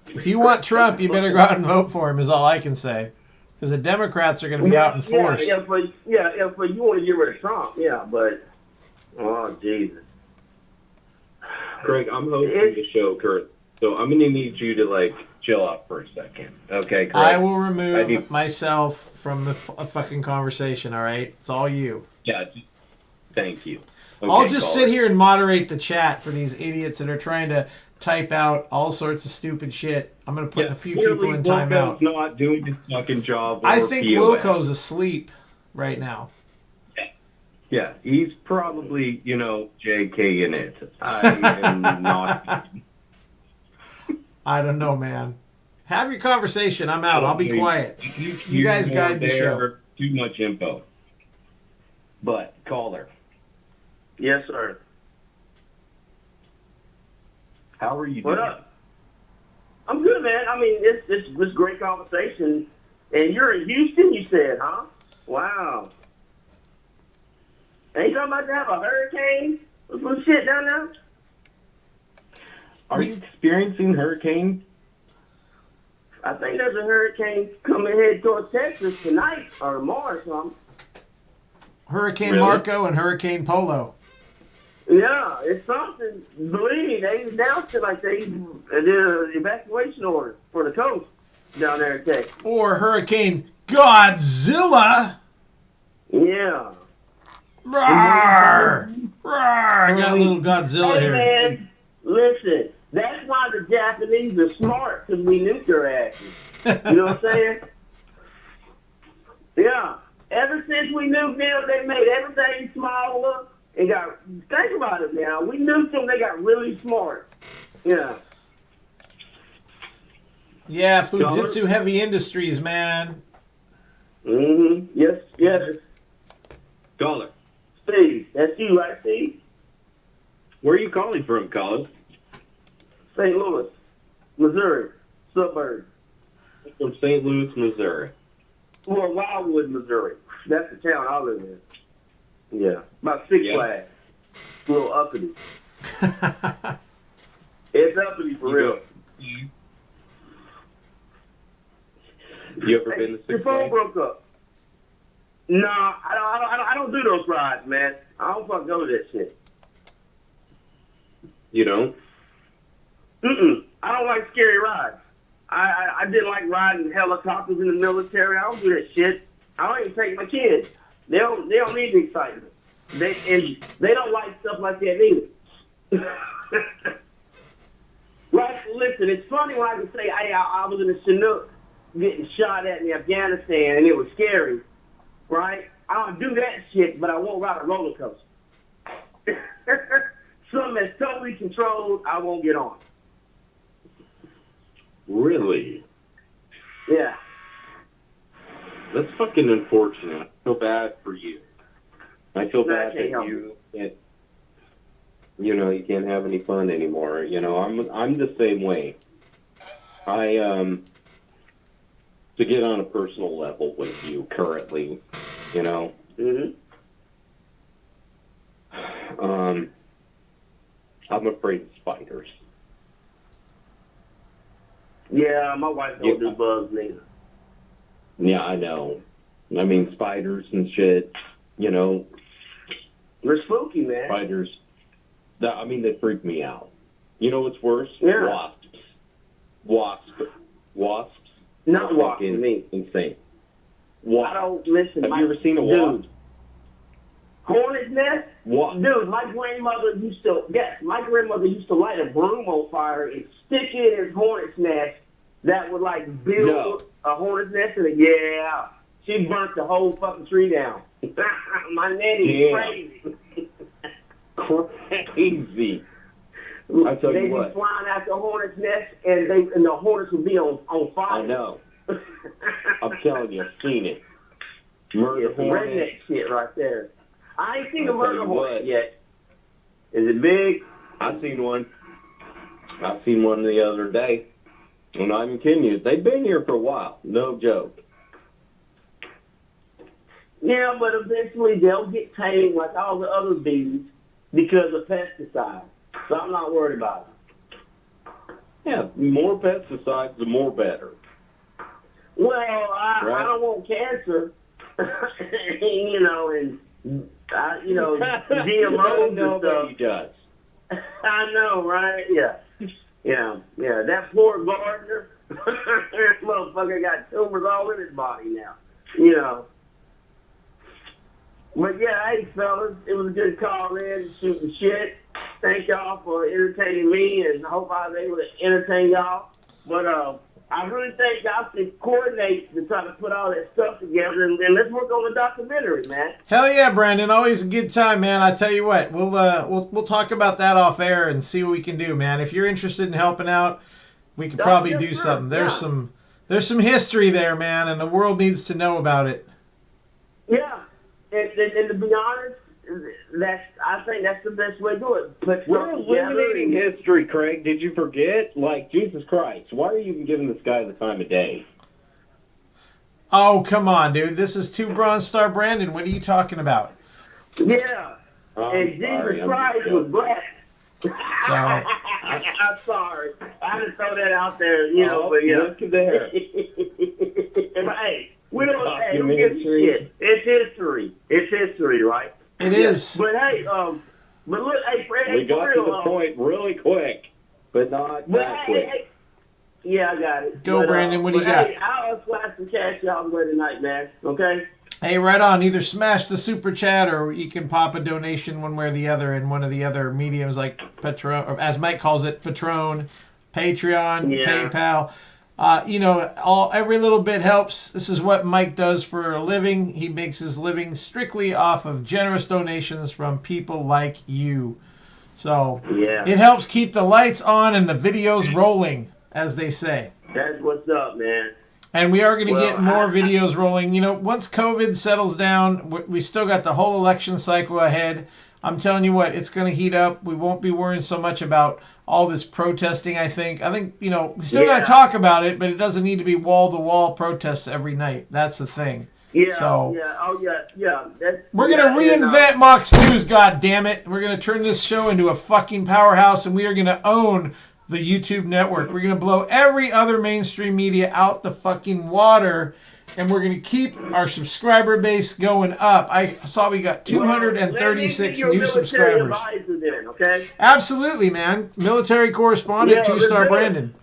If you want Trump, you better go out and vote for him, is all I can say. Because the Democrats are going to be out in force. Yeah, but you want to get rid of Trump, yeah, but, oh, Jesus. Craig, I'm hosting the show, Kurt, so I'm going to need you to, chill out for a second. Okay, Craig? I will remove myself from the fucking conversation, all right? It's all you. Yeah, thank you. Okay, I'll just sit here and moderate the chat for these idiots that are trying to type out all sorts of stupid shit. I'm going to put a few people in timeout. Wilco's not doing his fucking job. I think Wilco's asleep right now. Yeah, he's probably, JK in it. I am not. I don't know, man. Have your conversation. I'm out. I'll be quiet. You guys guide the show. Too much info. But, caller. Yes, sir. How are you What doing? up? I'm good, man. I mean, it's great conversation. And you're in Houston, you said, huh? Wow. Ain't you about to have a hurricane or some shit down there? Are you experiencing hurricanes? I think there's a hurricane coming ahead towards Texas tonight or tomorrow or something. Hurricane Marco and Hurricane Polo. Yeah, it's something. Believe me, they announced it like they did an evacuation order for the coast down there in Texas. Or Hurricane Godzilla. Yeah. Roar! Roar! I got a little Godzilla Hey, here. man, listen. That's why the Japanese are smart, because we nuked their asses. You know what I'm saying? Yeah. Ever since we nuked them, they made everything smaller. And think about it now. We nuked them, they got really smart. Yeah. Yeah, Fujitsu Heavy Industries, man. Mm-hmm. Yes, yes. Caller. Steve, that's you, right, Steve? Where are you calling from, caller? St. Louis, Missouri, suburb. From St. Louis, Missouri. Well, Wildwood, Missouri. That's the town I live in. Yeah. About Six Flags. A little uppity. It's uppity for real. You ever been to Six Your phone Flags? broke up. No, I don't do those rides, man. I don't fucking go to that shit. You don't? I don't like scary rides. I didn't like riding helicopters in the military. I don't do that shit. I don't even take my kids. They don't need the excitement. They don't like stuff like that either. Right? Listen, it's funny when I can say, hey, I was in a Chinook getting shot at in Afghanistan and it was scary. Right? I don't do that shit, but I won't ride a roller coaster. Something that's totally controlled, I won't get on. Really? Yeah. That's fucking unfortunate. I feel bad for you. I feel No, I bad can't that help you can't have any fun anymore. You know, I'm the same way. To get on a personal level with you currently, you know. I'm afraid of spiders. Yeah, my wife don't do bugs neither. Yeah, I know. I mean, spiders and shit, you know. They're spooky, man. Spiders, they freak me out. You know what's worse? Yeah. Wasps. Not are wasps, fucking me. insane. I don't listen. Have you ever seen a wasp? Dude, hornet's nest? What? Dude, my grandmother used to light a broom on fire and stick it in his hornet's nest that would like build a hornet's nest in it. Yeah. She burnt the whole fucking tree down. My nanny's crazy. Crazy. I tell They'd you what. be flying out the hornet's nest and the hornets would be on fire. I know. I'm telling you, I've seen it. Murder It's hornet. redneck shit right there. I ain't seen a I'll tell murder you hornet what. yet. Is it big? I've seen one. I seen one the other day. I'm not even kidding you. They've been here for a while. No joke. Yeah, but eventually they'll get tamed like all the other bees because of pesticides. So I'm not worried about it. Yeah, more pesticides, the more better. Well, I don't want cancer, you know, and GMOs and stuff. He does. I know, right? Yeah. That poor gardener, that motherfucker got tumors all in his body now, you know. But yeah, hey fellas, it was a good call in, shooting shit. Thank y'all for entertaining me, and I hope I was able to entertain y'all. But I really think y'all should coordinate to try to put all that stuff together, and let's work on the documentary, man. Hell yeah, Brandon! Always a good time, man. I tell you what, we'll talk about that off air and see what we can do, man. If you're interested in helping out, we could probably do something. There's some history there, man, and the world needs to know about it. Yeah, and to be honest, I think that's the best way to do it. We're eliminating history, Craig. Did you forget? Like, Jesus Christ, why are you even giving this guy the time of day? Oh, come on, dude. This is 2 Bronze Star Brandon. What are you talking about? Yeah. And Jesus Christ was black. So I'm sorry. I just throw that out there, you know. But yeah. Look there. Hey, we don't give a shit. It's history. It's history, right? It is. But hey, but look, hey, Fred, We got to the point really quick, but not that quick. Hey, yeah, I got it. Go, Brandon. What do you got? Hey, I'll splash some cash y'all away tonight, man. Okay? Hey, right on. Either smash the super chat or you can pop a donation one way or the other in one of the other mediums like Patron, or as Mike calls it, Patron, Patreon, Yeah. PayPal. Every little bit helps. This is what Mike does for a living. He makes his living strictly off of generous donations from people like you. So it helps keep the lights on and the videos rolling, as they say. That's what's up, man. And we are going to get more videos rolling. Once COVID settles down, we still got the whole election cycle ahead. I'm telling you what, it's going to heat up. We won't be worrying so much about all this protesting, I think. We still got to talk about it, but it doesn't need to be wall-to-wall protests every night. That's the thing. Yeah, So yeah. we're going to reinvent Mox News, goddammit. We're going to turn this show into a fucking powerhouse, and we are going to own the YouTube network. We're going to blow every other mainstream media out the fucking water, and we're going to keep our subscriber base going up. I saw we got 236 new subscribers. Then, okay? Absolutely, man. Military correspondent, 2-star Brandon.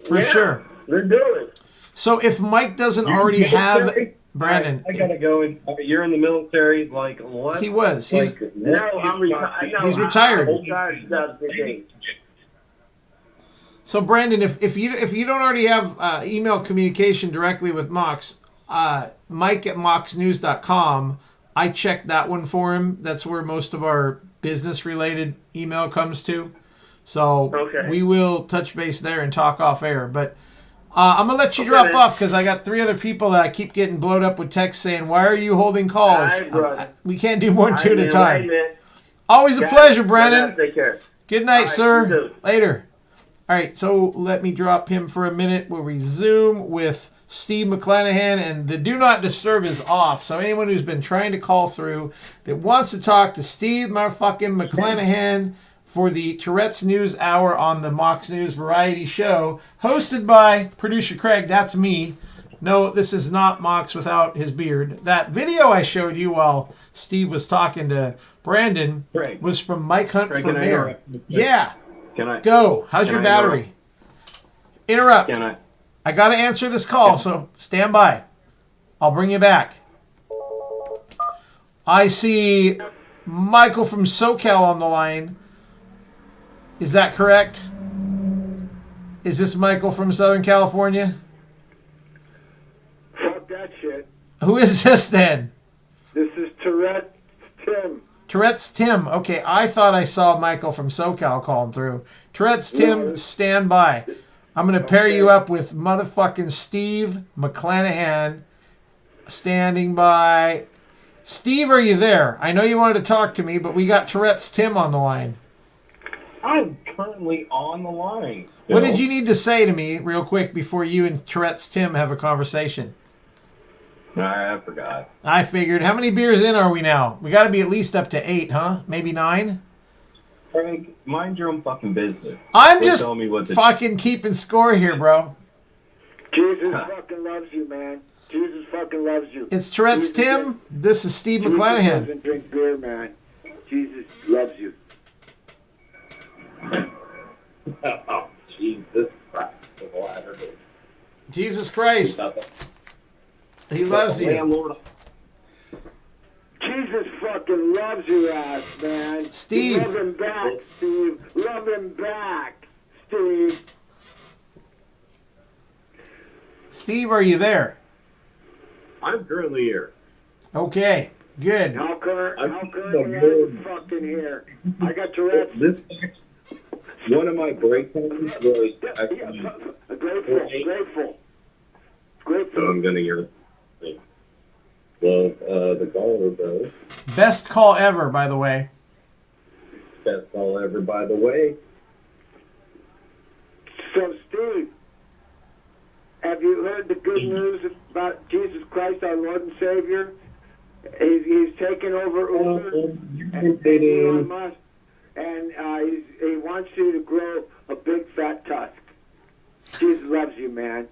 For sure. They're doing. So if Mike doesn't already have... Brandon. I gotta go. You're in the military, like what? He was. He's I'm retired. He's retired. I'm retired 2015. So Brandon, if you don't already have email communication directly with Mox, Mike at moxnews.com, I checked that one for him. That's where most of our business related email comes to. So we will touch base there and talk off air. But I'm gonna let you drop off because I got 3 other people that I keep getting blowed up with texts saying, "Why are you holding calls?" We can't do more than 2 at a time. Always a pleasure, Brandon. Take care. Good night, sir. Later. All right, so let me drop him for a minute. We'll resume with Steve McClenahan, and the Do Not Disturb is off. So anyone who's been trying to call through that wants to talk to Steve motherfucking McClenahan for the Tourette's News Hour on the Mox News Variety Show, hosted by producer Craig, that's me. No, this is not Mox without his beard. That video I showed you while Steve was talking to Brandon was from Mike Hunt for Mayor. Yeah. Can I go? How's your battery? Interrupt. I got to answer this call, so stand by. I'll bring you back. I see Michael from SoCal on the line. Is that correct? Is this Michael from Southern California? Fuck that shit. Who is this then? This is Tourette's Tim. Tourette's Tim. Okay, I thought I saw Michael from SoCal calling through. Tourette's Tim, stand by. I'm going to pair you up with motherfucking Steve McClenahan standing by. Steve, are you there? I know you wanted to talk to me, but we got Tourette's Tim on the line. I'm currently on the line. What did you need to say to me real quick before you and Tourette's Tim have a conversation? I forgot. I figured. How many beers in are we now? We got to be at least up to 8, huh? Maybe 9? Frank, mind your own fucking business. I'm just fucking keeping score here, bro. Jesus fucking loves you, man. Jesus fucking loves you. It's Tourette's Tim. This is Steve McClenahan. Jesus doesn't drink beer, man. Jesus loves you. Oh, Jesus Christ. Jesus Christ. He loves you. Jesus fucking loves your ass, man. Steve. Love him back, Steve. Love him back, Steve. Steve, are you there? I'm currently here. Okay, good. How currently are you fucking here? I got Tourette's. One of my breakdowns was actually Grateful. So I'm gonna hear. Well, the caller though. Best call ever, by the way. Best call ever, by the way. So, Steve, have you heard the good news about Jesus Christ, our Lord and Savior? He's taken over Uber and Elon Musk, and he wants you to grow a big fat tusk. Jesus loves you, man.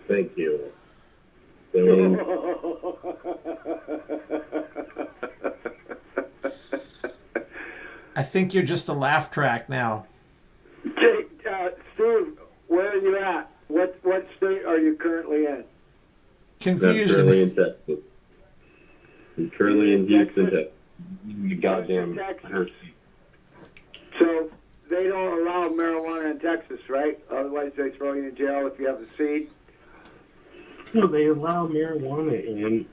Thank you. I think you're just a laugh track now. Steve, where are you at? What state are you currently in? Confusion. Currently in Texas. currently in Houston, Texas. You goddamn Texas. So they don't allow marijuana in Texas, right? Otherwise they throw you in jail if you have a seed. No, they allow marijuana in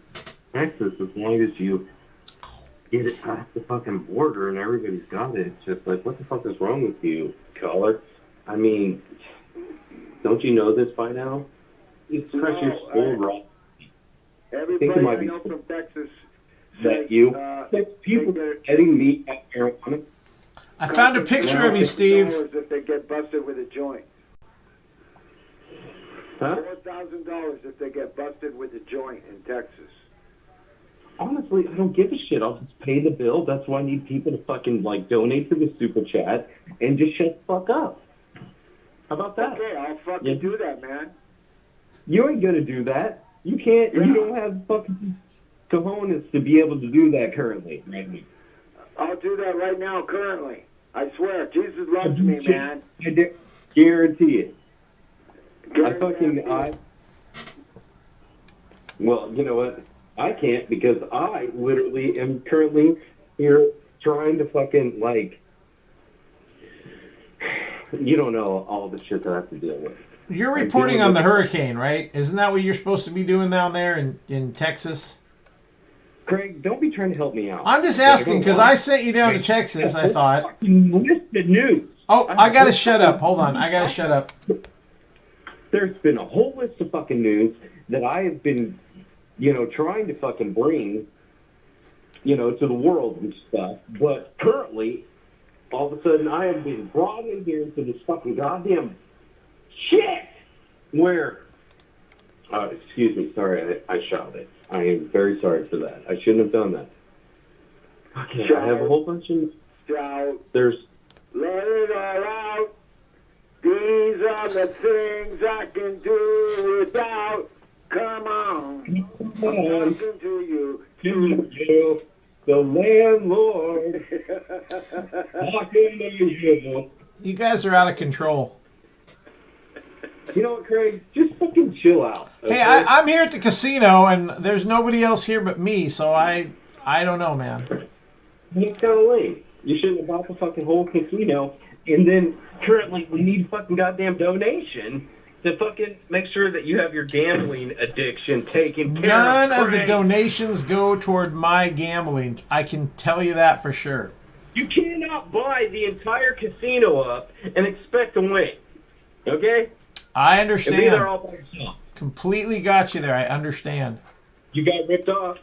Texas as long as you get it past the fucking border and everybody's got it. It's just like, what the fuck is wrong with you, caller? I mean, don't you know this by now? It's because you're still wrong. Everybody I know from Texas that you people getting me at marijuana. I found a picture of you, Steve. If they get busted with a joint. Huh? $4,000 if they get busted with a joint in Texas. Honestly, I don't give a shit. I'll just pay the bill. That's why I need people to fucking donate to the super chat and just shut the fuck up. How about that? Okay, I'll fucking do that, man. You ain't gonna do that. You can't. You don't have fucking cojones to be able to do that currently. I'll do that right now, currently. I swear, Jesus loves me, man. I guarantee it. Well, you know what? I can't because I literally am currently here trying to fucking you don't know all the shit that I have to deal with. You're reporting on the hurricane, right? Isn't that what you're supposed to be doing down there in Texas? Craig, don't be trying to help me out. I'm just asking because I sent you down to Texas, I thought. List the news. Oh, I gotta shut up. Hold on. I gotta shut up. There's been a whole list of fucking news that I have been, trying to fucking bring, to the world and stuff. But currently, all of a sudden, I have been brought in here to this fucking goddamn shit where, excuse me, sorry, I shouted. I am very sorry for that. I shouldn't have done that. Okay, I have a whole bunch of... There's... Let it all out. These are the things I can do without. Come on. I'm talking to you. You, the landlord. Talking to you. You guys are out of control. You know what, Craig? Just fucking chill out. Okay? Hey, I'm here at the casino, and there's nobody else here but me, so I don't know, man. It's kind of lame. You shouldn't have bought the fucking whole casino, and then currently we need fucking goddamn donation to fucking make sure that you have your gambling addiction taken care of. None of the donations go toward my gambling. I can tell you that for sure. You cannot buy the entire casino up and expect to win. Okay? I understand. And be there all by yourself. Completely got you there. I understand. You got ripped off.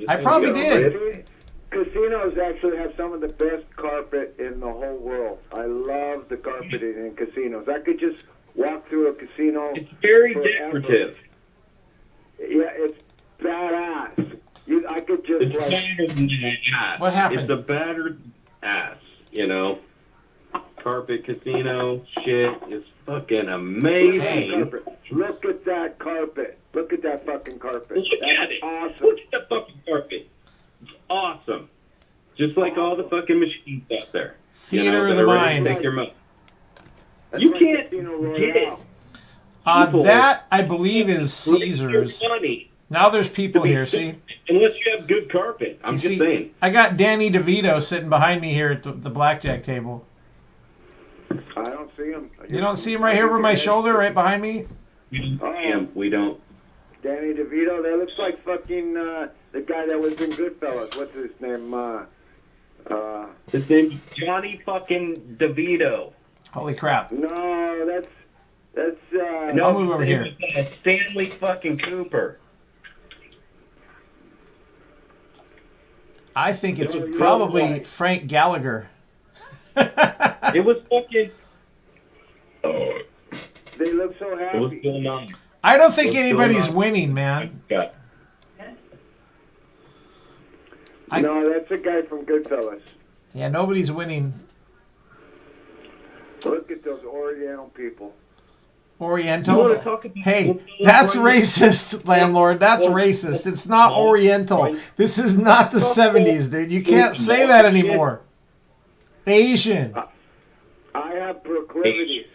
I probably did. Casinos actually have some of the best carpet in the whole world. I love the carpeting in casinos. I could just walk through a casino. It's very forever. decorative. Yeah, it's badass. I could just it's battered in the ass. What happened? It's a battered ass, Carpet casino shit is fucking amazing. Look at that carpet. Look at that fucking carpet. Look at it. Awesome. Look at the fucking carpet. It's awesome. Just like all the fucking machines out there. Theater of the mind. Take your money. You can't get it. That, I believe, is Caesars. Now there's people here, see? Unless you have good carpet. I'm just saying. I got Danny DeVito sitting behind me here at the blackjack table. I don't see him. You don't see him right here over my shoulder, right behind me? We don't. Danny DeVito, that looks like fucking the guy that was in Goodfellas. What's his name? His name's Johnny fucking DeVito. Holy crap. No, that's no, I'll move over here. Stanley fucking Cooper. I think it's probably Frank Gallagher. It was fucking... They look so happy. It was Bill Nye. I don't think anybody's winning, man. Yeah. No, that's a guy from Goodfellas. Yeah, nobody's winning. Look at those Oriental people. Oriental? Hey, that's racist, landlord. That's racist. It's not Oriental. This is not the 70s, dude. You can't say that anymore. Asian. I have proclivities.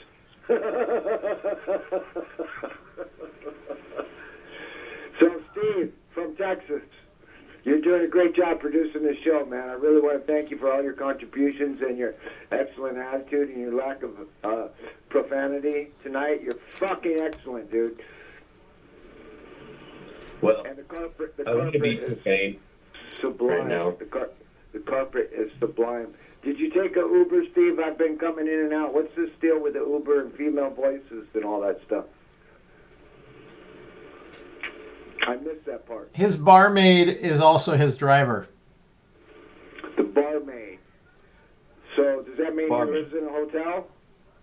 So, Steve, from Texas, You're doing a great job producing this show, man. I really want to thank you for all your contributions and your excellent attitude and your lack of profanity tonight. You're fucking excellent, dude. Well, and the carpet be is profane sublime. right now. The carpet is sublime. Did you take a Uber, Steve? I've been coming in and out. What's this deal with the Uber and female voices and all that stuff? I missed that part. His barmaid is also his driver. The barmaid. So does that mean he lives in a hotel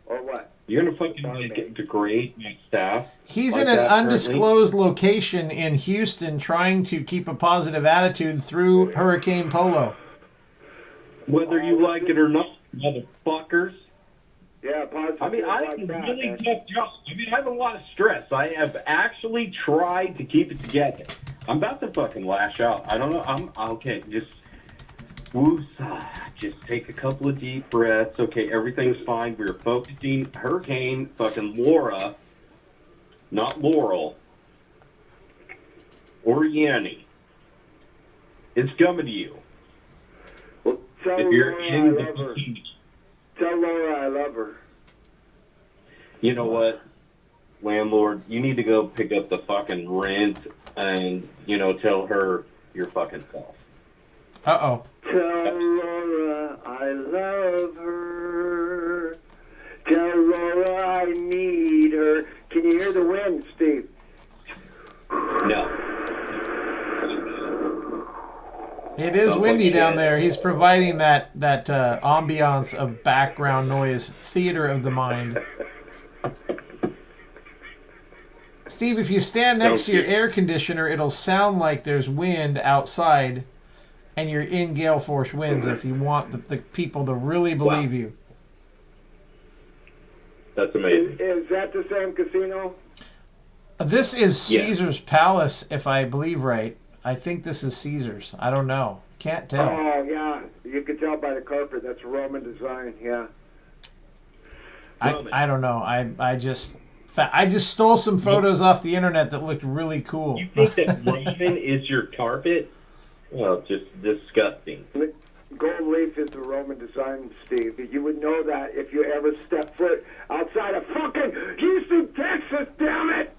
or what? You're gonna fucking degrade my staff. He's like in an that currently? undisclosed location in Houston trying to keep a positive attitude through Hurricane Polo. Whether you like it or not, motherfuckers. Yeah, positive. I mean, I have a really tough job. I mean, I have a lot of stress. I have actually tried to keep it together. I'm about to fucking lash out. I don't know. I'm okay. Just woosah. Just take a couple of deep breaths. Okay, everything's fine. We're focusing. Hurricane fucking Laura, not Laurel, or Yanni. It's coming to you. Well, tell if you're Laura in I love her. Tell Laura I love her. You know what, landlord? You need to go pick up the fucking rent and, tell her your fucking self. Uh-oh. Tell Laura I love her. Tell Laura I need her. Can you hear the wind, Steve? No. It is windy down there. He's providing that ambiance of background noise, theater of the mind. Steve, if you stand next to your air conditioner, it'll sound like there's wind outside, and you're in gale force winds if you want the people to really believe you. That's amazing. Is that the same casino? This is Caesar's Palace, if I believe right. I think this is Caesar's. I don't know. Can't tell. Oh, yeah. You can tell by the carpet. That's Roman design, yeah. I don't know. I just stole some photos off the internet that looked really cool. You think that Roman is your carpet? Well, just disgusting. Gold leaf is the Roman design, Steve. You would know that if you ever step foot outside of fucking Houston, Texas, damn it!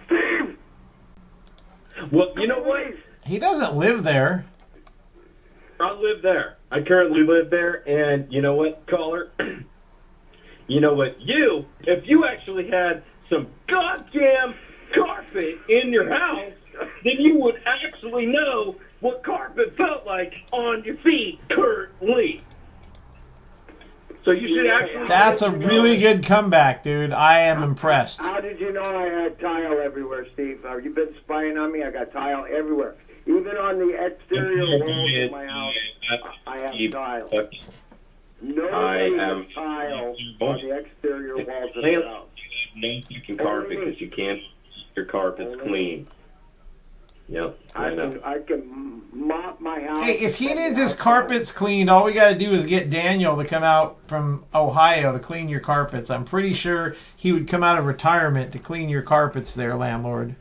Steve! Well, you know what? He doesn't live there. I live there. I currently live there, and you know what, caller? You know what? If you actually had some goddamn carpet in your house, then you would actually know what carpet felt like on your feet currently. So you should actually... That's a really good comeback, dude. I am impressed. How did you know I had tile everywhere, Steve? Have you been spying on me? I got tile everywhere. Even on the exterior walls of my house, I have tile. Nobody has tile on the exterior walls of the house. No fucking carpet because you can't keep your carpets clean. Yep, I know. I can mop my house. Hey, if he needs his carpets cleaned, all we got to do is get Daniel to come out from Ohio to clean your carpets. I'm pretty sure he would come out of retirement to clean your carpets there, landlord.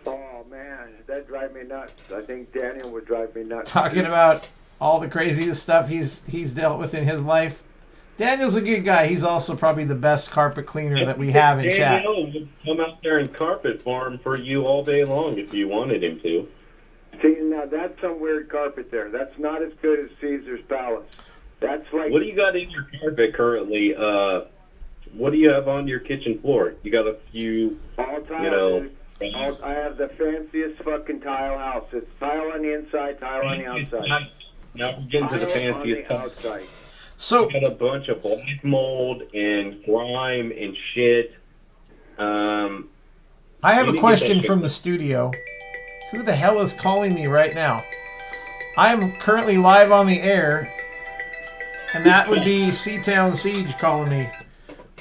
Oh, man, that'd drive me nuts. I think Daniel would drive me nuts. Talking about all the craziest stuff he's dealt with in his life. Daniel's a good guy. He's also probably the best carpet cleaner that we have in chat. Daniel would come out there and carpet farm for you all day long if you wanted him to. See, now that's some weird carpet there. That's not as good as Caesar's Palace. That's like... What do you got in your carpet currently? What do you have on your kitchen floor? You got a few, all tile, I have the fanciest fucking tile house. It's tile on the inside, tile on the outside. Now we're getting to the fanciest tile. Outside. So got a bunch of black mold and grime and shit. I have a question from the studio. Who the hell is calling me right now? I am currently live on the air, and that would be Seatown Siege calling me.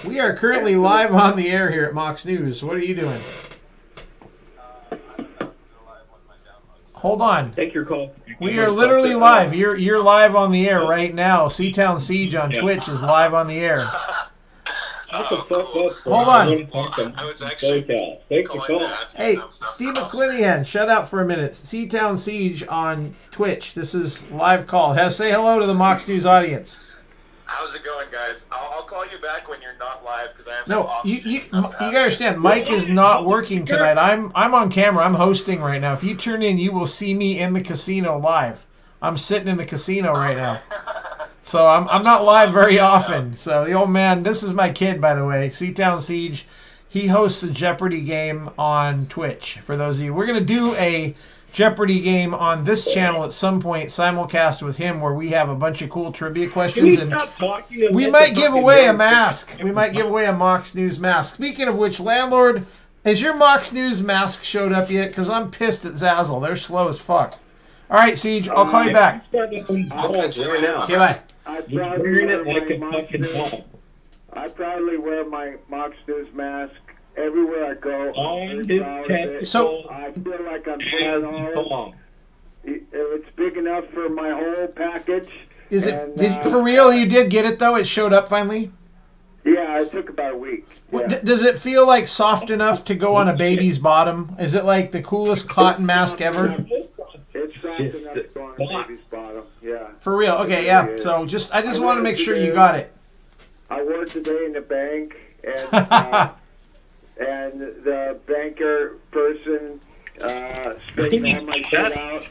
We are currently live on the air here at Mox News. What are you doing? Hold on. Take your call. We are literally live. You're live on the air right now. Seatown Siege on Twitch is live on the air. Shut the fuck up. Hold on. I was actually take the call. Hey, Steve McClenahan, shut up for a minute. Seatown Siege on Twitch. This is live call. Say hello to the Mox News audience. How's it going, guys? I'll call you back when you're not live because I have No, you gotta understand. Mike is not working tonight. I'm on camera. I'm hosting right now. If you turn in, you will see me in the casino live. I'm sitting in the casino right now. So I'm not live very often. So the old man, this is my kid, by the way, Seatown Siege. He hosts a Jeopardy game on Twitch. For those of you, we're gonna do a Jeopardy game on this channel at some point, simulcast with him, where we have a bunch of cool trivia questions, and we might give away a mask. We might give away a Mox News mask. Speaking of which, landlord, has your Mox News mask showed up yet? Because I'm pissed at Zazzle. They're slow as fuck. All right, Siege, I'll call you back. Okay, bye. I proudly wear my Mox News mask everywhere I go. So I feel like I'm putting on. It's big enough for my whole package. Is it for real? You did get it though. It showed up finally. Yeah, it took about a week. Yeah. Does it feel like soft enough to go on a baby's bottom? Is it like the coolest cotton mask ever? It's soft enough to go on a baby's bottom. Yeah. For real? Okay, yeah. So I just want to make sure you got it. I worked today in the bank, and and the banker person spitting all my shit out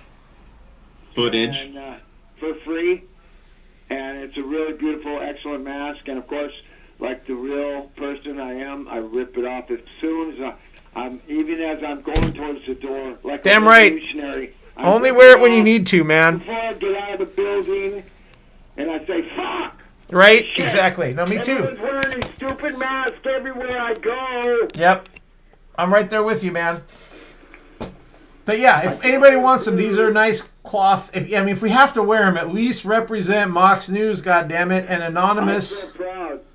footage and, for free, and it's a really beautiful, excellent mask. And of course, like the real person I am, I rip it off as soon as even as I'm going towards the door, like damn a right. revolutionary. Only wear it when you need to, man. Before I get out of the building, and I say, "Fuck." Right? Shit. Exactly. No, me too. Everyone's wearing these stupid masks everywhere I go. Yep. I'm right there with you, man. But yeah, if anybody wants them, these are nice cloth. If we have to wear them, at least represent Mox News, goddammit, and anonymous.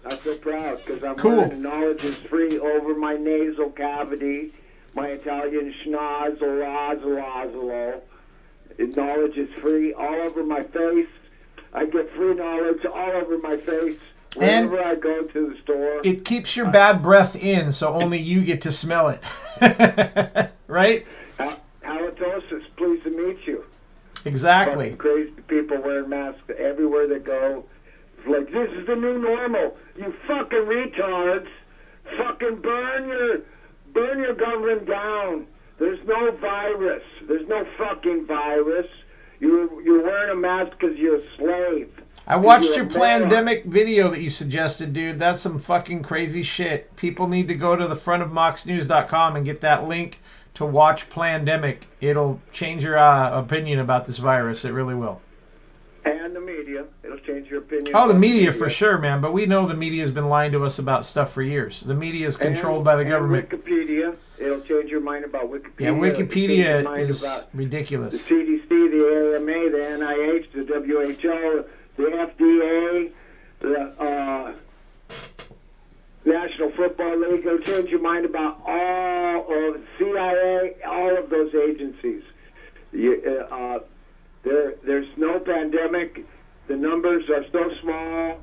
I feel proud because I'm cool. wearing knowledge is free over my nasal cavity, my Italian schnozzle. Knowledge is free all over my face. I get free knowledge all over my face whenever I go to the store. It keeps your bad breath in, so only you get to smell it. Right? Halitosis, pleased to meet you. Exactly. Fucking crazy people wearing masks everywhere they go. It's like, this is the new normal. You fucking retards. Fucking burn your government down. There's no virus. There's no fucking virus. You're wearing a mask because you're a slave. I watched your Plandemic video that you suggested, dude. That's some fucking crazy shit. People need to go to the frontofmoxnews.com and get that link to watch Plandemic. It'll change your opinion about this virus. It really will. And the media. It'll change your opinion. Oh, the media for sure, man. But we know the media has been lying to us about stuff for years. The media is controlled by the government. Wikipedia. It'll change your mind about Wikipedia. Yeah, Wikipedia is ridiculous. The CDC, the AMA, the NIH, the WHO, the FDA, the National Football League. It'll change your mind about all of CIA, all of those agencies. There's no pandemic. The numbers are so small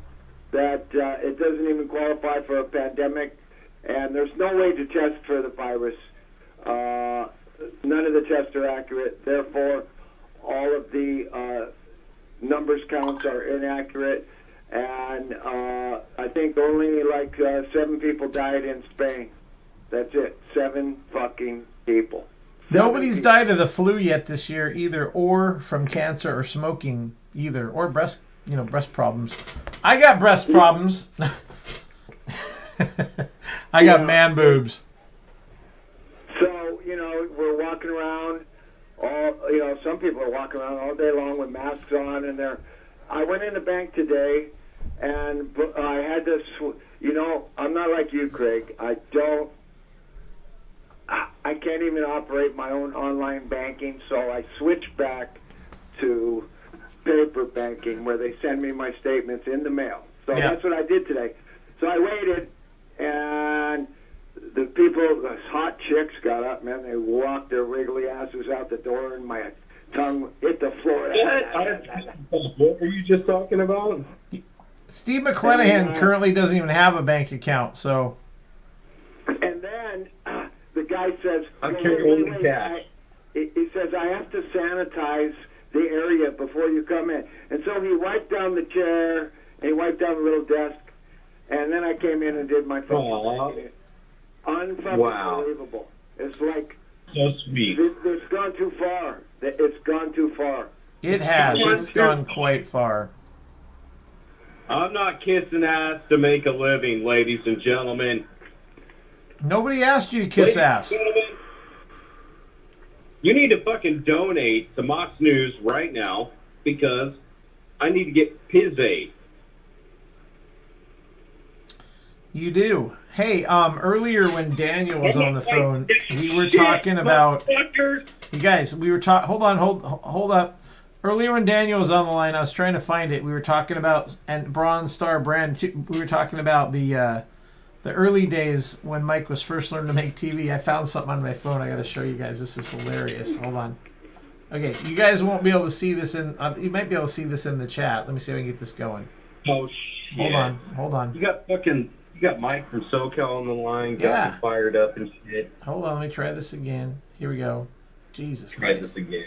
that it doesn't even qualify for a pandemic. And there's no way to test for the virus. None of the tests are accurate. Therefore, all of the numbers counts are inaccurate. And I think only like 7 people died in Spain. That's it. 7 fucking people. Nobody's died of the flu yet this year either, or from cancer or smoking either, or breast problems. I got breast problems. I got man boobs. So, we're walking around some people are walking around all day long with masks on, and I went in the bank today, and I had this, I'm not like you, Craig. I can't even operate my own online banking, so I switched back to paper banking, where they send me my statements in the mail. So That's what I did today. So I waited, and the hot chicks got up, man. They walked their wriggly asses out the door, and my tongue hit the floor. What were you just talking about? Steve McClenahan currently doesn't even have a bank account, so. And then the guy says, I'm carrying cash. He says, I have to sanitize the area before you come in. And so he wiped down the chair, and he wiped down the little desk, and then I came in and did my fucking unbelievable. It's like, so sweet. It's gone too far. It's gone too far. It has. It's gone quite far. I'm not kissing ass to make a living, ladies and gentlemen. Nobody asked you to kiss ass. You need to fucking donate to Mox News right now because I need to get his aid. You do. Hey, earlier when Daniel was on the phone, we were talking about. You guys, we were talking. Hold up. Earlier when Daniel was on the line, I was trying to find it. We were talking about and Bronze Star brand. We were talking about the early days when Mike was first learning to make TV. I found something on my phone. I got to show you guys. This is hilarious. Hold on. Okay, you guys won't be able to see this in. You might be able to see this in the chat. Let me see if I can get this going. Oh shit! Hold on. You got Mike from SoCal on the line. Got me fired up and shit. Hold on. Let me try this again. Here we go. Jesus Try Christ. this again.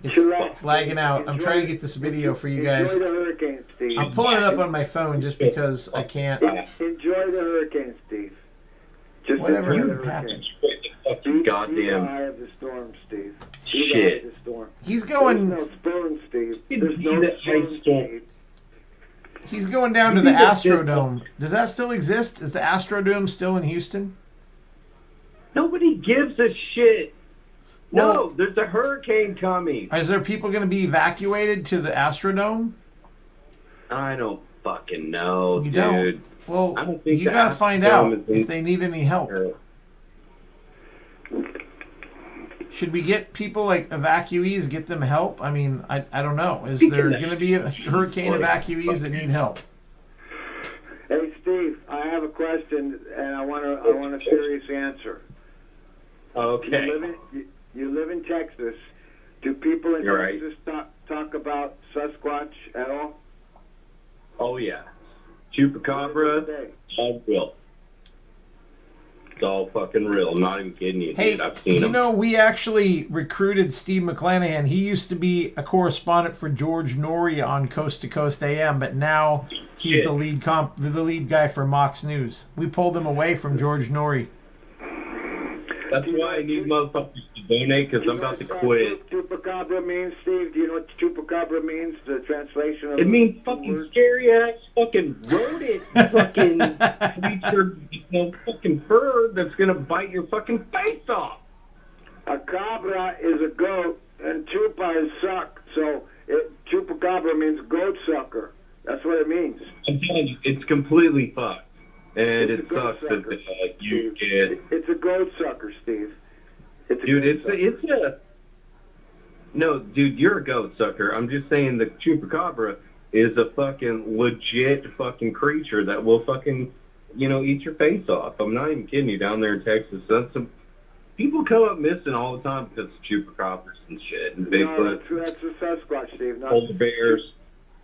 It's lagging out. I'm trying to get this video for you guys. Enjoy the hurricane, Steve. I'm pulling it up on my phone just because I can't. Enjoy the hurricane, Steve. Just Whatever enjoy the happens. hurricane. Goddamn. See the eye of the storm, Steve. See Shit. the eye of the storm. He's going. There's no spoon, Steve. There's no spoon, Steve. He's going down to the Astrodome. Does that still exist? Is the Astrodome still in Houston? Nobody gives a shit. Well, No, there's a hurricane coming. Is there people going to be evacuated to the Astrodome? I don't fucking know, You dude. don't? Well, I don't think you the got to find Astrodome out is in- if they need any help. Should we get people like evacuees, get them help? I mean, I don't know. Is there going to be hurricane evacuees that need help? Hey, Steve, I have a question, and I want a serious answer. Okay. You live in Texas. Do people in You're right. Texas talk about Sasquatch at all? Oh, yeah. Chupacabra, all real. It's all fucking real. I'm not even kidding you, Hey, dude. I've seen you them. know, we actually recruited Steve McClenahan. He used to be a correspondent for George Norrie on Coast to Coast AM, but now he's the lead guy for Mox News. We pulled him away from George Norrie. That's why I need motherfuckers to donate, because I'm about to quit. Chupacabra means, Steve? Do you know what chupacabra means? The translation of It means fucking scary ass fucking rodent fucking creature, fucking bird that's gonna bite your fucking face off. A cabra is a goat, and chupa is suck. So chupacabra means goat sucker. That's what it means. I'm telling you, it's completely fucked. And it sucks that you get. It's a goat sucker, Steve. No, dude, you're a goat sucker. I'm just saying the chupacabra is a fucking legit fucking creature that will fucking, eat your face off. I'm not even kidding you. Down there in Texas, people come up missing all the time because of chupacabras and shit and Bigfoot. No, that's a Sasquatch, Steve. Not Polar bears.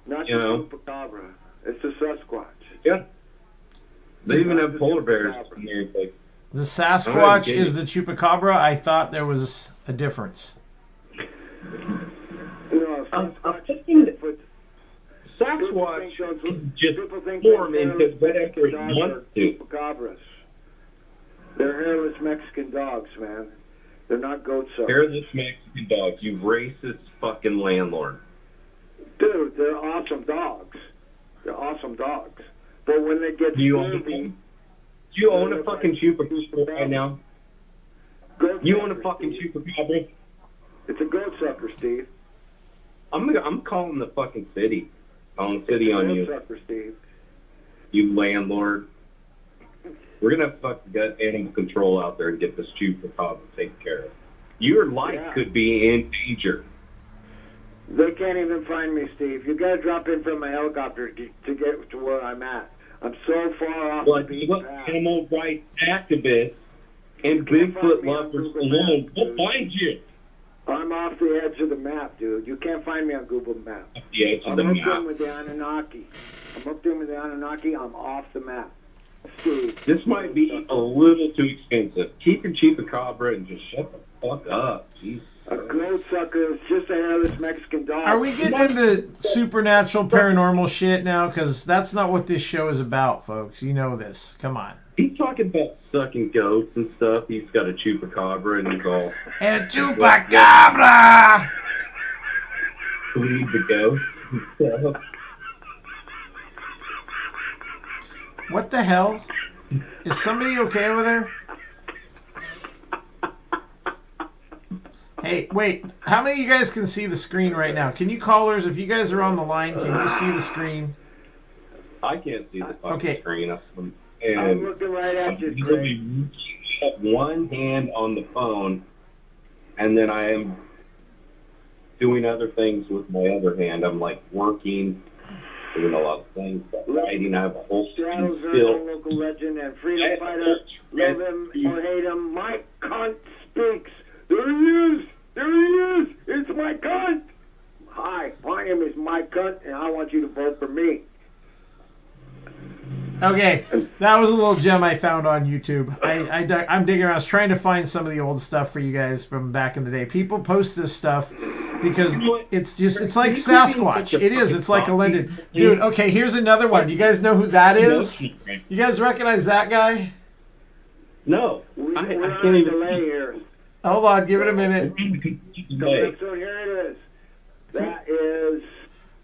Not the chupacabra. It's a Sasquatch. Yeah. They even have polar bears in there. Like, The Sasquatch is the Chupacabra? I thought there was a difference. No, Sasquatch can just form into whatever it wants to. Chupacabras. They're hairless Mexican dogs, man. They're not goat suckers. Hairless Mexican dogs, you racist fucking landlord. Dude, they're awesome dogs. They're awesome dogs. But when they get Do you own a fucking chupacabra right now? You own a fucking chupacabra? It's a goat sucker, Steve. I'm calling the fucking city. Calling the city on you. Goat sucker, Steve. You landlord. We're gonna have to fucking get animal control out there and get this chupacabra taken care of. Your life could be in danger. They can't even find me, Steve. You gotta drop in from a helicopter to get to where I'm at. I'm so far off the beaten path. Animal rights activists and Bigfoot lovers alone will find you. I'm off the edge of the map, dude. You can't find me on Google Maps. The edge of the I'm up map. there with the Anunnaki. I'm off the map. Steve. This might be a little too expensive. Keep your chupacabra and just shut the fuck up. Jesus. A goat sucker is just a hairless Mexican dog. Are we getting into supernatural paranormal shit now? Because that's not what this show is about, folks. You know this. Come on. He's talking about sucking goats and stuff. He's got a chupacabra and he's all... And chupacabra! Leave the goat. What the hell? Is somebody okay over there? Hey, wait. How many of you guys can see the screen right now? Can you callers, if you guys are on the line, can you see the screen? I can't see the fucking screen. I'm looking right at you, Craig. I have one hand on the phone, and then I am doing other things with my other hand. I'm like working, doing a lot of things, writing. I have a whole Seattle's screen very still. local legend and freedom fighter. Love him or hate him. My cunt speaks. There he is. There he is. It's my cunt. Hi, my name is Mike Cunt, and I want you to vote for me. Okay, that was a little gem I found on YouTube. I'm digging around. I was trying to find some of the old stuff for you guys from back in the day. People post this stuff because it's like Sasquatch. It is. It's like a legend. Dude, okay, here's another one. Do you guys know who that is? You guys recognize that guy? No. I can't even delay here. Hold on, give it a minute. So here it is. That is...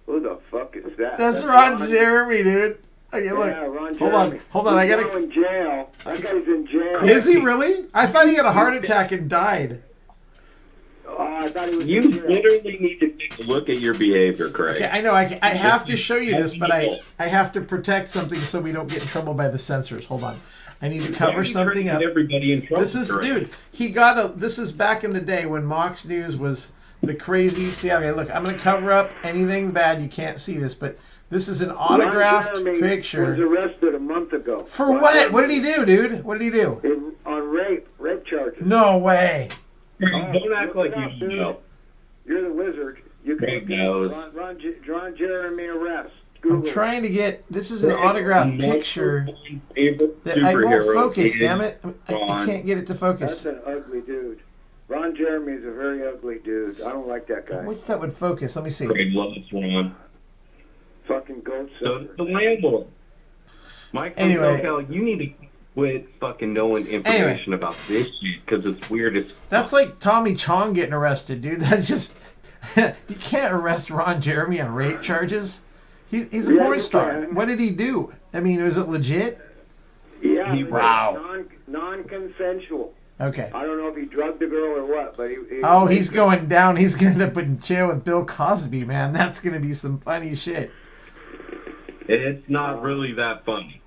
Who the fuck is that? That's Ron Jeremy, dude. Okay, look. Yeah, Ron Hold Jeremy. on. Hold on. I He's gotta. now in jail. That guy's in jail. Is he really? I thought he had a heart attack and died. I thought he was You in jail. literally need to take a look at your behavior, Craig. Okay, I know. I have to show you this, but I have to protect something so we don't get in trouble by the censors. Hold on. I need to cover something up. Everybody in trouble. This is, dude. This is back in the day when Mox News was the crazy. See, okay, look. I'm gonna cover up anything bad. You can't see this, but this is an autographed Ron Jeremy picture. was arrested a month ago. For what? What did he do, dude? What did he do? On rape charges. No way. Don't act like you know. You're the wizard. You Craig can knows. Ron Jeremy arrest. I'm trying to get. This is an autographed picture that I won't focus. Damn it! I can't get it to focus. That's an ugly dude. Ron Jeremy is a very ugly dude. I don't like that guy. I wish that would focus. Let me see. Craig loves Ron. Fucking goat So sucker. does the landlord. Mike from Anyway. SoCal, you need to quit fucking knowing information about this shit because it's weird as That's like Tommy Chong getting arrested, dude. That's just you can't arrest Ron Jeremy on rape charges. He's a Yeah, porn you star. can. What did he do? I mean, was it legit? Yeah. Wow. Non-consensual. Okay. I don't know if he drugged the girl or what, but he Oh, he's going down. He's going to end up in jail with Bill Cosby, man. That's going to be some funny shit. it's not really that funny.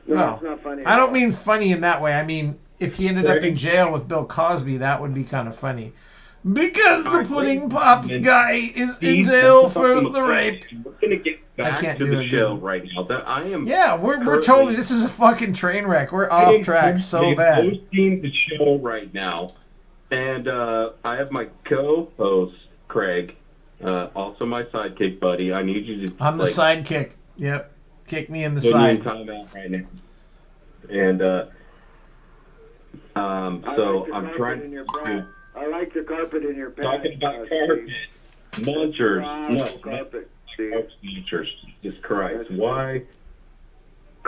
No, Well, it's not funny. I don't mean funny in that way. I mean, if he ended up in jail with Bill Cosby, that would be kind of funny. Because the Pudding Pops guy is in jail for the rape. We're gonna get back can't to do the it show good. right now. That I am. Yeah, we're totally. This is a fucking train wreck. We're off track so bad. Hosting the show right now, and I have my co-host Craig, also my sidekick buddy. I need you to. I'm the sidekick. Yep, kick me in the put me in side. timeout right now, and so I'm trying to. I like the carpet in your pants. Talking about carpet. Munchers. No, carpet. munchers. Jesus Christ. Why?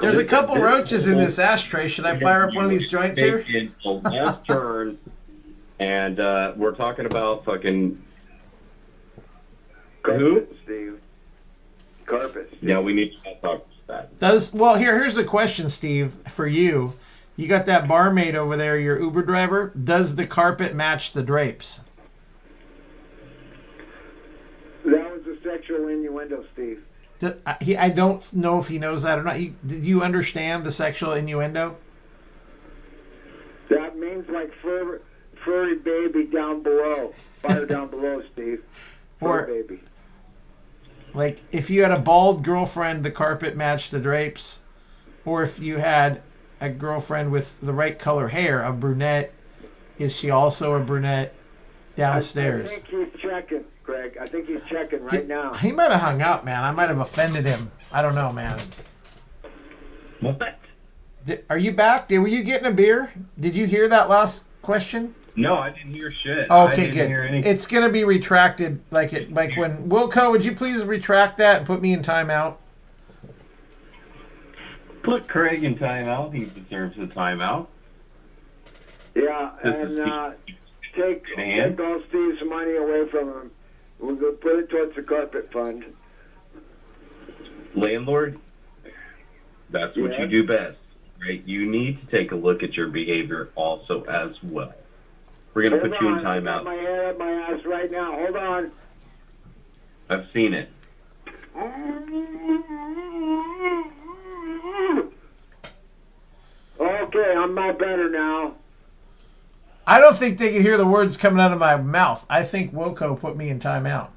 There's a couple roaches in this ashtray. Should I fire up one of these joints here? Taking a left turn, and we're talking about fucking. Who? Steve. Carpet. Yeah, we need to talk about Well, here's the question, Steve, for you. You got that barmaid over there, your Uber driver. Does the carpet match the drapes? That was a sexual innuendo, Steve. I don't know if he knows that or not. Did you understand the sexual innuendo? That means like furry baby down below. Fire down below, Steve. Or Furry baby. like if you had a bald girlfriend, the carpet matched the drapes. Or if you had a girlfriend with the right color hair, a brunette, is she also a brunette? downstairs. I think he's checking, Greg. I think he's checking right now. He might have hung up, man. I might have offended him. I don't know, man. What? Are you back? Were you getting a beer? Did you hear that last question? No, I didn't hear shit. Okay, I didn't hear good. anything. It's gonna be retracted, like when Wilco. Would you please retract that and put me in timeout? Put Craig in timeout. He deserves a timeout. Yeah, and take all Steve's money away from him. We're going to put it towards the carpet fund. Landlord, that's what you do best, right? You need to take a look at your behavior also as well. We're going to put you in I got timeout. my head up my ass right now. Hold on. I've seen it. Okay, I'm not better now. I don't think they can hear the words coming out of my mouth. I think Wilco put me in timeout.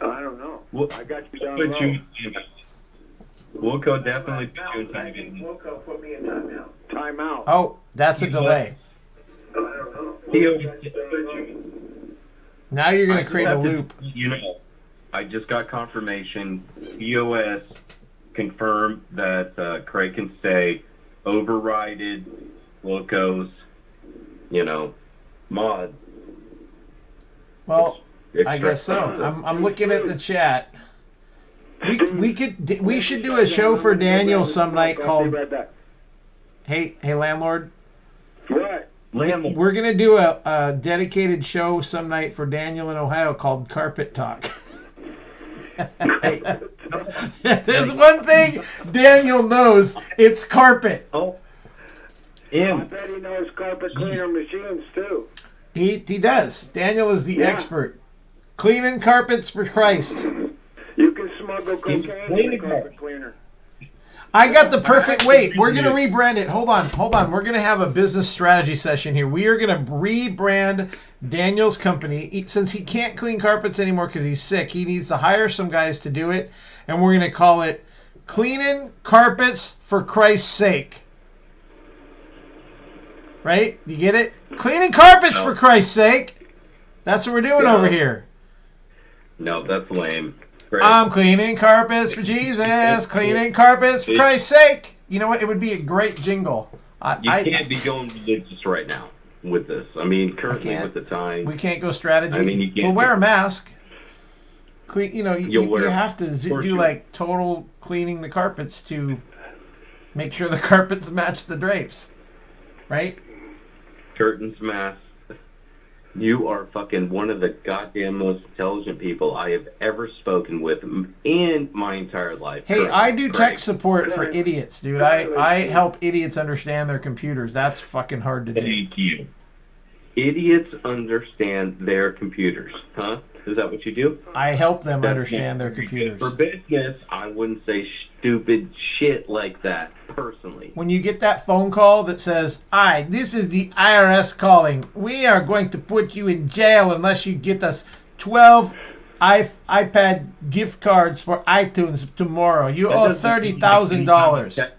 I don't know. I got you down Put low. you. Wilco definitely put you in timeout. Wilco put me in timeout. Timeout. Oh, that's a delay. I don't know. Now you're going to create a loop. You know, I just got confirmation. POS confirmed that Craig can stay. Overrided Wilco's, mod. Well, I guess so. I'm looking at the chat. We should do a show for Daniel some night called Hey Landlord. What? Landlord. We're gonna do a dedicated show some night for Daniel in Ohio called Carpet Talk. There's one thing Daniel knows, it's carpet. Oh. I bet he knows carpet cleaner machines too. He does. Daniel is the expert. Cleaning carpets for Christ. You can smuggle cocaine in a carpet cleaner. I got the perfect weight. We're going to rebrand it. Hold on. We're going to have a business strategy session here. We are going to rebrand Daniel's company. Since he can't clean carpets anymore because he's sick, he needs to hire some guys to do it. And we're going to call it Cleaning Carpets for Christ's Sake. Right? You get it? Cleaning carpets for Christ's sake. That's what we're doing over here. No, that's lame. Great. I'm cleaning carpets for Jesus. Cleaning carpets for Christ's sake. You know what? It would be a great jingle. You can't be going religious right now with this. I mean, currently with the time. We can't go strategy. I mean, you can't. Well, wear a mask. You wear have to do like total cleaning the carpets to make sure the carpets match the drapes. Right? Curtains, masks. You are fucking one of the goddamn most intelligent people I have ever spoken with in my entire life. Hey, I do tech support for idiots, dude. I help idiots understand their computers. That's fucking hard to do. Thank you. Idiots understand their computers, huh? Is that what you do? I help them understand their computers. For business, I wouldn't say stupid shit like that, personally. When you get that phone call that says, "Hi, this is the IRS calling. We are going to put you in jail unless you get us 12 iPad gift cards for iTunes tomorrow. You owe $30,000."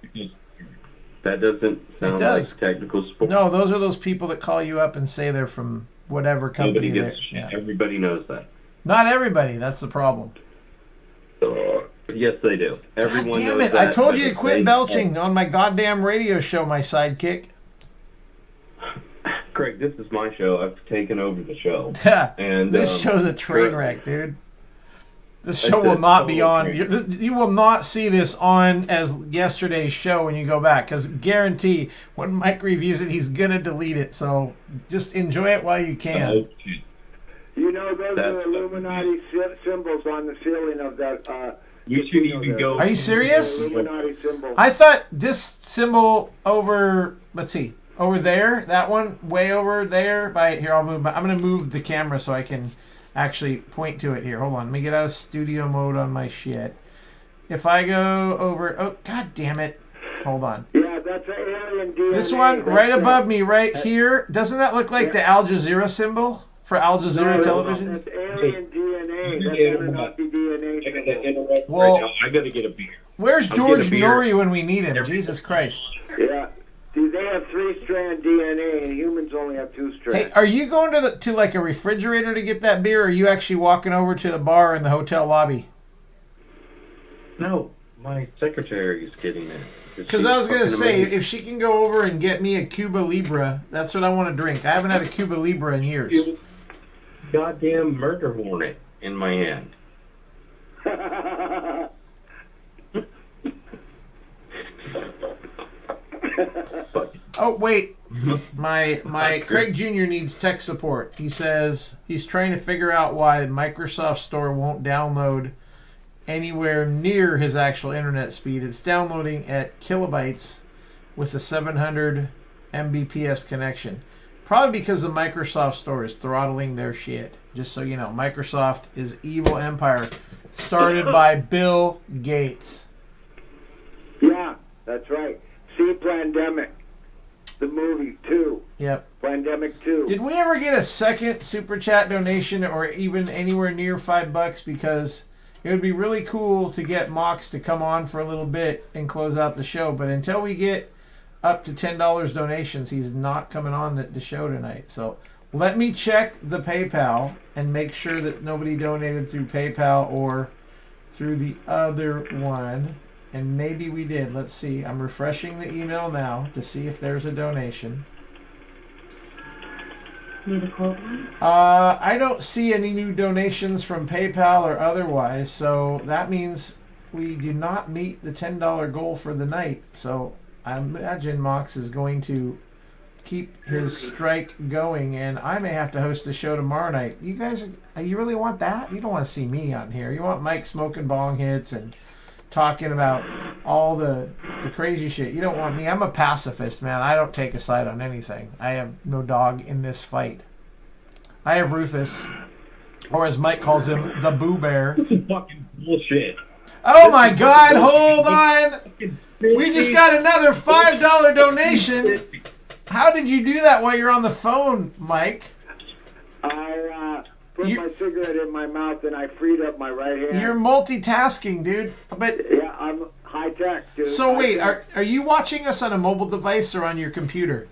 That doesn't sound like technical support. No, those are those people that call you up and say they're from whatever company. Everybody knows that. Not everybody. That's the problem. Yes, they do. Everyone God damn knows it! that, I told but you to it's quit they- belching on my goddamn radio show, my sidekick. Craig, this is my show. I've taken over the show. And This show's a train wreck, dude. This show will not be on. You will not see this on as yesterday's show when you go back, because guarantee when Mike reviews it, he's gonna delete it. So just enjoy it while you can. You know, those are Illuminati symbols on the ceiling of that. You should even go. Are you serious? Illuminati symbol. I thought this symbol over. Let's see, over there. That one, way over there. By here, I'll move. I'm gonna move the camera so I can actually point to it here. Hold on. Let me get out of studio mode on my shit. If I go over. Oh, god damn it. Hold on. Yeah, that's an alien DNA. This one right above me, right here. Doesn't that look like the Al Jazeera symbol for Al Jazeera television? That's alien DNA. That's Illuminati DNA. Well, I gotta get a beer. Where's I'll George get a beer. Norrie when we need him? Jesus Christ. Yeah. Do they have 3 2-strand DNA, and humans only have 2 strands. Hey, are you going to like a refrigerator to get that beer, or are you actually walking over to the bar in the hotel lobby? No, my secretary is getting it. Because I was going to say, if she can go over and get me a Cuba Libre, that's what I want to drink. I haven't had a Cuba Libre in years. Goddamn murder hornet in my hand. Oh, wait. My Craig Jr. needs tech support. He says he's trying to figure out why Microsoft Store won't download anywhere near his actual internet speed. It's downloading at kilobytes with a 700 Mbps connection. Probably because the Microsoft Store is throttling their shit. Just so you know, Microsoft is evil empire started by Bill Gates. Yeah, that's right. See Plandemic, the movie 2. Yep. Plandemic 2. Did we ever get a second super chat donation or even anywhere near $5? Because it would be really cool to get Mox to come on for a little bit and close out the show. But until we get up to $10 donations, he's not coming on the show tonight. So let me check the PayPal and make sure that nobody donated through PayPal or through the other one. And maybe we did. Let's see. I'm refreshing the email now to see if there's a donation. I don't see any new donations from PayPal or otherwise, so that means we do not meet the $10 goal for the night. So I imagine Mox is going to keep his strike going, and I may have to host the show tomorrow night. You guys, you really want that? You don't want to see me on here. You want Mike smoking bong hits and talking about all the crazy shit. You don't want me. I'm a pacifist, man. I don't take a side on anything. I have no dog in this fight. I have Rufus, or as Mike calls him, the Boo Bear. This is fucking bullshit. Oh my God, hold on. We just got another $5 donation. How did you do that while you're on the phone, Mike? I put my cigarette in my mouth and I freed up my right hand. You're multitasking, dude. But yeah, I'm high tech, dude. So wait, are you watching us on a mobile device or on your computer?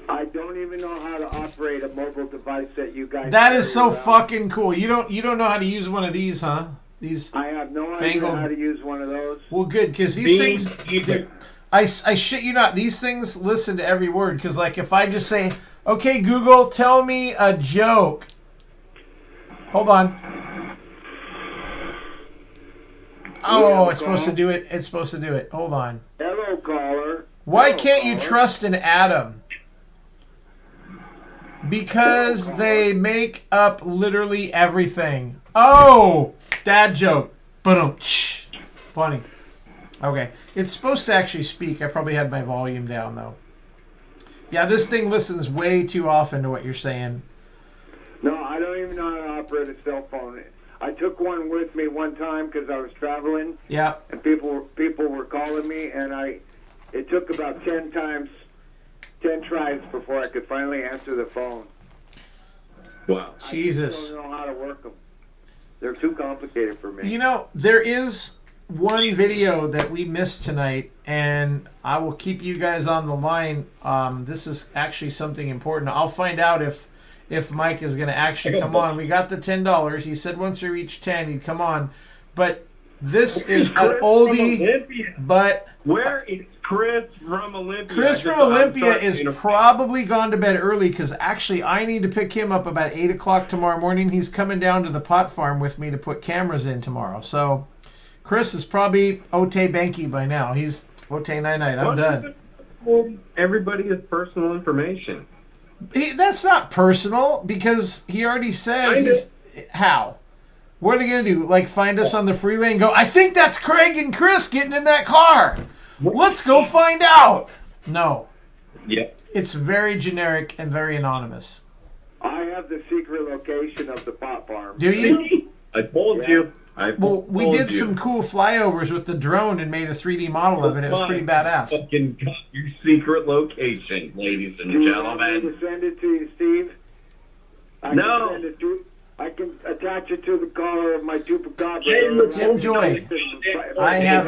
I don't even know how to operate a mobile device that you guys. That is so fucking cool. You don't know how to use one of these, huh? These. I have no idea how to use one of those. Well, good, because these things. I shit you not. These things listen to every word. Because like if I just say, "Okay, Google, tell me a joke." Hold on. Oh, it's supposed to do it. It's supposed to do it. Hold on. Hello, caller. Why can't you trust an atom? Because they make up literally everything. Oh, dad joke. Boom. Funny. Okay. It's supposed to actually speak. I probably had my volume down, though. Yeah, this thing listens way too often to what you're saying. No, I don't even know how to operate a cell phone. I took one with me one time because I was traveling. Yeah. And people were calling me, and it took about 10 tries before I could finally answer the phone. Wow. Jesus. I don't know how to work them. They're too complicated for me. You know, there is one video that we missed tonight, and I will keep you guys on the line. This is actually something important. I'll find out if Mike is going to actually come on. We got the $10. He said once we reach 10, he'd come on. But this is an oldie, but... Where is Chris from Olympia? Chris from Olympia is probably gone to bed early because actually I need to pick him up about 8 o'clock tomorrow morning. He's coming down to the pot farm with me to put cameras in tomorrow. So Chris is probably Ote Banky by now. He's Ote night. I'm done. Everybody has personal information. That's not personal because he already says how. What are they going to do? Like find us on the freeway and go, I think that's Craig and Chris getting in that car. Let's go find out. No. Yeah. It's very generic and very anonymous. I have the secret location of the pot farm. Do you? I told you. We did some cool flyovers with the drone and made a 3D model of it. It was pretty badass. Fucking got your secret location, ladies and Do you gentlemen. want me to send it to you, Steve? I can attach it to the collar of my chupacabra. Jim Joy, I have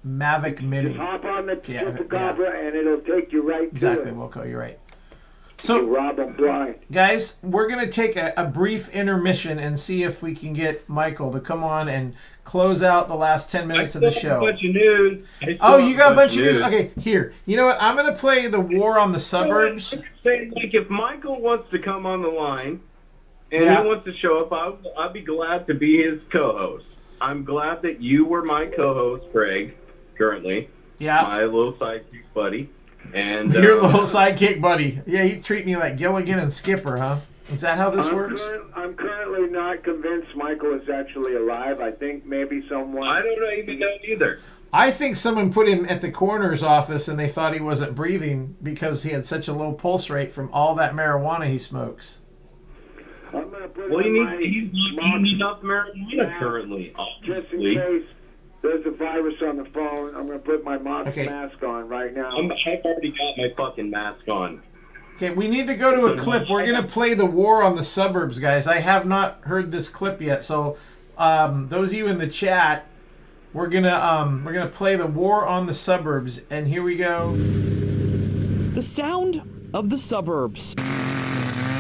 Mavic Mini. Just hop on the Yeah, Chupacabra and it'll take you right Exactly, to it. Wilco, you're right. So, Rob, I'm blind. Guys, we're going to take a brief intermission and see if we can get Michael to come on and close out the last 10 minutes of the show. A bunch of news. Oh, you got a bunch of news? Okay, here. You know what? I'm going to play the War on the Suburbs. Like, if Michael wants to come on the line and Yeah. he wants to show up, I'd be glad to be his co-host. I'm glad that you were my co-host, Craig, currently. Yeah. My little sidekick buddy. And Your little sidekick buddy. Yeah, you treat me like Gilligan and Skipper, huh? Is that how this works? I'm currently not convinced Michael is actually alive. I think maybe someone... I don't even know either. I think someone put him at the coroner's office and they thought he wasn't breathing because he had such a low pulse rate from all that marijuana he smokes. I'm going to put Well, he's not eating enough marijuana currently, just in obviously. case there's a virus on the phone. I'm going to put my mom's mask on right now. I've already got my fucking mask on. Okay, we need to go to a clip. We're going to play the War on the Suburbs, guys. I have not heard this clip yet, so those of you in the chat, we're gonna play the War on the Suburbs, and here we go. The sound of the suburbs.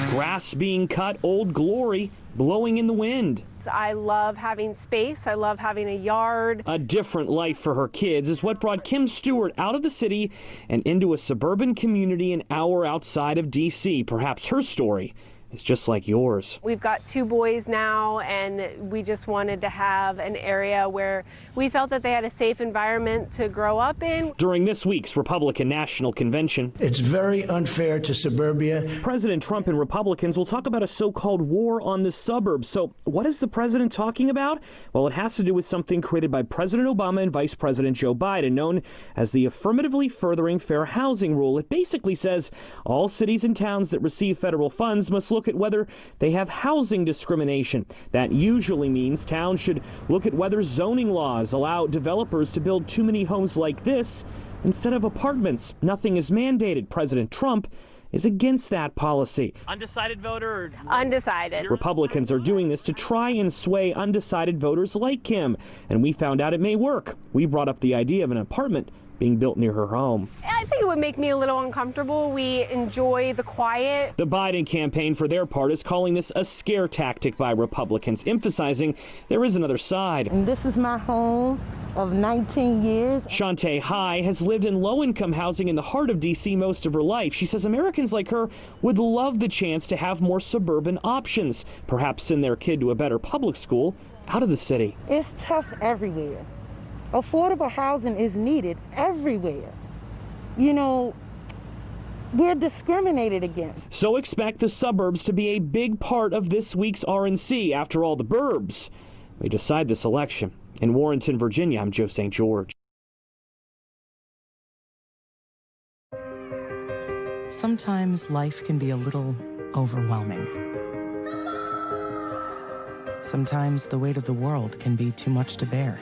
Grass being cut, Old Glory blowing in the wind. I love having space. I love having a yard. A different life for her kids is what brought Kim Stewart out of the city and into a suburban community an hour outside of D.C. Perhaps her story is just like yours. We've got 2 boys now, and we just wanted to have an area where we felt that they had a safe environment to grow up in. During this week's Republican National Convention, it's very unfair to suburbia. President Trump and Republicans will talk about a so-called war on the suburbs. So what is the president talking about? Well, it has to do with something created by President Obama and Vice President Joe Biden, known as the Affirmatively Furthering Fair Housing Rule. It basically says all cities and towns that receive federal funds must look at whether they have housing discrimination. That usually means towns should look at whether zoning laws allow developers to build too many homes like this instead of apartments. Nothing is mandated. President Trump is against that policy. Undecided voter? Or... Undecided. Republicans are doing this to try and sway undecided voters like Kim, and we found out it may work. We brought up the idea of an apartment being built near her home. I think it would make me a little uncomfortable. We enjoy the quiet. The Biden campaign, for their part, is calling this a scare tactic by Republicans, emphasizing there is another side. And this is my home of 19 years. Shantae High has lived in low-income housing in the heart of D.C. most of her life. She says Americans like her would love the chance to have more suburban options, perhaps send their kid to a better public school out of the city. It's tough everywhere. Affordable housing is needed everywhere. You know, we're discriminated against. So expect the suburbs to be a big part of this week's RNC. After all, the burbs may decide this election. In Warrenton, Virginia, I'm Joe St. George. Sometimes life can be a little overwhelming. Sometimes the weight of the world can be too much to bear.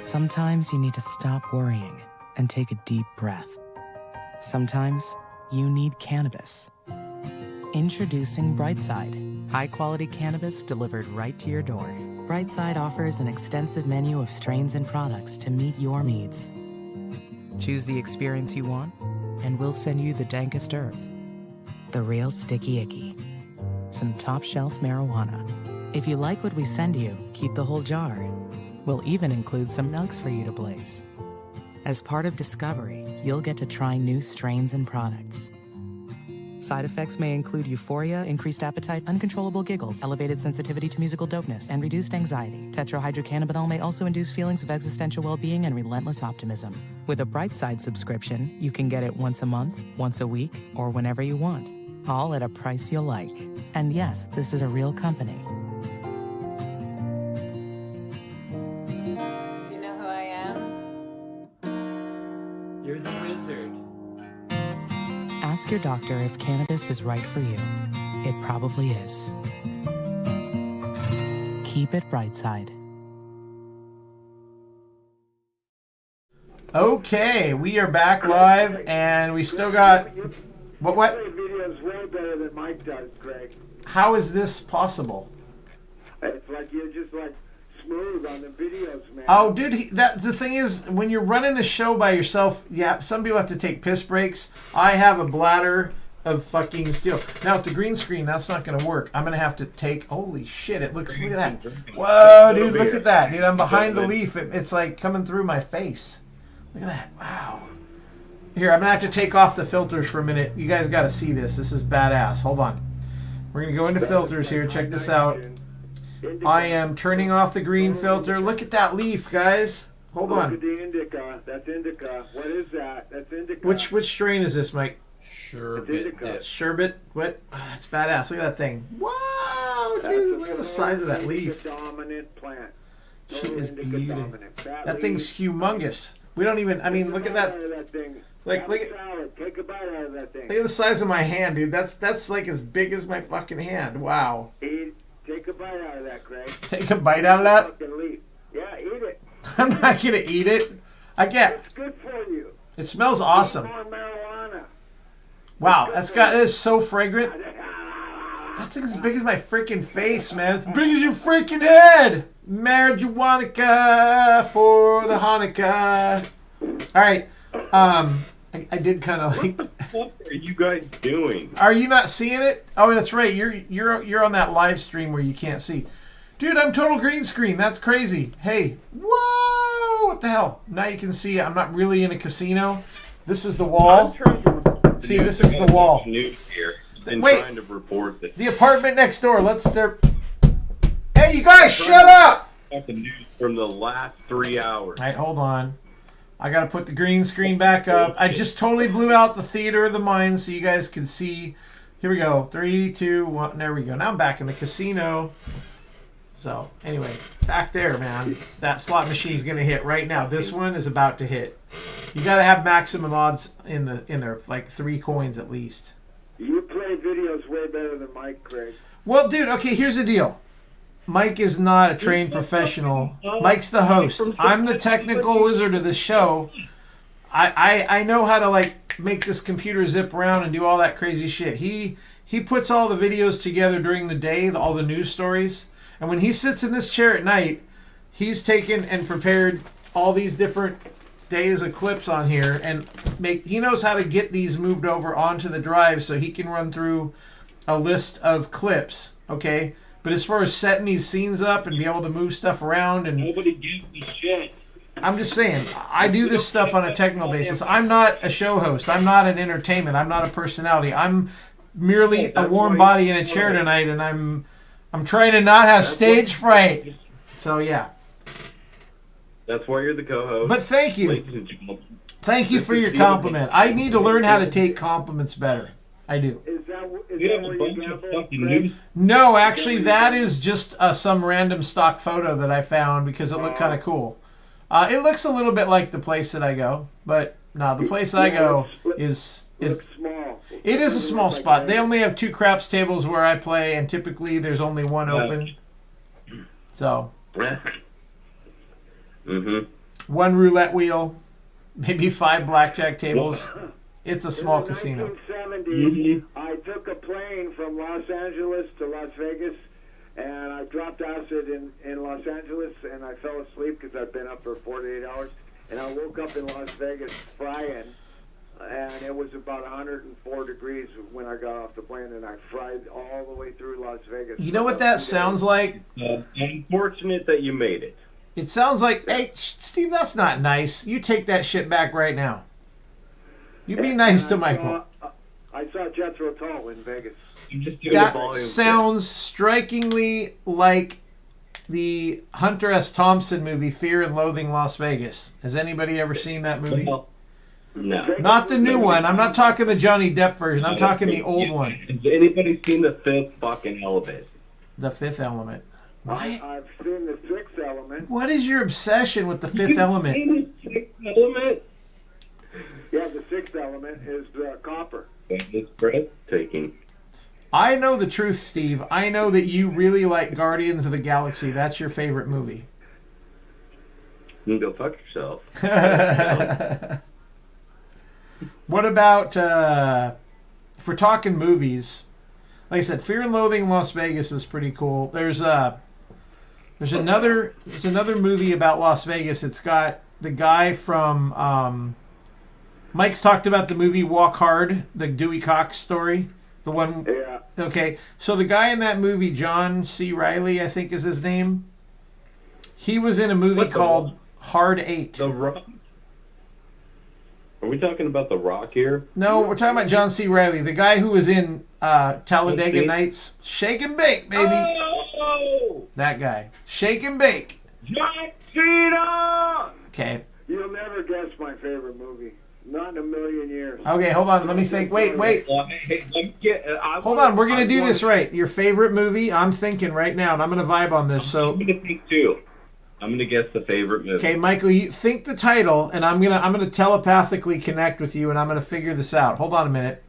Sometimes you need to stop worrying and take a deep breath. Sometimes you need cannabis. Introducing Brightside, high-quality cannabis delivered right to your door. Brightside offers an extensive menu of strains and products to meet your needs. Choose the experience you want, and we'll send you the dankest herb, the real sticky icky, some top-shelf marijuana. If you like what we send you, keep the whole jar. We'll even include some nugs for you to blaze. As part of Discovery, you'll get to try new strains and products. Side effects may include euphoria, increased appetite, uncontrollable giggles, elevated sensitivity to musical dopeness, and reduced anxiety. Tetrahydrocannabinol may also induce feelings of existential well-being and relentless optimism. With a Brightside subscription, you can get it once a month, once a week, or whenever you want, all at a price you'll like. And yes, this is a real company. Do you know who I am? You're the wizard. Ask your doctor if cannabis is right for you. It probably is. Keep it Brightside. Okay, we are back live, and we still got... What? Your video's way better than Mike does, Greg. How is this possible? It's like you're just like smooth on the videos, man. Oh, dude, the thing is, when you're running a show by yourself, yeah, some people have to take piss breaks. I have a bladder of fucking steel. Now, with the green screen, that's not going to work. I'm going to have to take... Holy shit, look at that. Whoa, dude, look at that. Dude, I'm behind the leaf. It's like coming through my face. Look at that. Wow. Here, I'm going to have to take off the filters for a minute. You guys got to see this. This is badass. Hold on. We're going to go into filters here. Check this out. I am turning off the green filter. Look at that leaf, guys. Hold on. Look at the indica. That's indica. What is that? That's indica. Which strain is this, Mike? Sherbet. Sherbet? What? Oh, it's badass. Look at that thing. Wow, dude, look at the size of that leaf. Dominant plant. She is beautiful. That thing's humongous. We don't even, I mean, look at that. Like, look at, take a bite out of that thing. Look at the size of my hand, dude. That's like as big as my fucking hand. Wow. Take a bite out of that, Craig. Take a bite out of that? Yeah, eat it. I'm not gonna eat it. I get. It's good for you. It smells awesome. More marijuana. Wow, that is so fragrant. That's like as big as my freaking face, man. It's big as your freaking head. Marijuana for the Hanukkah. All right. I did kind of like. What are you guys doing? Are you not seeing it? Oh, that's right. You're on that live stream where you can't see. Dude, I'm total green screen. That's crazy. Hey, whoa! What the hell? Now you can see I'm not really in a casino. This is the wall. See, this is the wall. News here. Been Wait. trying to report this. The apartment next door. Hey, you guys, shut up! Got the news from the last 3 hours. All right, hold on. I got to put the green screen back up. I just totally blew out the theater of the mind so you guys can see. Here we go. 3, 2, 1. There we go. Now I'm back in the casino. So, anyway, back there, man. That slot machine's going to hit right now. This one is about to hit. You got to have maximum odds in there, like 3 coins at least. You play videos way better than Mike, Craig. Well, dude, okay, here's the deal. Mike is not a trained professional. Mike's the host. I'm the technical wizard of this show. I know how to like make this computer zip around and do all that crazy shit. He puts all the videos together during the day, all the news stories. And when he sits in this chair at night, he's taken and prepared all these different days of clips on here and he knows how to get these moved over onto the drive so he can run through a list of clips, okay? But as far as setting these scenes up and be able to move stuff around and nobody gives me shit. I'm just saying, I do this stuff on a technical basis. I'm not a show host. I'm not an entertainment. I'm not a personality. I'm merely a warm body in a chair tonight, and I'm trying to not have stage fright. So yeah. That's why you're the co-host. But thank you. Thank you for your compliment. I need to learn how to take compliments better. I do. Is that a bunch of fucking news. No, actually, that is just some random stock photo that I found because it looked kind of cool. It looks a little bit like the place that I go, but no, the place I go is small. It is a small spot. They only have 2 craps tables where I play, and typically there's only 1 open. So, 1 roulette wheel, maybe 5 blackjack tables. It's a small casino. In the 1970s, I took a plane from Los Angeles to Las Vegas, and I dropped acid in Los Angeles, and I fell asleep because I'd been up for 48 hours, and I woke up in Las Vegas frying, and it was about 104 degrees when I got off the plane, and I fried all the way through Las Vegas. You know what that sounds like? Unfortunate that you made it. It sounds like, hey, Steve, that's not nice. You take that shit back right now. You be nice to Michael. I saw Jethro Tull in Vegas. That sounds strikingly like the Hunter S. Thompson movie, Fear and Loathing Las Vegas. Has anybody ever seen that movie? No. Not the new one. I'm not talking the Johnny Depp version. I'm talking the old one. Has anybody seen The Fifth fucking Element? The Fifth Element. What? I've seen The Sixth Element. What is your obsession with The Fifth Element? Seen The Sixth Element? Yeah, The Sixth Element is copper. That is breathtaking. I know the truth, Steve. I know that you really like Guardians of the Galaxy. That's your favorite movie. You can go fuck yourself. What about, if we're talking movies, like I said, Fear and Loathing in Las Vegas is pretty cool. There's There's another movie about Las Vegas. It's got the guy from Mike's talked about the movie Walk Hard, the Dewey Cox story. The one. Yeah. Okay. So the guy in that movie, John C. Reilly, I think is his name. He was in a movie called Hard 8. The Rock. Are we talking about The Rock here? No, we're talking about John C. Reilly, the guy who was in Talladega Nights. Shake and Bake, baby. Oh! That guy. Shake and Bake. John Cena! Okay. You'll never guess my favorite movie. Not in a million years. Okay, hold on. Let me think. Wait. Hold on. We're going to do this right. Your favorite movie? I'm thinking right now, and I'm going to vibe on this. So I'm going to think too. I'm going to guess the favorite movie. Okay, Michael, you think the title, and I'm gonna telepathically connect with you, and I'm going to figure this out. Hold on a minute.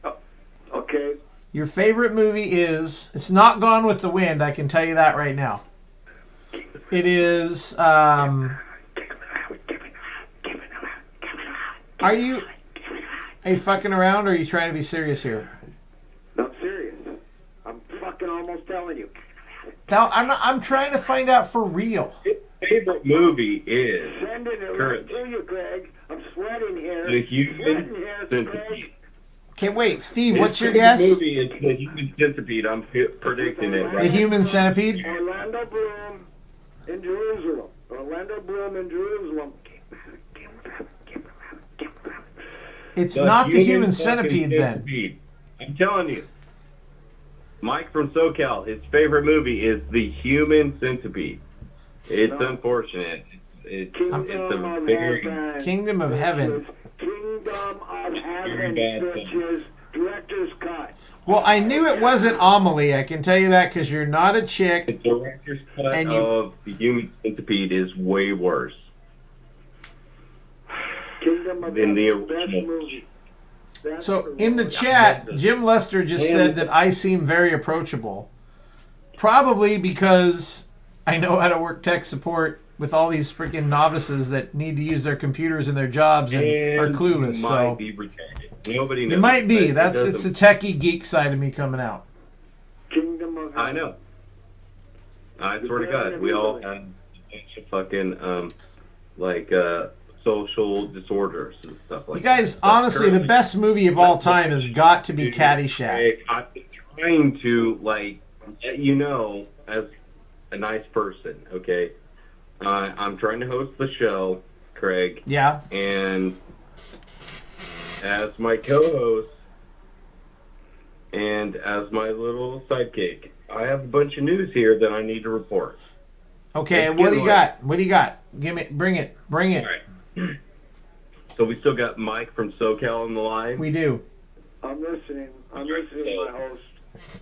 Okay. Your favorite movie is... It's not Gone with the Wind, I can tell you that right now. It is... Are you fucking around, or are you trying to be serious here? No, I'm serious. I'm fucking almost telling you. Now, I'm trying to find out for real. Favorite movie is Sending it right to you, Greg. I'm sweating here. The Human Sweating here, Centipede. Okay, wait, Steve, what's your favorite guess? movie is The Human Centipede. I'm predicting it right The Human Centipede? Orlando Bloom in Jerusalem. Orlando Bloom in Jerusalem. It's not the Human Centipede, then. Centipede. I'm telling you. Mike from SoCal, his favorite movie is The Human Centipede. It's unfortunate. It's a very... Kingdom of Heaven. Kingdom of Heaven, bitches. Director's cut. Well, I knew it wasn't Amelie. I can tell you that because you're not a chick. The director's cut of The Human Centipede is way worse than the original. So in the chat, Jim Lester just said that I seem very approachable. Probably because I know how to work tech support with all these freaking novices that need to use their computers in their jobs and are clueless. So Be retarded. Nobody knows. it might be. It's the techie geek side of me coming out. Kingdom of Heaven. I know. I swear to God, we all have a bunch of fucking social disorders and stuff like that. You guys, honestly, the best movie of all time has got to be Caddyshack. I'm trying to, let you know, as a nice person, okay? I'm trying to host the show, Craig. Yeah. And as my co-host and as my little sidekick, I have a bunch of news here that I need to report. Okay, what do you got? What do you got? Bring it. All right. So we still got Mike from SoCal on the line? We do. I'm listening. I'm listening, my host.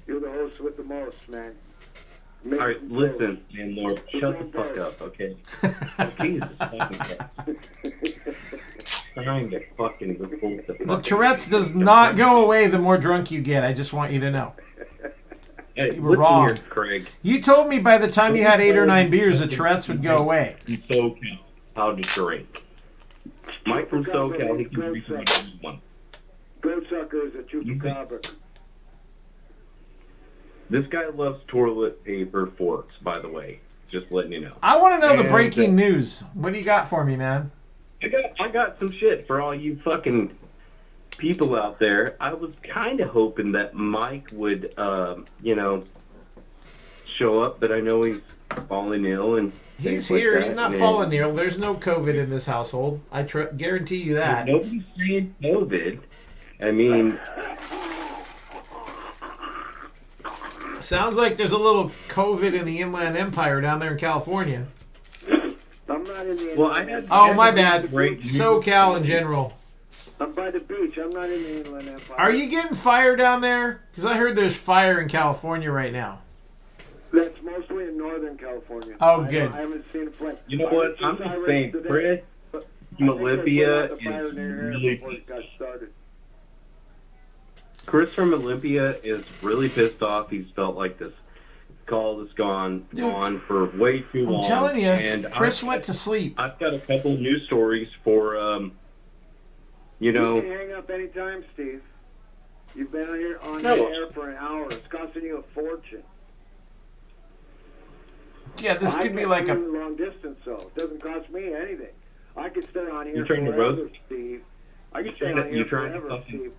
You're the host with the most, man. All right, listen, landlord, shut the fuck up, okay? Jesus fucking Christ. Trying to fucking report the The Tourette's does not go away the more drunk you get. I just want you to know. Hey, you were wrong. Here, Craig. You told me by the time you had 8 or 9 beers, the Tourette's would go away. SoCal, how to drink. Mike from SoCal, he can drink one. Goatsucker is a chupacabra. This guy loves toilet paper forks, by the way. Just letting you know. I want to know the breaking news. What do you got for me, man? I got some shit for all you fucking people out there. I was kind of hoping that Mike would, show up, but I know he's fallen ill and He's things here. like that. He's not fallen ill. There's no COVID in this household. I guarantee you that. Nobody's saying COVID. I mean... Sounds like there's a little COVID in the Inland Empire down there in California. I'm not in the Well, I had, Oh, my bad. SoCal in general. I'm by the beach. I'm not in the Inland Empire. Are you getting fire down there? Because I heard there's fire in California right now. That's mostly in Northern California. Oh, good. I haven't seen a flame. You know what? I'm just saying, Chris from Olympia is really... Chris from Olympia is really pissed off. He's felt like this call has gone on for way too long. I'm telling you, and Chris went to sleep. I've got a couple news stories for, You can hang up anytime, Steve. You've been on the air for an hour. It's costing you a fortune. Yeah, this could be like a long distance, though. It doesn't cost me anything. I could stay on here You trying to forever, roast? Steve. I could stay on here forever, Steve.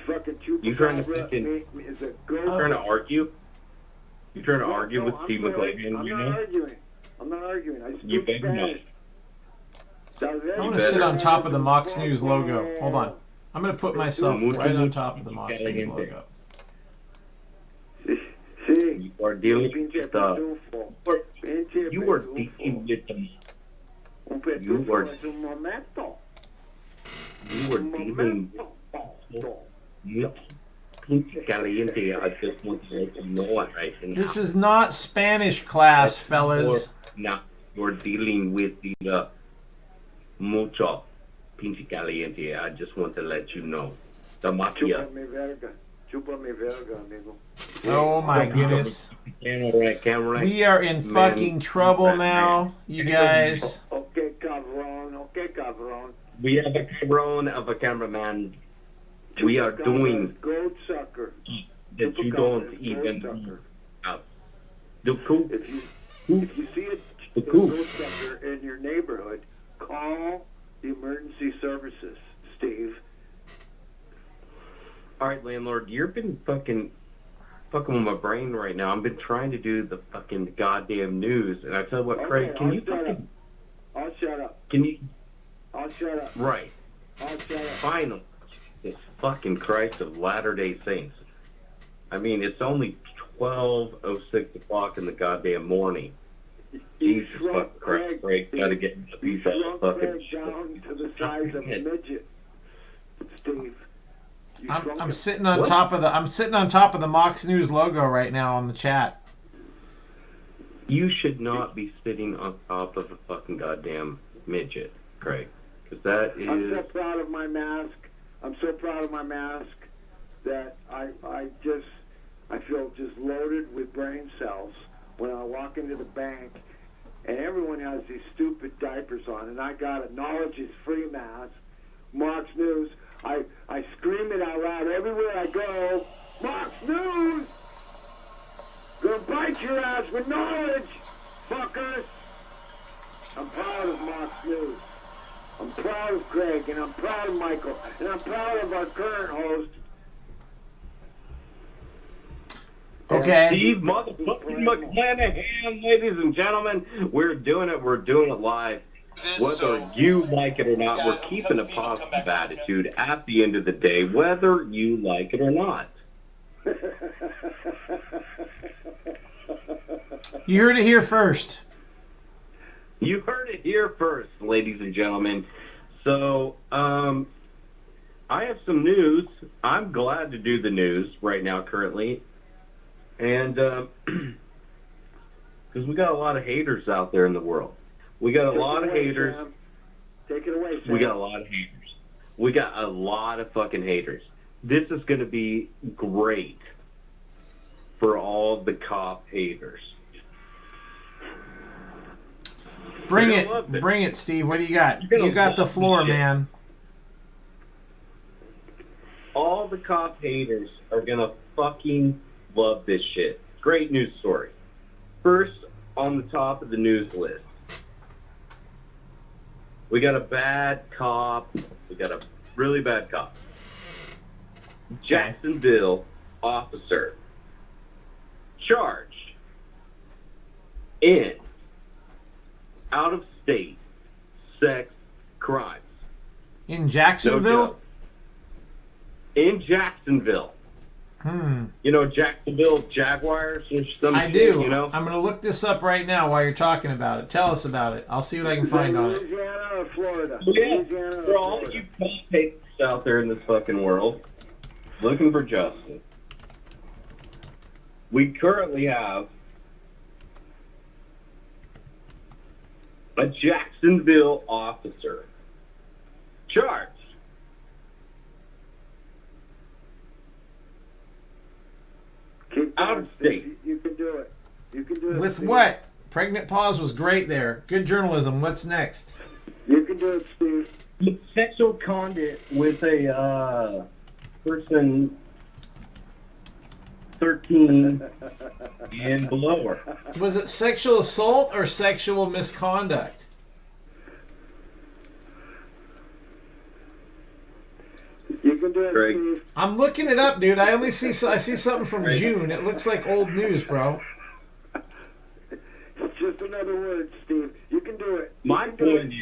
Fucking You trying to Chupacabra fucking? is a You trying to argue? You trying to argue with I'm Steve not- McClenahan? I'm You not know? arguing. I'm not arguing. I You speak better not. Spanish. I want to sit on top of the Mox News logo. Hold on. I'm going to put myself right on top of the Mox News logo. You are dealing with the. You are dealing with the. You are dealing with. Pinche caliente. I just want to let you know it right now. This is not Spanish class, fellas. Now you're dealing with the mucho pinche caliente. I just want to let you know. The mafia. Chupa mi verga, amigo. Oh my goodness. Camera. We are in fucking trouble now, you guys. Okay, cabron. Okay, cabron. We have a cabron of a cameraman. We are doing Goat sucker. that you don't even have. The cool. If you see a goat sucker in your neighborhood, call the emergency services, Steve. All right, landlord, you've been fucking with my brain right now. I've been trying to do the fucking goddamn news, and I tell you what, Craig, can you fucking? I'll shut up. Can you? I'll shut up. Right. I'll shut up. Finally, this fucking Christ of Latter-day Saints. I mean, it's only 12:06 o'clock in the goddamn morning. Jesus fucking Christ, Craig, gotta get a piece of fucking down to the size of a midget, Steve. I'm sitting on top of the Mox News logo right now on the chat. You should not be sitting on top of a fucking goddamn midget, Craig, because that is. I'm so proud of my mask. I'm so proud of my mask that I feel just loaded with brain cells when I walk into the bank and everyone has these stupid diapers on, and I got a knowledge is free mask, Mox News. I scream it out loud everywhere I go. Mox News! Gonna bite your ass with knowledge, fuckers! I'm proud of Mox News. I'm proud of Craig, and I'm proud of Michael, and I'm proud of our current host. Okay. Steve motherfucking McClenahan, ladies and gentlemen. We're doing it. We're doing it live. Whether you like it or not, we're keeping a positive attitude at the end of the day, whether you like it or not. You heard it here first. You heard it here first, ladies and gentlemen. So, I have some news. I'm glad to do the news right now, currently. And, because we got a lot of haters out there in the world. We got a lot of haters. Sam. Take it away, Sam. We got a lot of haters. We got a lot of fucking haters. This is going to be great for all the cop haters. Bring it, Steve. What do you got? You got the floor, man. All the cop haters are going to fucking love this shit. Great news story. First, on the top of the news list, we got a bad cop. We got a really bad cop. Jacksonville officer charged in out-of-state sex crimes. In Jacksonville? No, in Jacksonville. You know Jacksonville Jaguars or something? I do. You know? I'm going to look this up right now while you're talking about it. Tell us about it. I'll see what I can find on it. Louisiana or Florida? Yeah, Louisiana or for all Florida? you cop haters out there in this fucking world, looking for justice, we currently have a Jacksonville officer charged out of state. You can do it. You can do it. With Steve. what? Pregnant pause was great there. Good journalism. What's next? You can do it, Steve. Sexual conduct with a person 13 and below. Was it sexual assault or sexual misconduct? You can do it, Steve. I'm looking it up, dude. I see something from June. It looks like old news, bro. It's just another word, Steve. You can do it. My point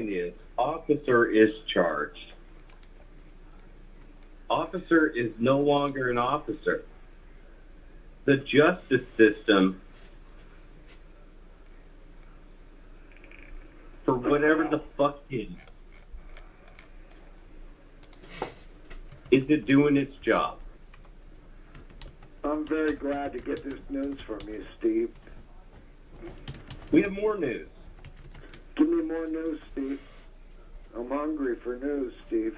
is, officer is charged. Officer is no longer an officer. The justice system, for whatever the fuck it is it doing its job? I'm very glad to get this news from you, Steve. We have more news. Give me more news, Steve. I'm hungry for news, Steve.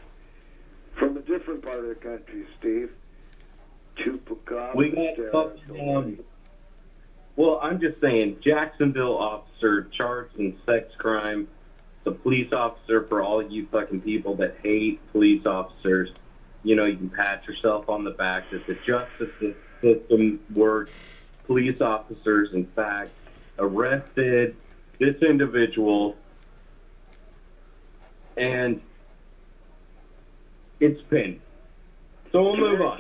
From a different part of the country, Steve. Chupacabra. We got well, I'm just saying, Jacksonville officer charged in sex crime. The police officer, for all you fucking people that hate police officers, you know, you can pat yourself on the back that the justice system works. Police officers, in fact, arrested this individual, and it's been. So we'll move on.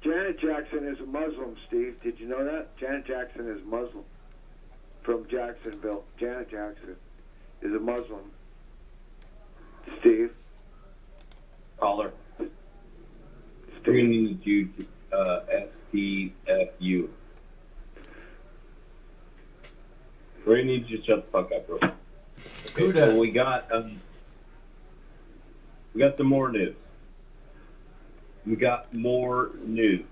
Janet Jackson is a Muslim, Steve. Did you know that? Janet Jackson is Muslim. From Jacksonville. Janet Jackson is a Muslim. Steve? Caller. We need you to STFU. We need you to shut the fuck up, bro. Okay, Who does? So we got some more news.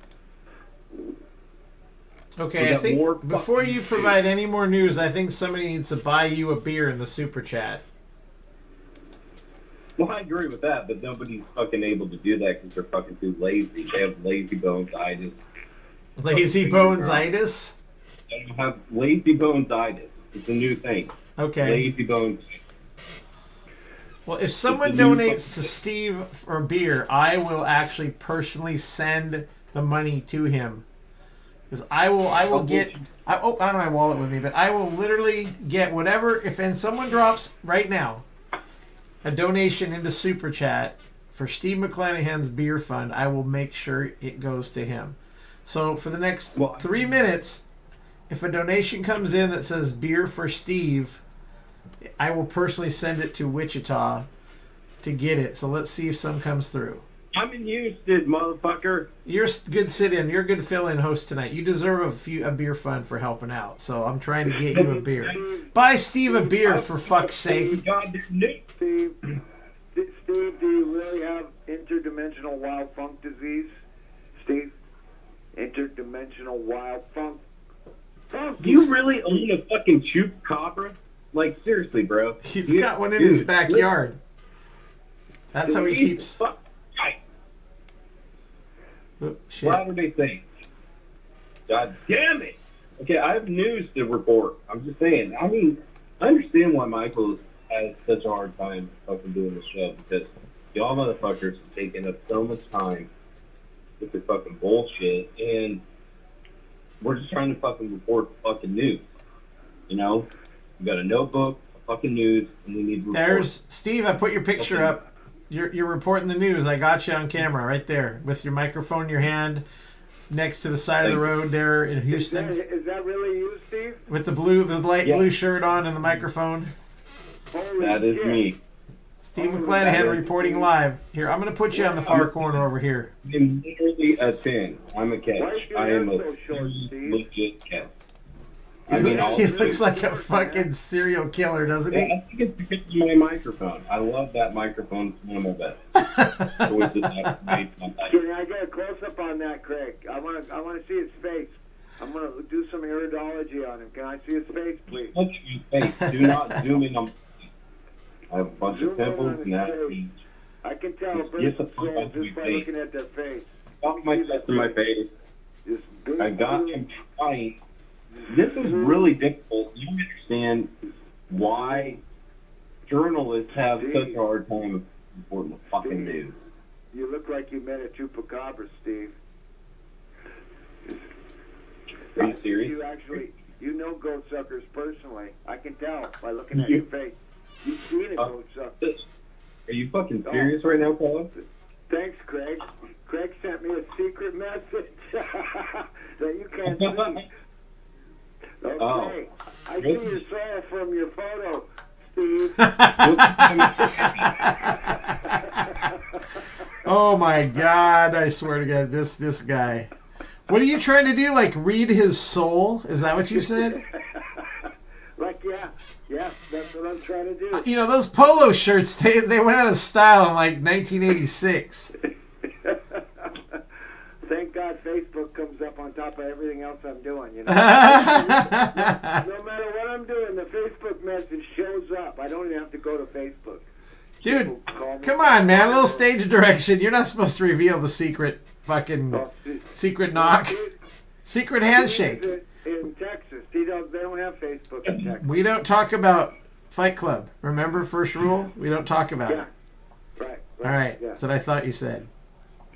Okay, I think before you provide any more news, I think somebody needs to buy you a beer in the super chat. Well, I agree with that, but nobody's fucking able to do that because they're fucking too lazy. They have lazy bonesitis. Lazy bonesitis? They have lazy bonesitis. It's a new thing. Okay. Lazy bones. Well, if someone donates to Steve for beer, I will actually personally send the money to him. Because I will get. I don't have my wallet with me, but I will literally get whatever. If someone drops right now a donation into Super Chat for Steve McClenahan's beer fund, I will make sure it goes to him. So for the next 3 minutes, if a donation comes in that says beer for Steve, I will personally send it to Wichita to get it. So let's see if some comes through. I'm in Houston, motherfucker. You're good sit-in. You're a good fill-in host tonight. You deserve a beer fund for helping out. So I'm trying to get you a beer. Buy Steve a beer, for fuck's sake. Steve, do you really have interdimensional wild funk disease? Steve? Interdimensional wild funk. Do you really own a fucking chupacabra? Like, seriously, bro. He's got one in his backyard. That's how he keeps... Oh, shit. What would they think? God damn it! Okay, I have news to report. I'm just saying. I mean, I understand why Michael has such a hard time fucking doing the show, because y'all motherfuckers have taken up so much time with your fucking bullshit, and we're just trying to fucking report fucking news. You know? We got a notebook, a fucking news, and we need to report. There's Steve. I put your picture up. You're reporting the news. I got you on camera right there with your microphone in your hand next to the side of the road there in Houston. Is that really you, Steve? With the light blue shirt on and the microphone. That is me. Steve McClenahan reporting live. Here, I'm going to put you on the far corner over here. I'm literally a 10. I'm a catch. I am a legit catch. I mean, he looks like a fucking serial killer, doesn't he? I think it's because of my microphone. I love that microphone. It's one of my best. Can I get a close-up on that, Craig? I want to see his face. I'm going to do some iridology on him. Can I see his face, please? Look at his face. Do not zoom in on. I have a bunch of pimples and that. I can tell a person's soul just by looking at their face. Off my chest and my face. I got him trying. This is really difficult. You understand why journalists have such a hard time reporting the fucking news. You look like you met a chupacabra, Steve. Are you serious? You know goat suckers personally. I can tell by looking at your face. You've seen a goat sucker. Are you fucking serious right now, Paul? Thanks, Craig. Craig sent me a secret message that you can't see. Okay. Oh. I see your soul from your photo, Steve. Oh my God! I swear to God, this guy. What are you trying to do? Like read his soul? Is that what you said? Yeah, that's what I'm trying to do. You know, those polo shirts, they went out of style in like 1986. Thank God Facebook comes up on top of everything else I'm doing, you know. No matter what I'm doing, the Facebook message shows up. I don't even have to go to Facebook. Dude, come on, man. A little stage direction. You're not supposed to reveal the secret secret knock. Secret handshake. In Texas, they don't have Facebook in Texas. We don't talk about Fight Club. Remember, first rule? We don't talk about it. Right. All right. Yeah. That's what I thought you said.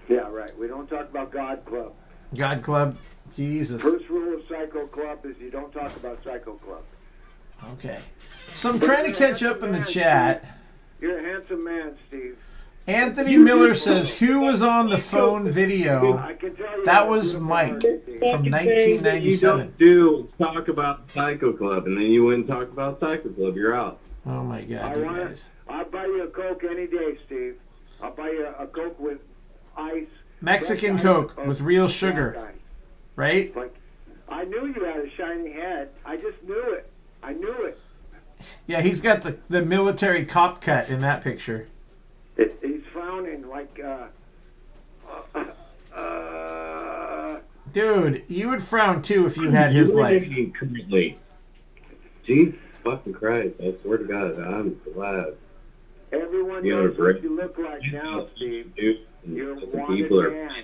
Yeah, right. We don't talk about God Club. God Club. Jesus. First rule of Psycho Club is you don't talk about Psycho Club. Okay. So I'm trying to catch up in the chat. You're a handsome man, Steve. Anthony Miller says, who was on the phone video? That was Mike from 1997. You don't do talk about Psycho Club, and then you wouldn't talk about Psycho Club. You're out. Oh my God, you guys. I'll buy you a Coke any day, Steve. I'll buy you a Coke with ice. Mexican Coke with real sugar. Right? I knew you had a shiny head. I just knew it. I knew it. Yeah, he's got the military cop cut in that picture. He's frowning like, Dude, you would frown too if you had his life. Currently. Jesus fucking Christ. I swear to God, I'm glad. Everyone knows what you look like now, Steve. You're a wanted man.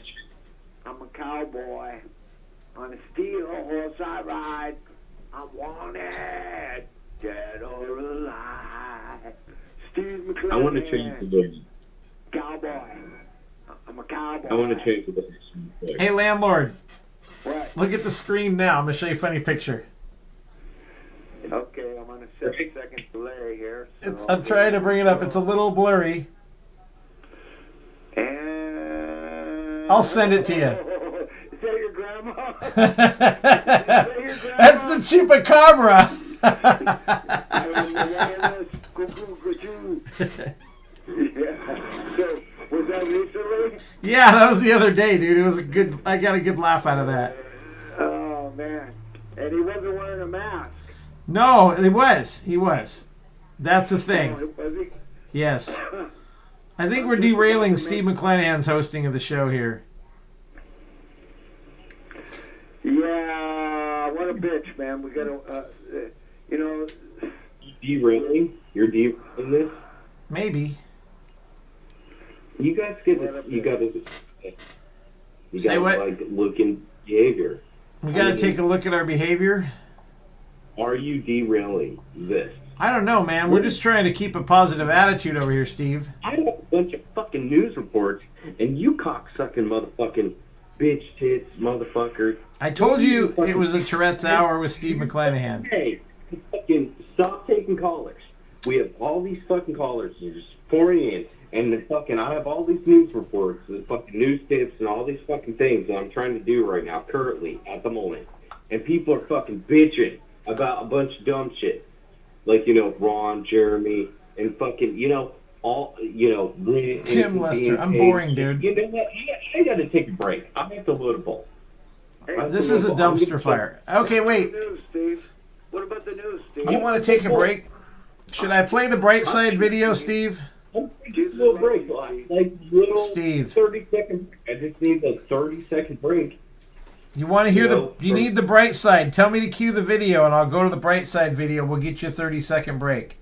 I'm a cowboy. On a steel horse I ride. I'm wanted, dead or alive. Steve McClenahan. I want to change the word. Cowboy. I'm a cowboy. I want to change the word. Hey, landlord. What? Look at the screen now. I'm going to show you a funny picture. Okay, I'm on a 7-second delay here. So I'm trying to bring it up. It's a little blurry. And I'll send it to you. Is that your grandma? That's the chupacabra. So, was that recently? Yeah, that was the other day, dude. It was a good. I got a good laugh out of that. Oh man, and he wasn't wearing a mask. No, he was. That's the thing. Oh, was he? Yes. I think we're derailing Steve McClenahan's hosting of the show here. Yeah, what a bitch, man. We gotta, you know. Derailing? You're derailing this? Maybe. You guys you gotta Say what? like look in behavior. We gotta take a look at our behavior. Are you derailing this? I don't know, man. We're just trying to keep a positive attitude over here, Steve. I have a bunch of fucking news reports, and you cocksucking motherfucking bitch tits motherfuckers. I told you it was a Tourette's hour with Steve McClenahan. Hey, fucking stop taking callers. We have all these fucking callers. You're just pouring in. And I have all these news reports, the fucking news tips, and all these fucking things that I'm trying to do right now, currently, at the moment. And people are fucking bitching about a bunch of dumb shit. Like, Ron, Jeremy, and fucking, all, Tim Lester. I'm boring, dude. You know what? I gotta take a break. I have to load a bowl. This is a dumpster fire. Okay, wait. What about the news, Steve? Do you want to take a break? Should I play the bright side video, Steve? Little break, like little Steve. 30-second. I just need a 30-second break. You want to hear you need the bright side. Tell me to cue the video, and I'll go to the bright side video. We'll get you a 30-second break.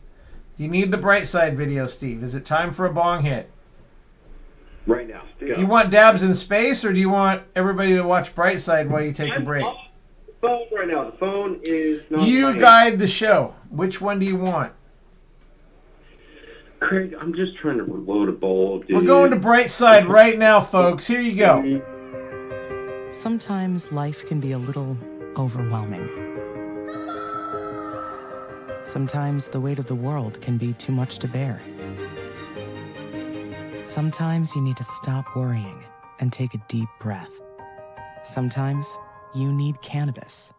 Do you need the bright side video, Steve? Is it time for a bong hit? Right now. Do you want dabs in space, or do you want everybody to watch bright side while you take a break? On the phone right now. The phone is not. You guide the show. Which one do you want? Craig, I'm just trying to reload a bowl, dude. We're going to Brightside right now, folks. Here you go. Sometimes life can be a little overwhelming. Sometimes the weight of the world can be too much to bear. Sometimes you need to stop worrying and take a deep breath. Sometimes you need cannabis.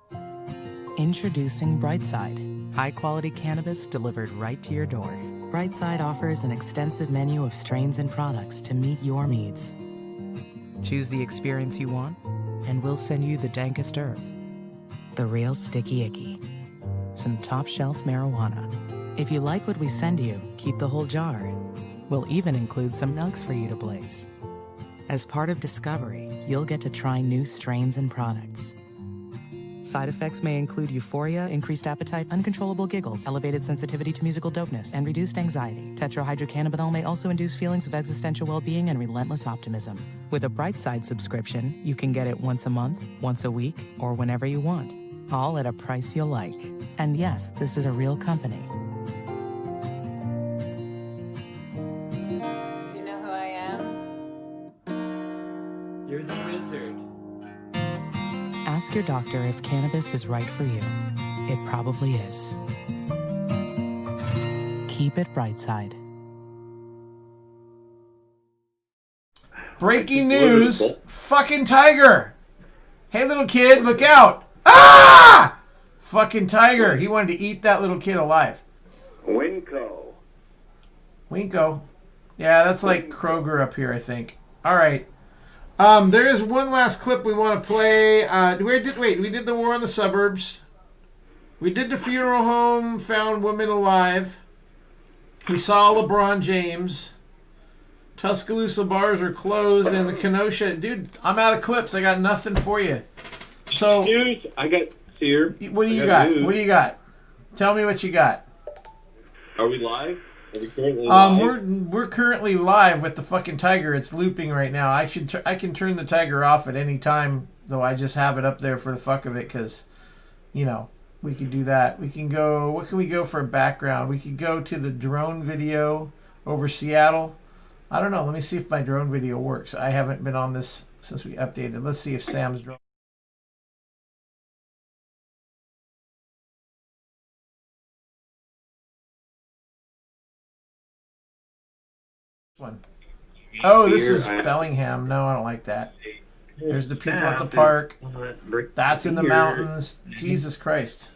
Introducing Brightside, high-quality cannabis delivered right to your door. Brightside offers an extensive menu of strains and products to meet your needs. Choose the experience you want, and we'll send you the dankest herb, the real sticky icky, some top-shelf marijuana. If you like what we send you, keep the whole jar. We'll even include some nugs for you to blaze. As part of Discovery, you'll get to try new strains and products. Side effects may include euphoria, increased appetite, uncontrollable giggles, elevated sensitivity to musical dopeness, and reduced anxiety. Tetrahydrocannabinol may also induce feelings of existential well-being and relentless optimism. With a Brightside subscription, you can get it once a month, once a week, or whenever you want, all at a price you'll like. And yes, this is a real company. Do you know who I am? You're the wizard. Ask your doctor if cannabis is right for you. It probably is. Keep it Brightside. Breaking news. Fucking tiger. Hey, little kid, look out. Ah! Fucking tiger. He wanted to eat that little kid alive. Winco. Winko. Yeah, that's like Kroger up here, I think. All right. There is one last clip we want to play. We did the war on the suburbs. We did the funeral home, found women alive. We saw LeBron James. Tuscaloosa bars are closed, and the Kenosha. Dude, I'm out of clips. I got nothing for you. So, News. I got here. What do you got? News. What do you got? Tell me what you got. Are we live? Are we currently live? We're currently live with the fucking tiger. It's looping right now. I can turn the tiger off at any time, though. I just have it up there for the fuck of it, because, you know, we could do that. We can go. What can we go for a background? We could go to the drone video over Seattle. I don't know. Let me see if my drone video works. I haven't been on this since we updated. Let's see if Sam's drone. One. Oh, this is Bellingham. No, I don't like that. There's the people at the park. That's in the mountains. Jesus Christ.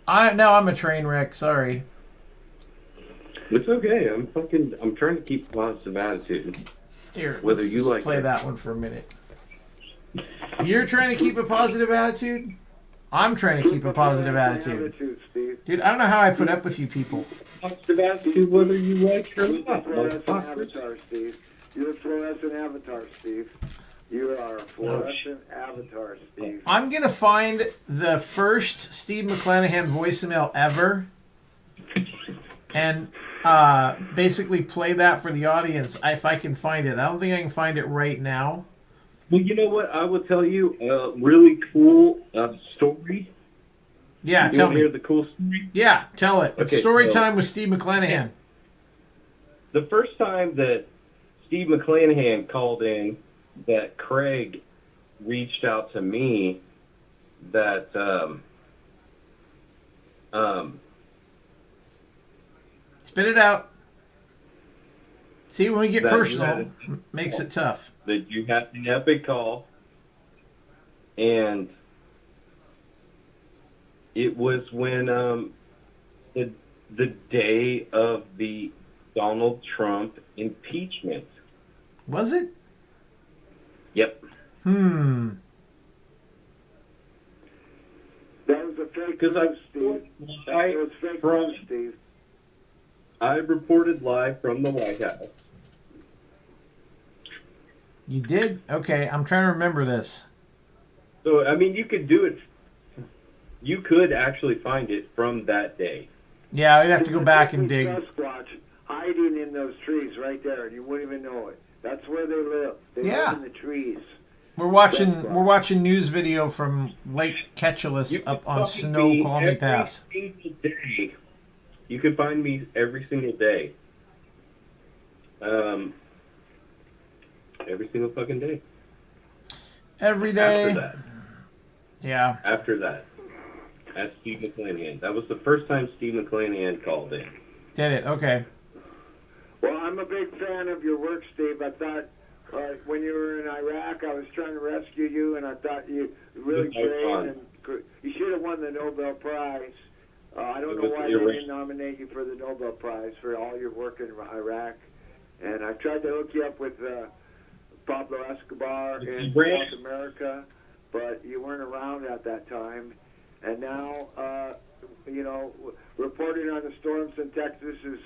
I'm a train wreck. Sorry. It's okay. I'm trying to keep a positive attitude. Here, whether let's you just like play it. that one for a minute. You're trying to keep a positive attitude? I'm trying to keep a positive attitude. Dude, I don't know how I put up with you people. Positive attitude, whether you like it or not. Fluorescent avatar, Steve. You're a fluorescent avatar, Steve. You are a fluorescent avatar, Steve. I'm going to find the first Steve McClenahan voicemail ever and basically play that for the audience if I can find it. I don't think I can find it right now. Well, you know what? I will tell you a really cool story. Yeah, you tell want me. to hear the cool story? Yeah, tell it. It's Okay, story so- time with Steve McClenahan. The first time that Steve McClenahan called in, that Craig reached out to me, that Spit it out. See, when we get That you personal, had makes it tough. that you had an epic call, and it was when the day of the Donald Trump impeachment. Was it? Yep. Hmm. That was a fake Because news, Steve. That was fake news, Steve. I reported live from the White House. You did? Okay, I'm trying to remember this. So, I mean, you could do it. You could actually find it from that day. Yeah, we'd have to go back and dig. Sasquatch hiding in those trees right there, and you wouldn't even know it. That's where they live. They Yeah. live in the trees. We're watching news video from Lake Ketchulus up on Snoqualmie Pass. Single day. You could find me every single day. Every single fucking day. Every day. After that. Yeah. After that. That's Steve McClenahan. That was the first time Steve McClenahan called in. Did it? Okay. Well, I'm a big fan of your work, Steve. I thought when you were in Iraq, I was trying to rescue you, and I thought you were really brave, and you should have won the Nobel Prize. I don't know why they didn't nominate you for the Nobel Prize for all your work in Iraq. And I've tried to hook you up with Pablo Escobar in South America, but you weren't around at that time. And now, reporting on the storms in Texas is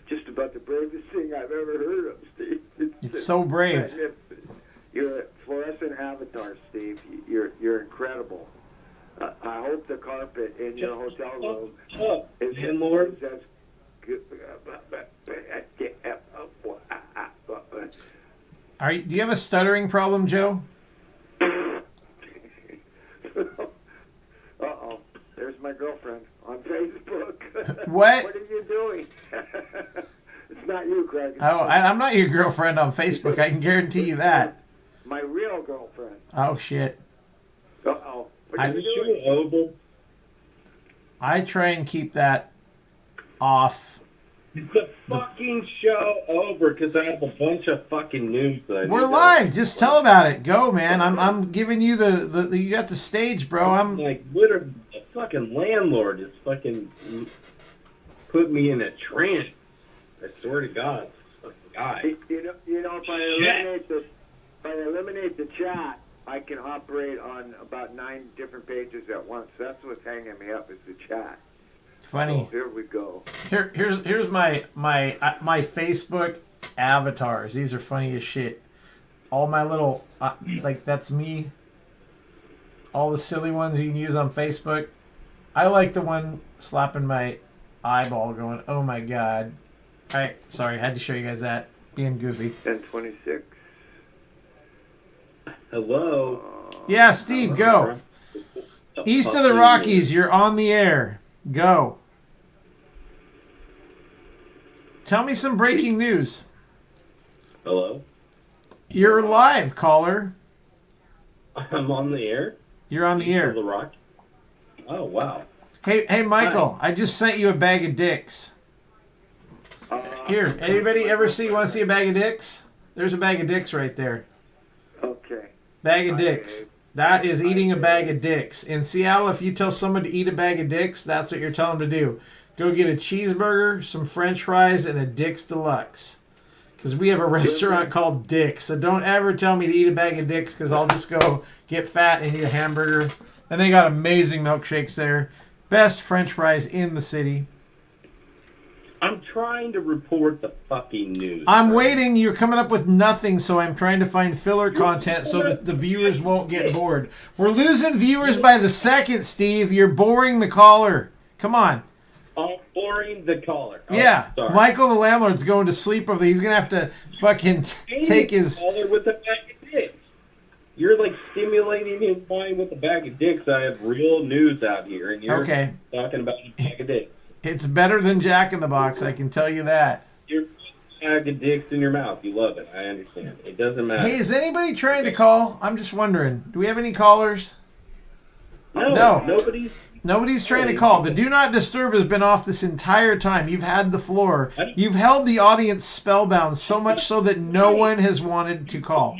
just about the bravest thing I've ever heard of, Steve. It's so brave. Magnificent. You're a fluorescent avatar, Steve. You're incredible. I hope the carpet in your hotel room is as good. Do you have a stuttering problem, Joe? Uh-oh. There's my girlfriend on Facebook. What? What are you doing? It's not you, Craig. Oh, I'm not your girlfriend on Facebook. I can guarantee you that. My real girlfriend. Oh, shit. Uh-oh. What are you doing? Oval. I try and keep that off. Is the fucking show over? Because I have a bunch of fucking news that I We're live. Just tell about it. Go, man. I'm giving you the you got the stage, bro. I'm like, literally, the fucking landlord is fucking put me in a trance. I swear to God, fucking guy. You know, if I eliminate the chat, I can operate on about 9 different pages at once. That's what's hanging me up is the chat. funny. So here we go. Here's my Facebook avatars. These are funny as shit. All my little like that's me. All the silly ones you can use on Facebook. I like the one slapping my eyeball, going, "Oh my god!" All right, sorry, I had to show you guys that. Being goofy. 10:26. Hello. Yeah, Steve, go. East of the Rockies, you're on the air. Go. Tell me some breaking news. Hello. You're live, caller. I'm on the air. You're on the East air. of the Rock. Oh wow. Hey, Michael, I just sent you a bag of dicks. Here, anybody ever want to see a bag of dicks? There's a bag of dicks right there. Okay. Bag of dicks. That is eating a bag of dicks. In Seattle, if you tell someone to eat a bag of dicks, that's what you're telling them to do. Go get a cheeseburger, some french fries, and a Dick's Deluxe. Because we have a restaurant called Dick's. So don't ever tell me to eat a bag of dicks because I'll just go get fat and eat a hamburger. And they got amazing milkshakes there. Best french fries in the city. I'm trying to report the fucking news. I'm waiting. You're coming up with nothing, so I'm trying to find filler content so that the viewers won't get bored. We're losing viewers by the second, Steve. You're boring the caller. Come on. I'm boring the caller. Oh, Yeah. sorry. Michael, the landlord's going to sleep over there. He's going to have to fucking take his... Caller with a bag of dicks. You're like stimulating his mind with a bag of dicks. I have real news out here, and you're Okay. talking about a bag of dicks. It's better than Jack in the Box, I can tell you that. You're a bag of dicks in your mouth. You love it. I understand. It doesn't matter. Hey, is anybody trying to call? I'm just wondering. Do we have any callers? No. Nobody's trying to call. The Do Not Disturb has been off this entire time. You've had the floor. You've held the audience spellbound so much so that no one has wanted to call.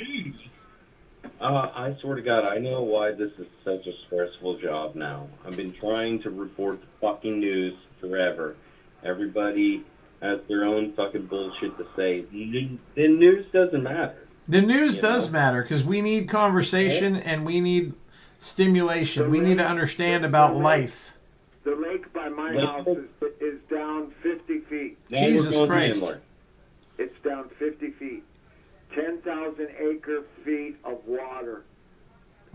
I swear to God, I know why this is such a stressful job now. I've been trying to report the fucking news forever. Everybody has their own fucking bullshit to say. The news doesn't matter. The news does matter because we need conversation and we need stimulation. We need to understand about life. The lake by my house is down 50 feet. Jesus Christ. It's down 50 feet. 10,000 acre feet of water.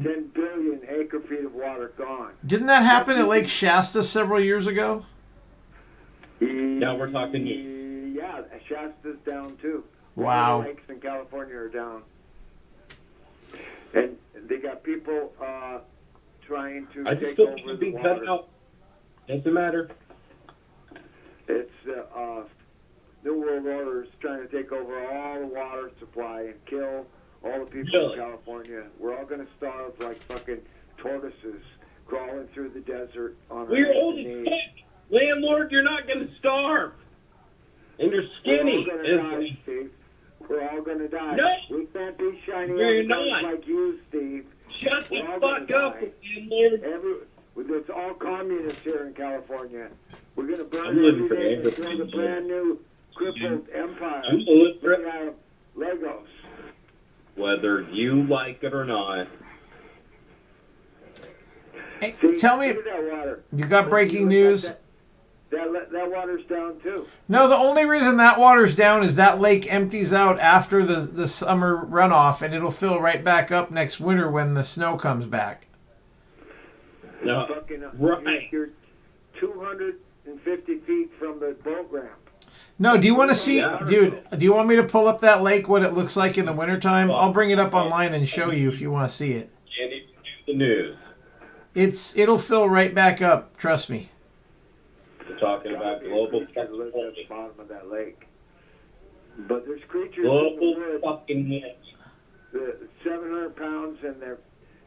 10 billion acre feet of water gone. Didn't that happen at Lake Shasta several years ago? Now we're talking news. Yeah, Shasta's down too. Wow. The lakes in California are down. And they got people trying to take still over the being water. cut out. Doesn't matter. It's New World Order is trying to take over all the water supply and kill all the people in California. We're all going to starve like fucking tortoises crawling through the desert on We're our old as knees. shit. Landlord, you're not going to starve. And you're skinny. We're all going to die, Steve. We're all going to die. No. We can't be shiny You're everybody not. like you, Steve. Shut the We're all fuck gonna up, die. landlord. It's all communists here in California. We're going to burn I'm living for every day and Andrew. build a brand new crippled empire I'm living for made out of Legos. Whether you like it or not. Hey, See, tell me, look at that water. you got breaking news. That water's down too. No, the only reason that water's down is that lake empties out after the summer runoff, and it'll fill right back up next winter when the snow comes back. No, Right. You're 250 feet from the boat ramp. No, do you want to see, dude, do you want me to pull up that lake, what it looks like in the wintertime? I'll bring it up online and show you if you want to see it. Can't even do the news. It'll fill right back up, trust me. We're talking about global Live at the bottom of that lake. But there's creatures in global the woods, fucking 700 pounds and they're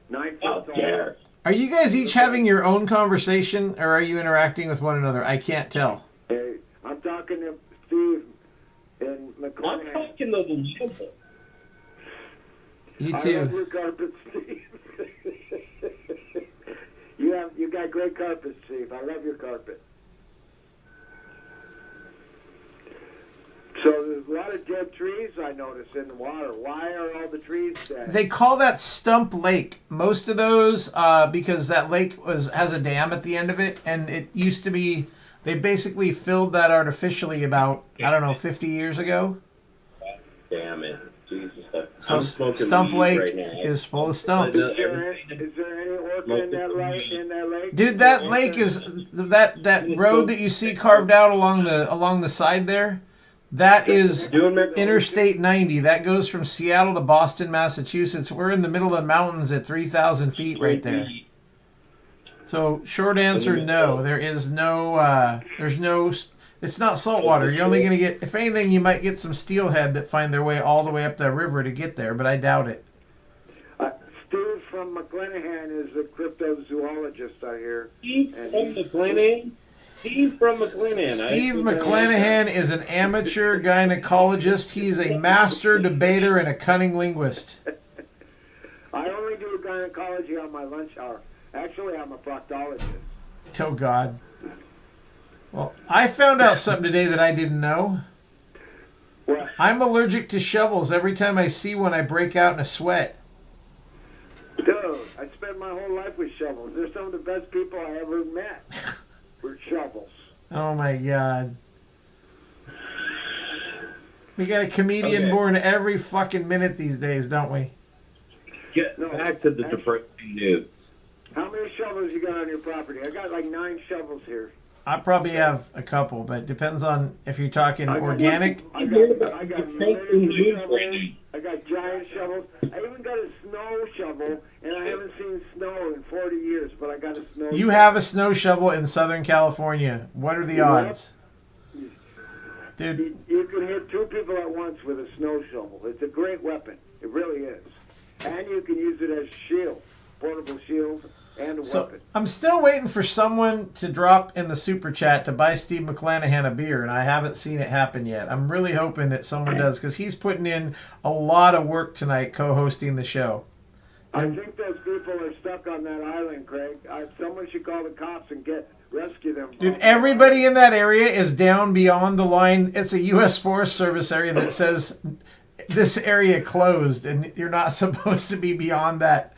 9 feet How tall. dare. Are you guys each having your own conversation, or are you interacting with one another? I can't tell. Hey, I'm talking to Steve and I'm McClenahan. talking to the level. You I love too. your carpet, Steve. you got great carpet, Steve. I love your carpet. So there's a lot of dead trees I notice in the water. Why are all the trees dead? They call that Stump Lake. Most of those, because that lake has a dam at the end of it, and it used to be, they basically filled that artificially about, I don't know, 50 years ago. Damn it. Jesus. So I'm smoking Stump weed Lake right now. is full of stumps. Is there any orca in that lake? Dude, that lake is that road that you see carved out along the side there. That is Interstate 90. That goes from Seattle to Boston, Massachusetts. We're in the middle of the mountains at 3,000 feet right there. So short answer, no. There is no. It's not salt water. You're only gonna get, if anything, you might get some steelhead that find their way all the way up the river to get there, but I doubt it. Steve from McClenahan is a cryptozoologist out here. Steve from McClenahan? Steve from McClenahan. Steve McClenahan is an amateur gynecologist. He's a master debater and a cunning linguist. I only do gynecology on my lunch hour. Actually, I'm a proctologist. Oh, God. Well, I found out something today that I didn't know. What? I'm allergic to shovels. Every time I see one, I break out in a sweat. Dude, I spent my whole life with shovels. They're some of the best people I ever met. With shovels. Oh, my God. We got a comedian born every fucking minute these days, don't we? Get back to the depressing news. How many shovels you got on your property? I got like 9 shovels here. I probably have a couple, but it depends on if you're talking organic. I got giant shovels. I even got a snow shovel, and I haven't seen snow in 40 years, but I got a snow You shovel. have a snow shovel in Southern California. What are the odds? Dude. You can hit 2 people at once with a snow shovel. It's a great weapon. It really is. And you can use it as a shield, portable shield, and a weapon. I'm still waiting for someone to drop in the super chat to buy Steve McClenahan a beer, and I haven't seen it happen yet. I'm really hoping that someone does, because he's putting in a lot of work tonight co-hosting the show. I think those people are stuck on that island, Craig. Someone should call the cops and rescue them. Dude, everybody in that area is down beyond the line. It's a U.S. Forest Service area that says this area closed, and you're not supposed to be beyond that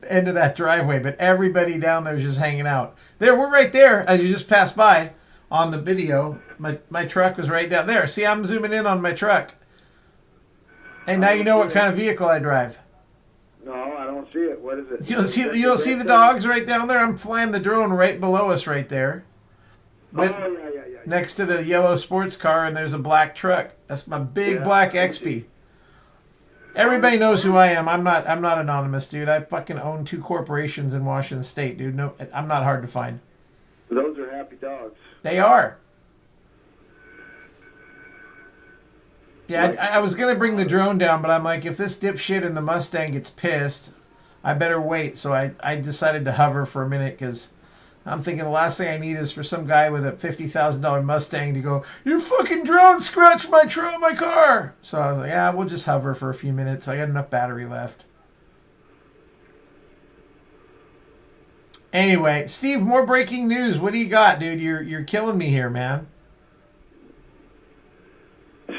end of that driveway. But everybody down there is just hanging out. There, we're right there as you just passed by on the video. My truck was right down there. See, I'm zooming in on my truck. And now you know what kind of vehicle I drive. No, I don't see it. What is it? You don't see the dogs right down there? I'm flying the drone right below us right there. Yeah. Next to the yellow sports car, and there's a black truck. That's my big black XP. Everybody knows who I am. I'm not anonymous, dude. I fucking own 2 corporations in Washington State, dude. No, I'm not hard to find. Those are happy dogs. They are. Yeah, I was going to bring the drone down, but I'm like, if this dipshit in the Mustang gets pissed, I better wait. So I decided to hover for a minute because I'm thinking the last thing I need is for some guy with a $50,000 Mustang to go, "Your fucking drone scratched my car." So I was like, yeah, we'll just hover for a few minutes. I got enough battery left. Anyway, Steve, more breaking news. What do you got, dude? You're killing me here, man.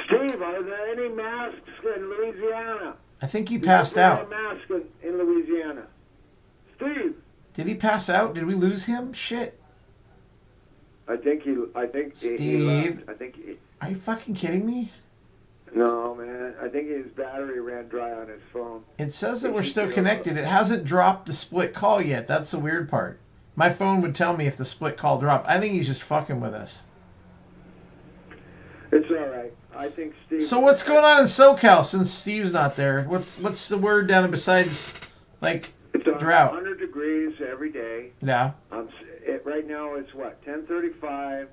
Steve, are there any masks in Louisiana? I think he passed out. Mask in Louisiana. Steve. Did he pass out? Did we lose him? Shit. I think Steve. he left. I think he. Are you fucking kidding me? No, man. I think his battery ran dry on his phone. It says that we're still connected. It hasn't dropped the split call yet. That's the weird part. My phone would tell me if the split call dropped. I think he's just fucking with us. It's all right. I think Steve. So what's going on in SoCal since Steve's not there? What's the word down there besides like it's drought? 100 degrees every day. Yeah. Right now it's what, 10:35,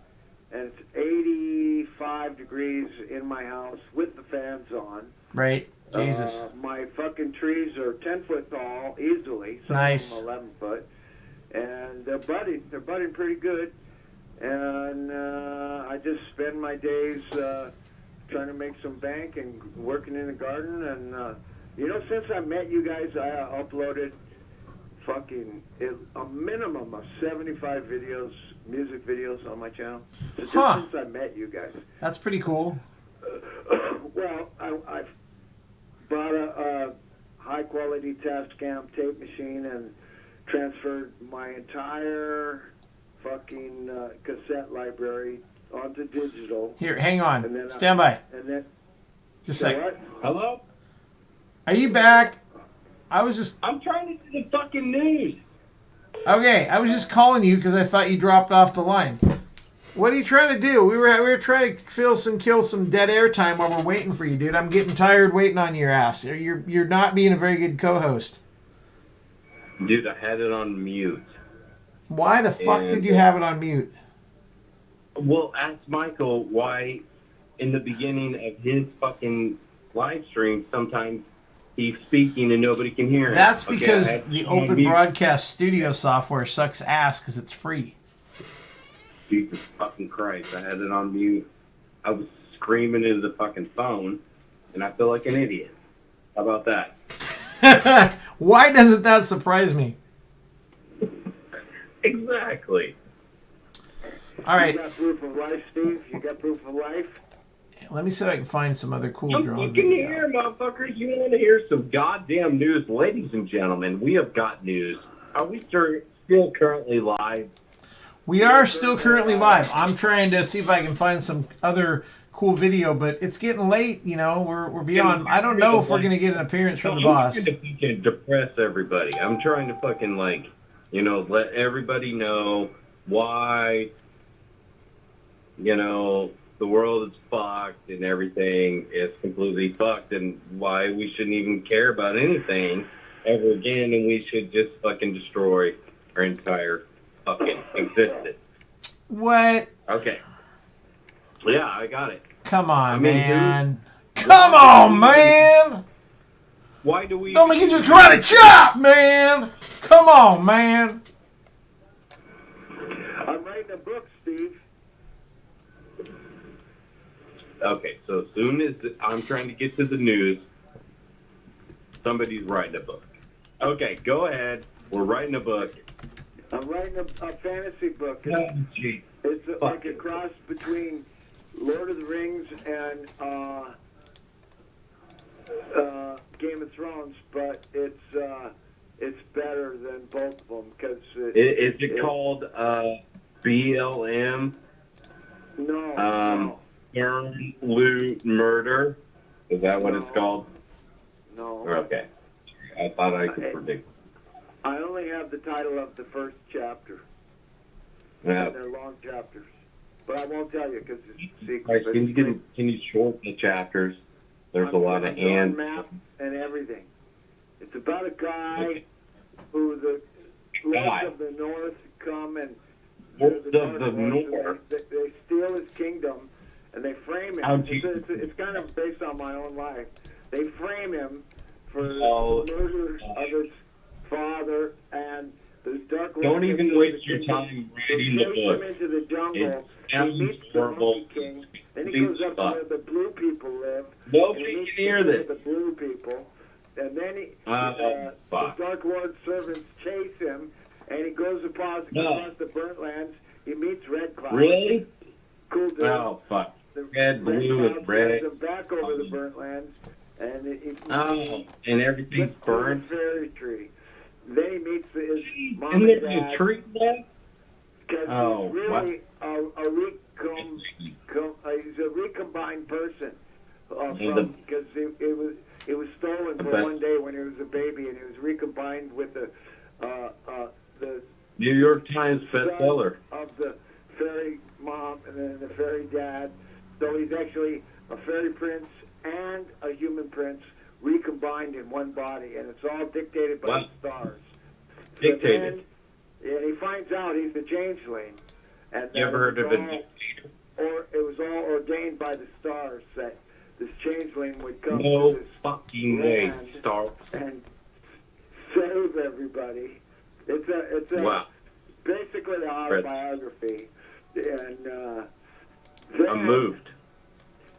and it's 85 degrees in my house with the fans on. Right. Jesus. My fucking trees are 10 foot tall easily. Some nice. of them 11 foot, and they're budding. They're budding pretty good, and I just spend my days trying to make some bank and working in the garden. And since I met you guys, I uploaded fucking a minimum of 75 videos, music videos on my channel. So just since I met you guys. That's pretty cool. Well, I've bought a high-quality Tascam tape machine and transferred my entire fucking cassette library onto digital. Here, hang on. And then Stand by. And then, just a second. What? Hello? Are you back? I'm trying to do the fucking news. Okay, I was just calling you because I thought you dropped off the line. What are you trying to do? We were trying to kill some dead air time while we're waiting for you, dude. I'm getting tired waiting on your ass. You're not being a very good co-host. Dude, I had it on mute. Why the fuck did you have it on mute? Well, ask Michael why in the beginning of his fucking live stream sometimes he's speaking and nobody can hear him. That's because the Open Broadcast Studio software sucks ass because it's free. Jesus fucking Christ, I had it on mute. I was screaming into the fucking phone, and I feel like an idiot. How about that? Why doesn't that surprise me? Exactly. All right. You got proof of life, Steve? You got proof of life? Let me see if I can find some other cool I'm drone fucking video. here, motherfuckers. You want to hear some goddamn news? Ladies and gentlemen, we have got news. Are we still currently live? We are still currently live. I'm trying to see if I can find some other cool video, but it's getting late. We're beyond. I don't know if we're gonna get an appearance from the boss. I'm trying to fucking depress everybody. I'm trying to fucking let everybody know why the world is fucked and everything is completely fucked, and why we shouldn't even care about anything ever again, and we should just fucking destroy our entire fucking existence. What? Okay. Yeah, I got it. Come on, man. Come on, man. Why do we... Don't make you just karate chop, man. Come on, man. I'm writing a book, Steve. Okay, so as soon as I'm trying to get to the news, somebody's writing a book. Okay, go ahead. We're writing a book. I'm writing a fantasy book. Oh, geez. It's like a cross between Lord of the Rings and Game of Thrones, but it's better than both of them because is it called BLM? No. Burn, Loot, Murder? Is that what it's called? No. Okay. I thought I could predict. I only have the title of the first chapter. Yeah. And they're long chapters. But I won't tell you because it's secret. Right, can you shorten the chapters? There's a lot of hands. Map and everything. It's about a guy who the Lords of the North come and Lords of the North. They steal his kingdom, and they frame him. How'd you- It's kind of based on my own life. They frame him for Oh, the murder of his father and this dark. Don't even waste your time reading the Chase book. him into the jungle. He Sounds meets the horrible. Monkey King. Then he goes up to Stop. where the blue people live. Nobody and he meets can hear the- this. The blue people. And then Fuck. the Dark Lord's servants chase him, and he goes across the burnt lands. He meets Red Cloud. Really? Cool dude. Oh, fuck. The Red, blue, and Cloud red. sends him back over the burnt lands, and Oh, and everything's burned. Fairy tree. Then he meets his mom And and there's dad. a tree left? Because Oh, he's really he's a recombined person because it was stolen for Okay. one day when he was a baby, and he was recombined with the New York Times bestseller. of the fairy mom and then the fairy dad. So he's actually a fairy prince and a human prince recombined in one body, and it's all dictated by Wow. the stars. Dictated. And he finds out he's the changeling. And You ever heard of it? Or it was all ordained by the stars that this changeling would come No to this fucking way, land Star. and save everybody. It's a Wow. basically an autobiography, and I'm moved.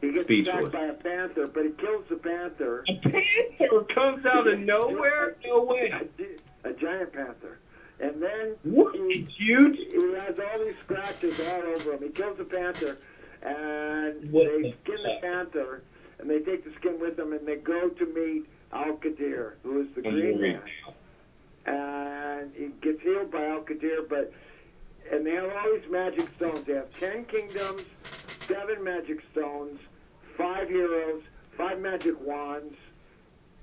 he gets Speechless. attacked by a panther, but he kills the panther. A panther comes out of nowhere? No way. A giant panther. And then It's huge. he has all these scratches all over him. He kills the panther, and What they the skin the panther, and they take the skin with them, and they go to meet Al-Qadir, who is the Green Man. And he gets healed by Al-Qadir, and they have all these magic stones. They have 10 kingdoms, 7 magic stones, 5 heroes, 5 magic wands,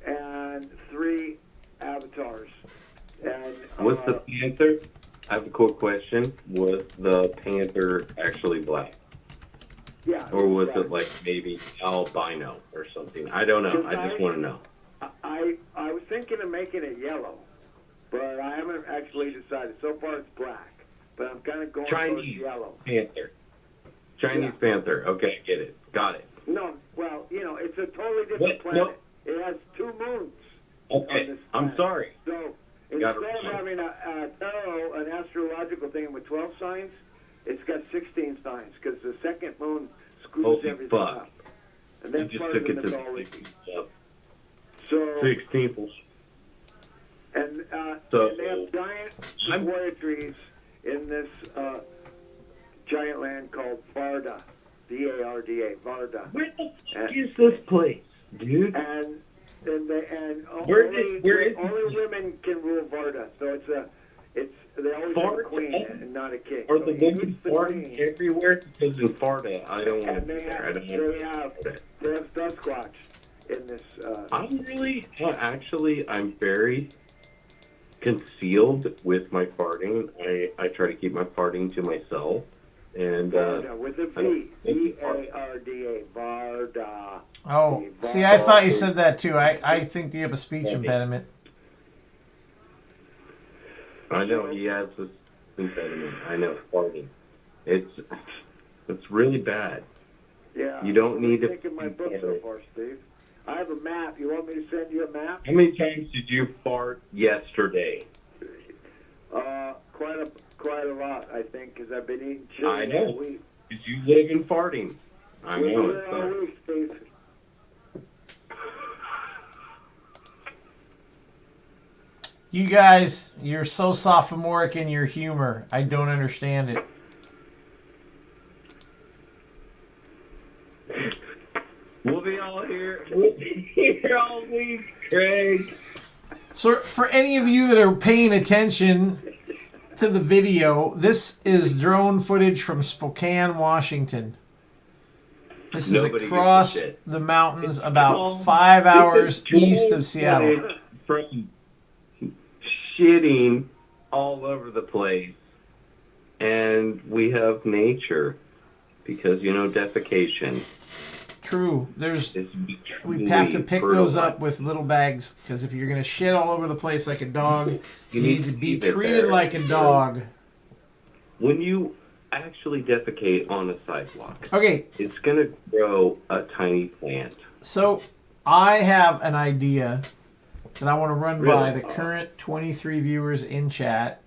and 3 avatars. And Was the panther? I have a quick question. Was the panther actually black? Yeah. Or was it like maybe albino or something? I don't know. I just want to know. I was thinking of making it yellow, but I haven't actually decided. So far it's black, but I'm kind of going towards Chinese yellow. panther. Chinese panther. Okay, get it. Got it. No, well, it's a totally different What? planet. It has 2 moons. Okay, I'm sorry. So Got instead it. of having a tarot, an astrological thing with 12 signs, it's got 16 signs because the second moon screws Holy everything fuck. up. And You that's just part took of it the to mythology. the So 16th. And, So- and they have giant sequoia trees in this giant land called Varda, V-A-R-D-A, Varda. Where the fuck is this place, dude? And Where only is women can rule Varda. So they always have a Varda? queen and not a king. Are So the he women meets the farting queen, everywhere? Because in Florida, I don't want to and be they there. I have don't want to. they have Sasquatch in this. I'm really, actually, I'm very concealed with my farting. I try to keep my farting to myself. And Varda with a V, V-A-R-D-A, Varda. Oh, see, I thought you said that too. I think you have a speech impediment. I know he has this impediment. I know farting. It's really bad. Yeah. You don't need to. Taking my book so far, Steve. I have a map. You want me to send you a map? How many times did you fart yesterday? Quite a lot, I think, because I've been eating chili I know. all week. Because you live in farting. I We know live it. all So. week, Steve. You guys, you're so sophomoric in your humor. I don't understand it. We'll be all here. We'll be here all week, Craig. So for any of you that are paying attention to the video, this is drone footage from Spokane, Washington. This Nobody is across gives a shit. the mountains about 5 hours east of Seattle. From shitting all over the place, and we have nature because defecation. True. We have to pick those up with little bags because if you're gonna shit all over the place like a dog, you need to be keep it treated there. like a dog. When you actually defecate on a sidewalk. Okay. It's going to grow a tiny plant. So I have an idea that I want to run by Really? the current 23 viewers in chat.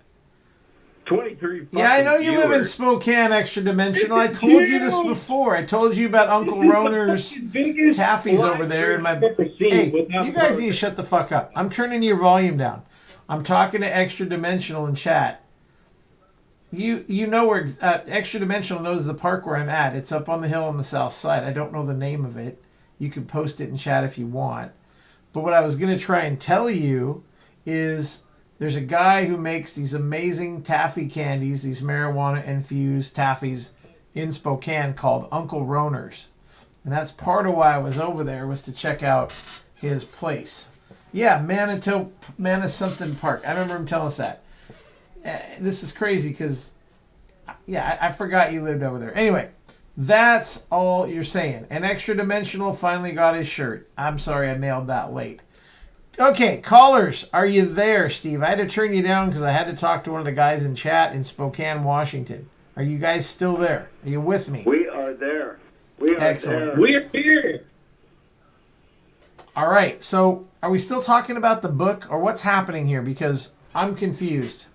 23 Yeah, I know you live in viewers. Spokane, Extra Dimensional. I told you this before. I told you about Uncle Roner's taffies over there. And hey, you guys need to shut the fuck up. I'm turning your volume down. I'm talking to Extra Dimensional in chat. You know where Extra Dimensional knows the park where I'm at. It's up on the hill on the south side. I don't know the name of it. You can post it in chat if you want. But what I was going to try and tell you is there's a guy who makes these amazing taffy candies, these marijuana-infused taffies in Spokane called Uncle Roner's. And that's part of why I was over there, was to check out his place. Yeah, Manasomething Park. I remember him telling us that. This is crazy because, yeah, I forgot you lived over there. Anyway, that's all you're saying. And Extra Dimensional finally got his shirt. I'm sorry I mailed that late. Okay, callers, are you there, Steve? I had to turn you down because I had to talk to one of the guys in chat in Spokane, Washington. Are you guys still there? Are you with me? We are there. We are Excellent. there. We're here. All right, so are we still talking about the book, or what's happening here? Because I'm confused.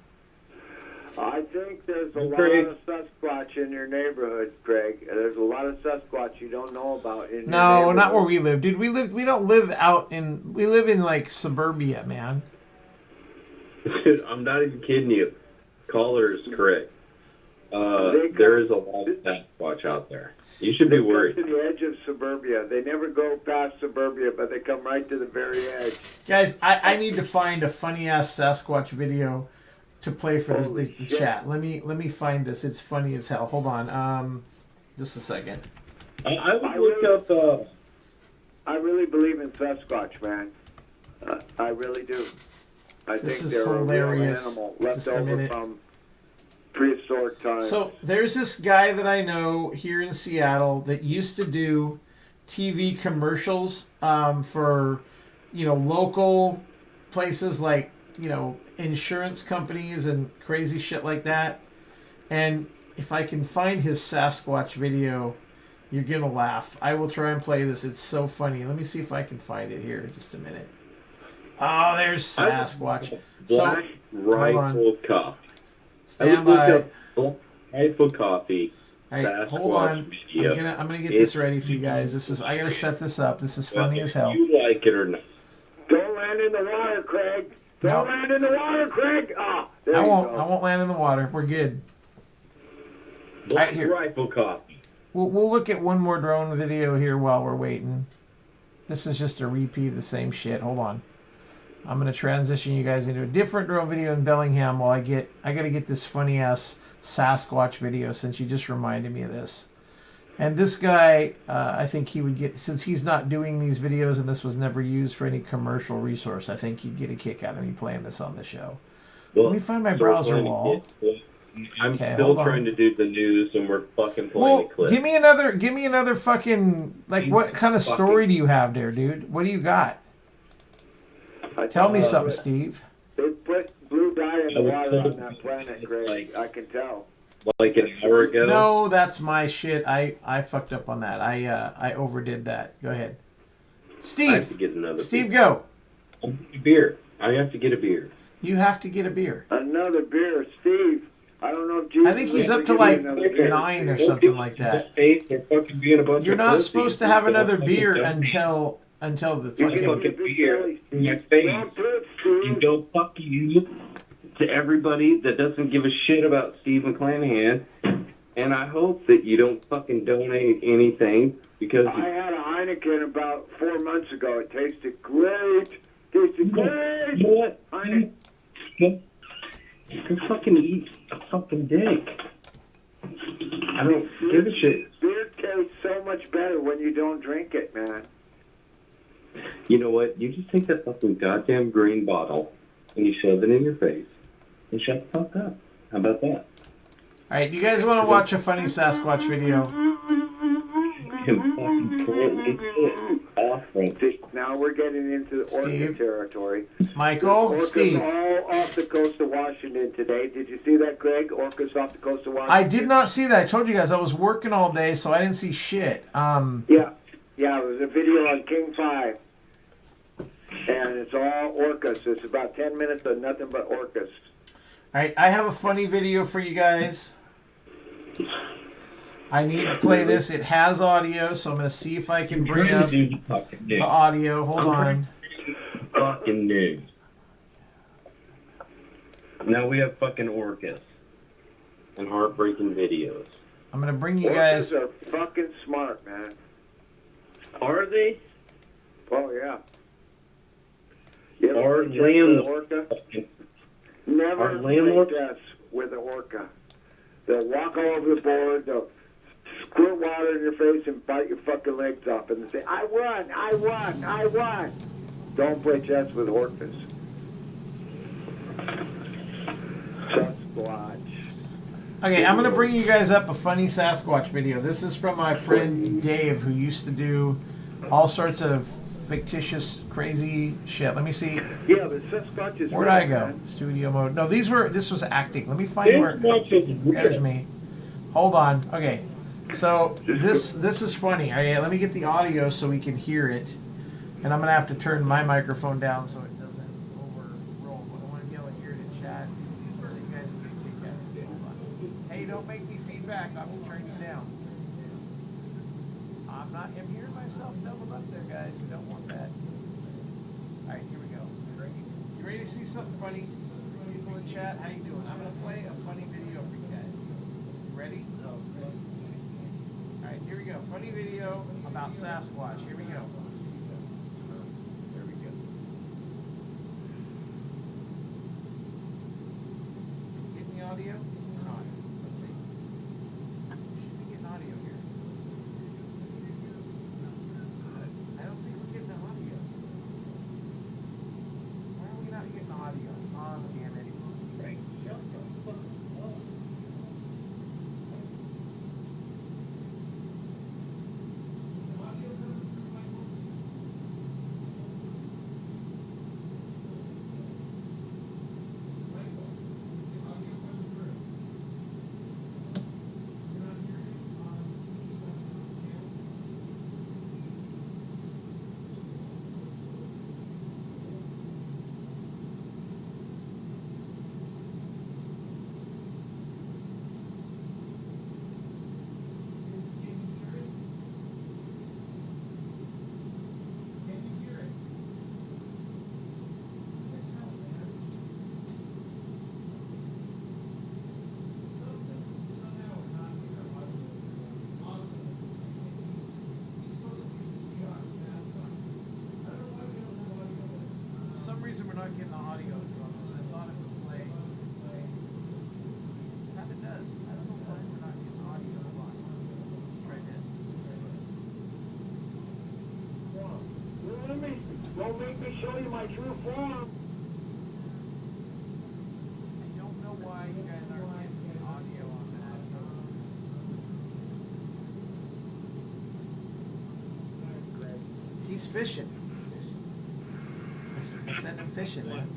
I think there's a lot of Sasquatch in your neighborhood, Craig. There's a lot of Sasquatch you don't know about in your No, neighborhood. not where we live, dude. We don't live out in. We live in like suburbia, man. I'm not even kidding you. Caller is correct. There is a lot of Sasquatch out there. You should be worried. They come to the edge of suburbia. They never go past suburbia, but they come right to the very edge. Guys, I need to find a funny ass Sasquatch video to play for the chat. Let me find this. It's funny as hell. Hold on. Just a second. I would look up. I really believe in Sasquatch, man. I really do. I This think is they're hilarious. a real animal Just left a over minute. from prehistoric times. So there's this guy that I know here in Seattle that used to do TV commercials for, local places like, insurance companies and crazy shit like that. And if I can find his Sasquatch video, you're going to laugh. I will try and play this. It's so funny. Let me see if I can find it here in just a minute. Oh, there's Sasquatch. Black Rifle Coffee. Stand by. Black Rifle Coffee. All right, Sasquatch hold on. video. I'm gonna get this ready for you guys. I gotta set this up. This is funny as hell. You like it or not? Don't land in the water, Craig. Don't land in the water, Craig. Ah, there I you won't. go. I won't land in the water. We're good. Black here. Rifle Coffee. We'll look at one more drone video here while we're waiting. This is just a repeat of the same shit. Hold on. I'm gonna transition you guys into a different drone video in Bellingham while I gotta get this funny ass Sasquatch video since you just reminded me of this. And this guy, I think he would get, since he's not doing these videos and this was never used for any commercial resource, I think you'd get a kick out of me playing this on the show. Let me find my browser wall. I'm Okay, still hold on. trying to do the news, and we're fucking playing Well, the clip. give me another fucking, like, what kind of story do you have there, dude? What do you got? Tell me something, Steve. They put blue dye in the water on that planet, Craig. I can tell. Like an hour ago? No, that's my shit. I fucked up on that. I overdid that. Go ahead. Steve. I have to get another Steve, beer. go. Beer. I have to get a beer. You have to get a beer. Another beer, Steve. I don't know if Jesus I think he's will up to give like you another beer. 9 or something like that. You're not supposed to have another beer until the fucking beer in your face. You go fuck you to everybody that doesn't give a shit about Steve McClenahan. And I hope that you don't fucking donate anything because I had a Heineken about 4 months ago. It tasted great. Tasted great. You know what? Heineken. You can fucking eat a fucking dick. I don't give a shit. Beer tastes so much better when you don't drink it, man. You know what? You just take that fucking goddamn green bottle and you shove it in your face and shut the fuck up. How about that? All right, you guys want to watch a funny Sasquatch video? Now we're getting into the orca territory. Michael, Orcas Steve. all off the coast of Washington today. Did you see that, Greg? Orcas off the coast of Washington. I did not see that. I told you guys I was working all day, so I didn't see shit. Yeah, it was a video on King 5. And it's all orcas. It's about 10 minutes of nothing but orcas. All right, I have a funny video for you guys. I need to play this. It has audio, so I'm going to see if I can bring up the audio. Hold on. Fucking news. Now we have fucking orcas and heartbreaking videos. I'm going to bring you guys... Orcas are fucking smart, man. Are they? Oh, yeah. Our landlord. Orca? Never play chess with an orca. They'll walk all over the board, they'll squirt water in your face and bite your fucking legs off and say, I won, I won, I won. Don't play chess with orcas. Sasquatch. Okay, I'm going to bring you guys up a funny Sasquatch video. This is from my friend Dave, who used to do all sorts of fictitious, crazy shit. Let me see. Yeah, the Sasquatch is... Where'd I go? Studio mode. No, this was acting. Let me find where... There's me. Hold on. Okay. So, this is funny. Okay, let me get the audio so we can hear it. And I'm going to have to turn my microphone down so it doesn't overroll. But I want to be able to hear it in chat so you guys can get a kick out of it. Hold on. Hey, don't make me feedback. I will turn you down. I'm hearing myself doubled up there, guys. We don't want that. Alright, here we go. You ready to see something funny? People in chat, how you doing? I'm going to play a funny video for you guys. Ready? Alright, here we go. Funny video about Sasquatch. Here we go. There we go. Getting the audio? Or not? Let's see. Should be getting audio here. I don't think we're getting the audio. Why are we not getting audio? Oh, damn it. Right. Shut the fuck up. For some reason we're not getting the audio from this. I thought it would play. It kind of does. I don't know why we're not getting the audio. Hold on. Let's try this. Don't make me show you my true form. I don't know why you guys aren't getting the audio on that. He's fishing. I send him fishing, man.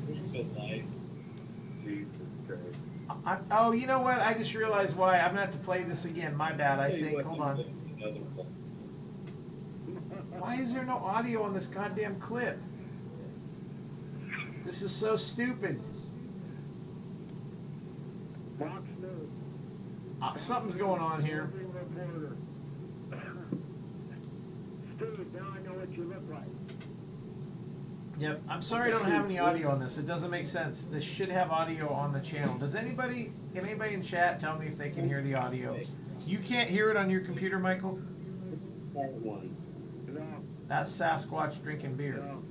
Oh, you know what? I just realized why. I'm going to have to play this again. My bad, I think. Hold on. Why is there no audio on this goddamn clip? This is so stupid. Something's going on here. Steve, now I know what you look like. Yep, I'm sorry I don't have any audio on this. It doesn't make sense. This should have audio on the channel. Can anybody in chat tell me if they can hear the audio? You can't hear it on your computer, Michael? No. That's Sasquatch drinking beer. No.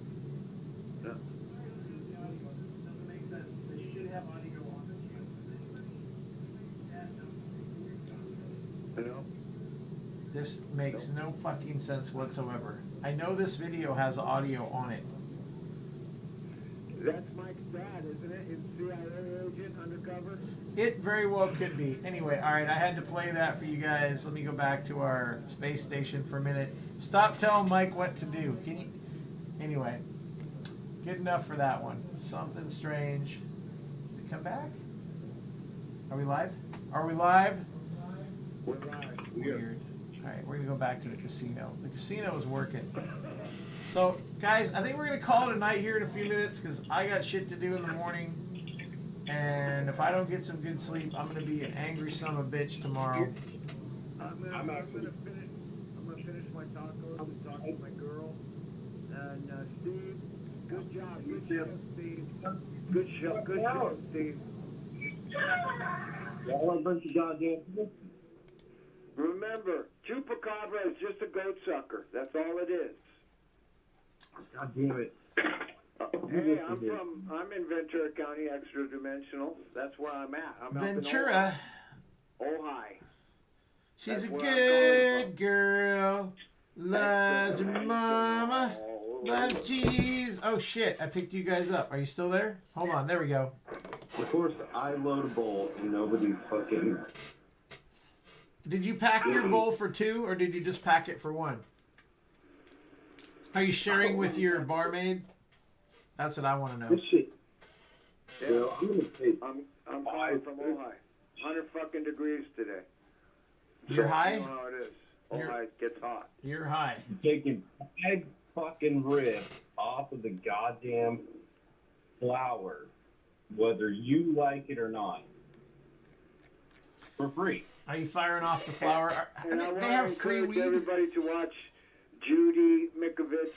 This makes no fucking sense whatsoever. I know this video has audio on it. That's Mike's dad, isn't it? His CIA agent undercover? It very well could be. Anyway, all right, I had to play that for you guys. Let me go back to our space station for a minute. Stop telling Mike what to do. Can you? Anyway, good enough for that one. Something strange. Did it come back? Are we live? Are we live? We're live. Weird. All right, we're going to go back to the casino. The casino is working. So, guys, I think we're going to call it a night here in a few minutes because I got shit to do in the morning. And if I don't get some good sleep, I'm going to be an angry son of a bitch tomorrow. I'm gonna finish my tacos and talk to my girl. And Steve, good job. Good show, Steve. Good show, Steve. Y'all are a bunch of goddamn. Remember, chupacabra is just a goat sucker. That's all it is. God damn it. Hey, I'm in Ventura County, extra dimensional. That's where I'm at. I'm Ventura. Ojai. She's a good girl. Loves her mama. Loves cheese. Oh shit, I picked you guys up. Are you still there? Hold on, there we go. Of course, I load a bowl and nobody fucking... Did you pack your bowl for two, or did you just pack it for one? Are you sharing with your barmaid? That's what I want to know. This shit. Yeah, I'm calling from Ojai. 100 fucking degrees today. You're high? You know how it is. Ojai gets hot. You're high. Taking 5 fucking ribs off of the goddamn flour, whether you like it or not, for free. Are you firing off the flour? And I want they to have free encourage weed. everybody to watch Judy Mikovits.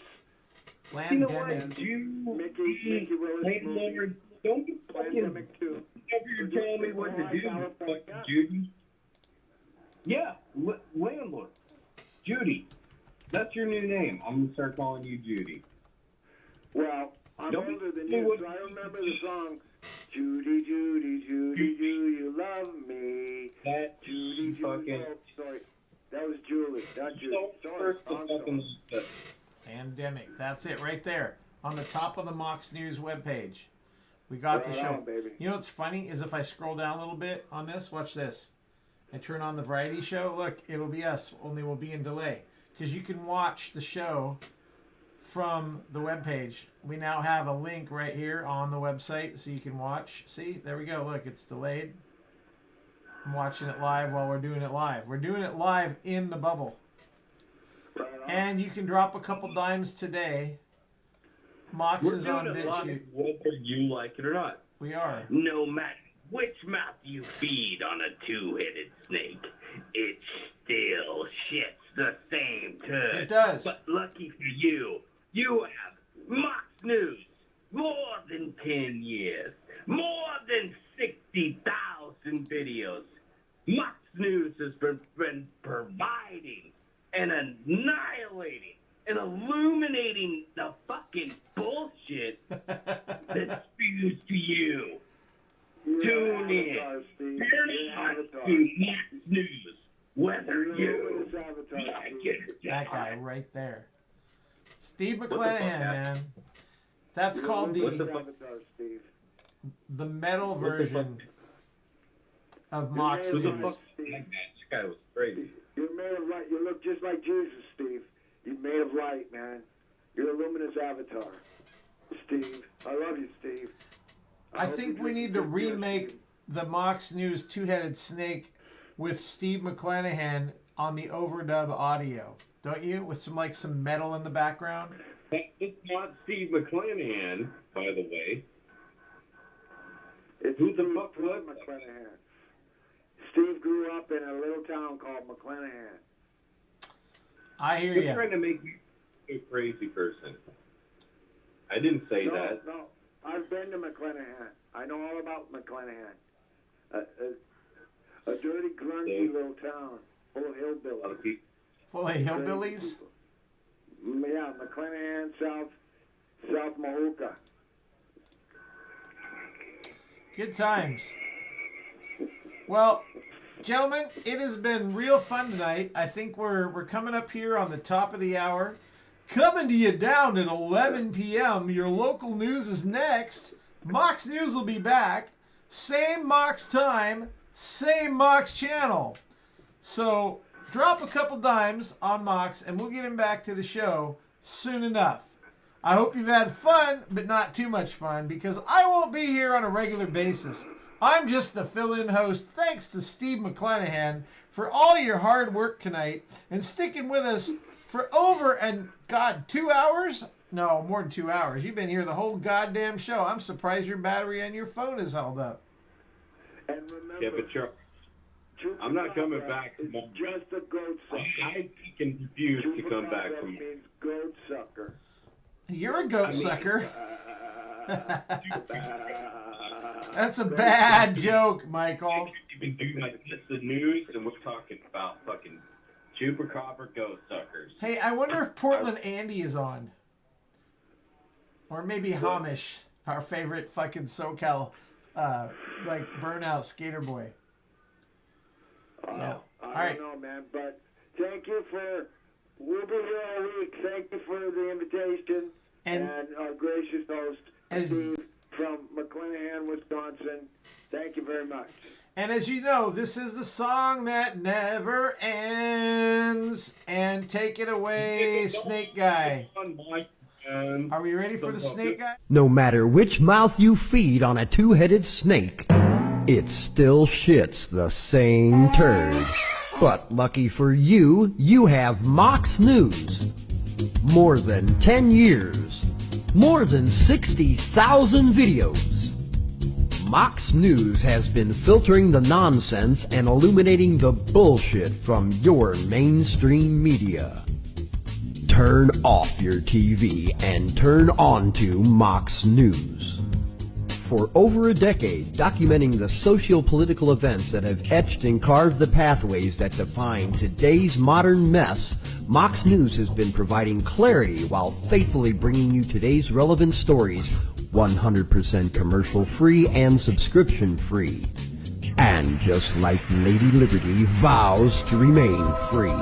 Landemic. Mickey Willis movie. Don't be fucking... Landemic 2. You're telling me what to do, fucking Judy. Yeah, landlord. Judy. That's your new name. I'm going to start calling you Judy. Well, I'm older than you, so I remember the song, Judy, Judy, Judy, do you love me? That Judy, Judy. Oh, sorry. That was Julie, not Judy. Sorry. Pandemic. That's it right there on the top of the Mox News webpage. We got the show. Baby. You know what's funny is if I scroll down a little bit on this, watch this. I turn on the variety show. Look, it'll be us, only we'll be in delay. Because you can watch the show from the webpage. We now have a link right here on the website so you can watch. See, there we go. Look, it's delayed. I'm watching it live while we're doing it live. We're doing it live in the bubble. And you can drop a couple dimes today. Mox is on BitChute. Whether you like it or not. We are. No matter which mouth you feed on a two-headed snake, it still shits the same turd. It does. But lucky for you, you have Mox News. More than 10 years. More than 60,000 videos. Mox News has been providing and annihilating and illuminating the fucking bullshit that spews to you. Tune in. Turn on to Mox News. Whether you like it. That guy right there. Steve McClenahan, man. That's called the metal version of Mox News. That guy was crazy. You're made of light. You look just like Jesus, Steve. You're made of light, man. You're a luminous avatar. Steve. I love you, Steve. I think we need to remake the Mox News two-headed snake with Steve McClenahan on the overdub audio. Don't you? With some metal in the background? It's not Steve McClenahan, by the way. It's Who the fuck was McClenahan? Steve grew up in a little town called McClenahan. I hear You're you. trying to make me a crazy person. I didn't say that. No, I've been to McClenahan. I know all about McClenahan. A dirty, grungy little town full of hillbillies. Full of hillbillies? Yeah, McClenahan, South Mahoka. Good times. Well, gentlemen, it has been real fun tonight. I think we're coming up here on the top of the hour. Coming to you down at 11 p.m. Your local news is next. Mox News will be back. same Mox time, same Mox channel. So drop a couple dimes on Mox and we'll get him back to the show soon enough. I hope you've had fun, but not too much fun, because I won't be here on a regular basis. I'm just the fill-in host. Thanks to Steve McClenahan for all your hard work tonight and sticking with us for over, 2 hours? No, more than 2 hours. You've been here the whole goddamn show. I'm surprised your battery on your phone is held up. And remember, Yeah, but I'm not coming back. Just a goat sucker. I can refuse to come back from. Means goat sucker. You're a goat sucker. That's a bad joke, Michael. Even do like this, the news, and we're talking about fucking chupacabra goat suckers. Hey, I wonder if Portland Andy is on. Or maybe Hamish, our favorite fucking SoCal, burnout skater boy. So, I don't know, man, but thank you we'll be here all week. Thank you for the invitation and our gracious host, Steve from McClenahan, Wisconsin. Thank you very much. And as you know, this is the song that never ends. And take it away, Snake Guy. Are we ready for the Snake Guy? No matter which mouth you feed on a two-headed snake, it still shits the same turd. But lucky for you, you have Mox News. More than 10 years. More than 60,000 videos. Mox News has been filtering the nonsense and illuminating the bullshit from your mainstream media. Turn off your TV and turn on to Mox News. For over a decade, documenting the socio-political events that have etched and carved the pathways that define today's modern mess, Mox News has been providing clarity while faithfully bringing you today's relevant stories 100% commercial-free and subscription-free. And just like Lady Liberty vows to remain free.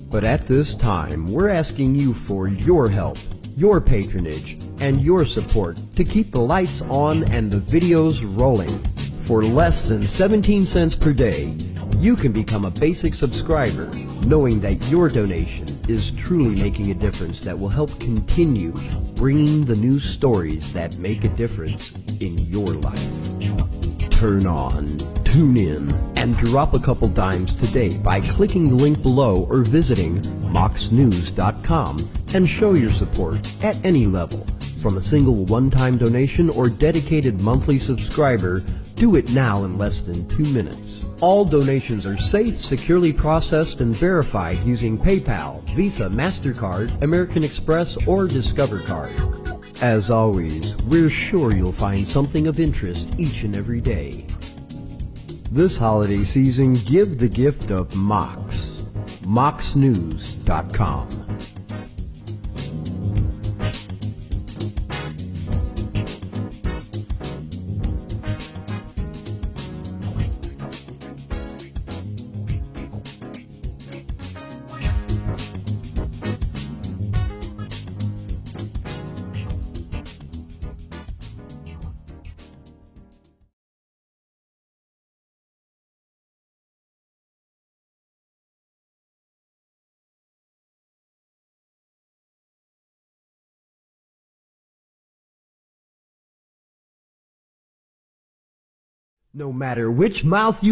But at this time, we're asking you for your help, your patronage, and your support to keep the lights on and the videos rolling. For less than 17 cents per day, you can become a basic subscriber, knowing that your donation is truly making a difference that will help continue bringing the news stories that make a difference in your life. Turn on, tune in, and drop a couple dimes today by clicking the link below or visiting moxnews.com and show your support at any level. From a single one-time donation or dedicated monthly subscriber, do it now in less than 2 minutes. All donations are safe, securely processed, and verified using PayPal, Visa, MasterCard, American Express, or Discover Card. As always, we're sure you'll find something of interest each and every day. This holiday season, give the gift of Mox. moxnews.com. No matter which mouth you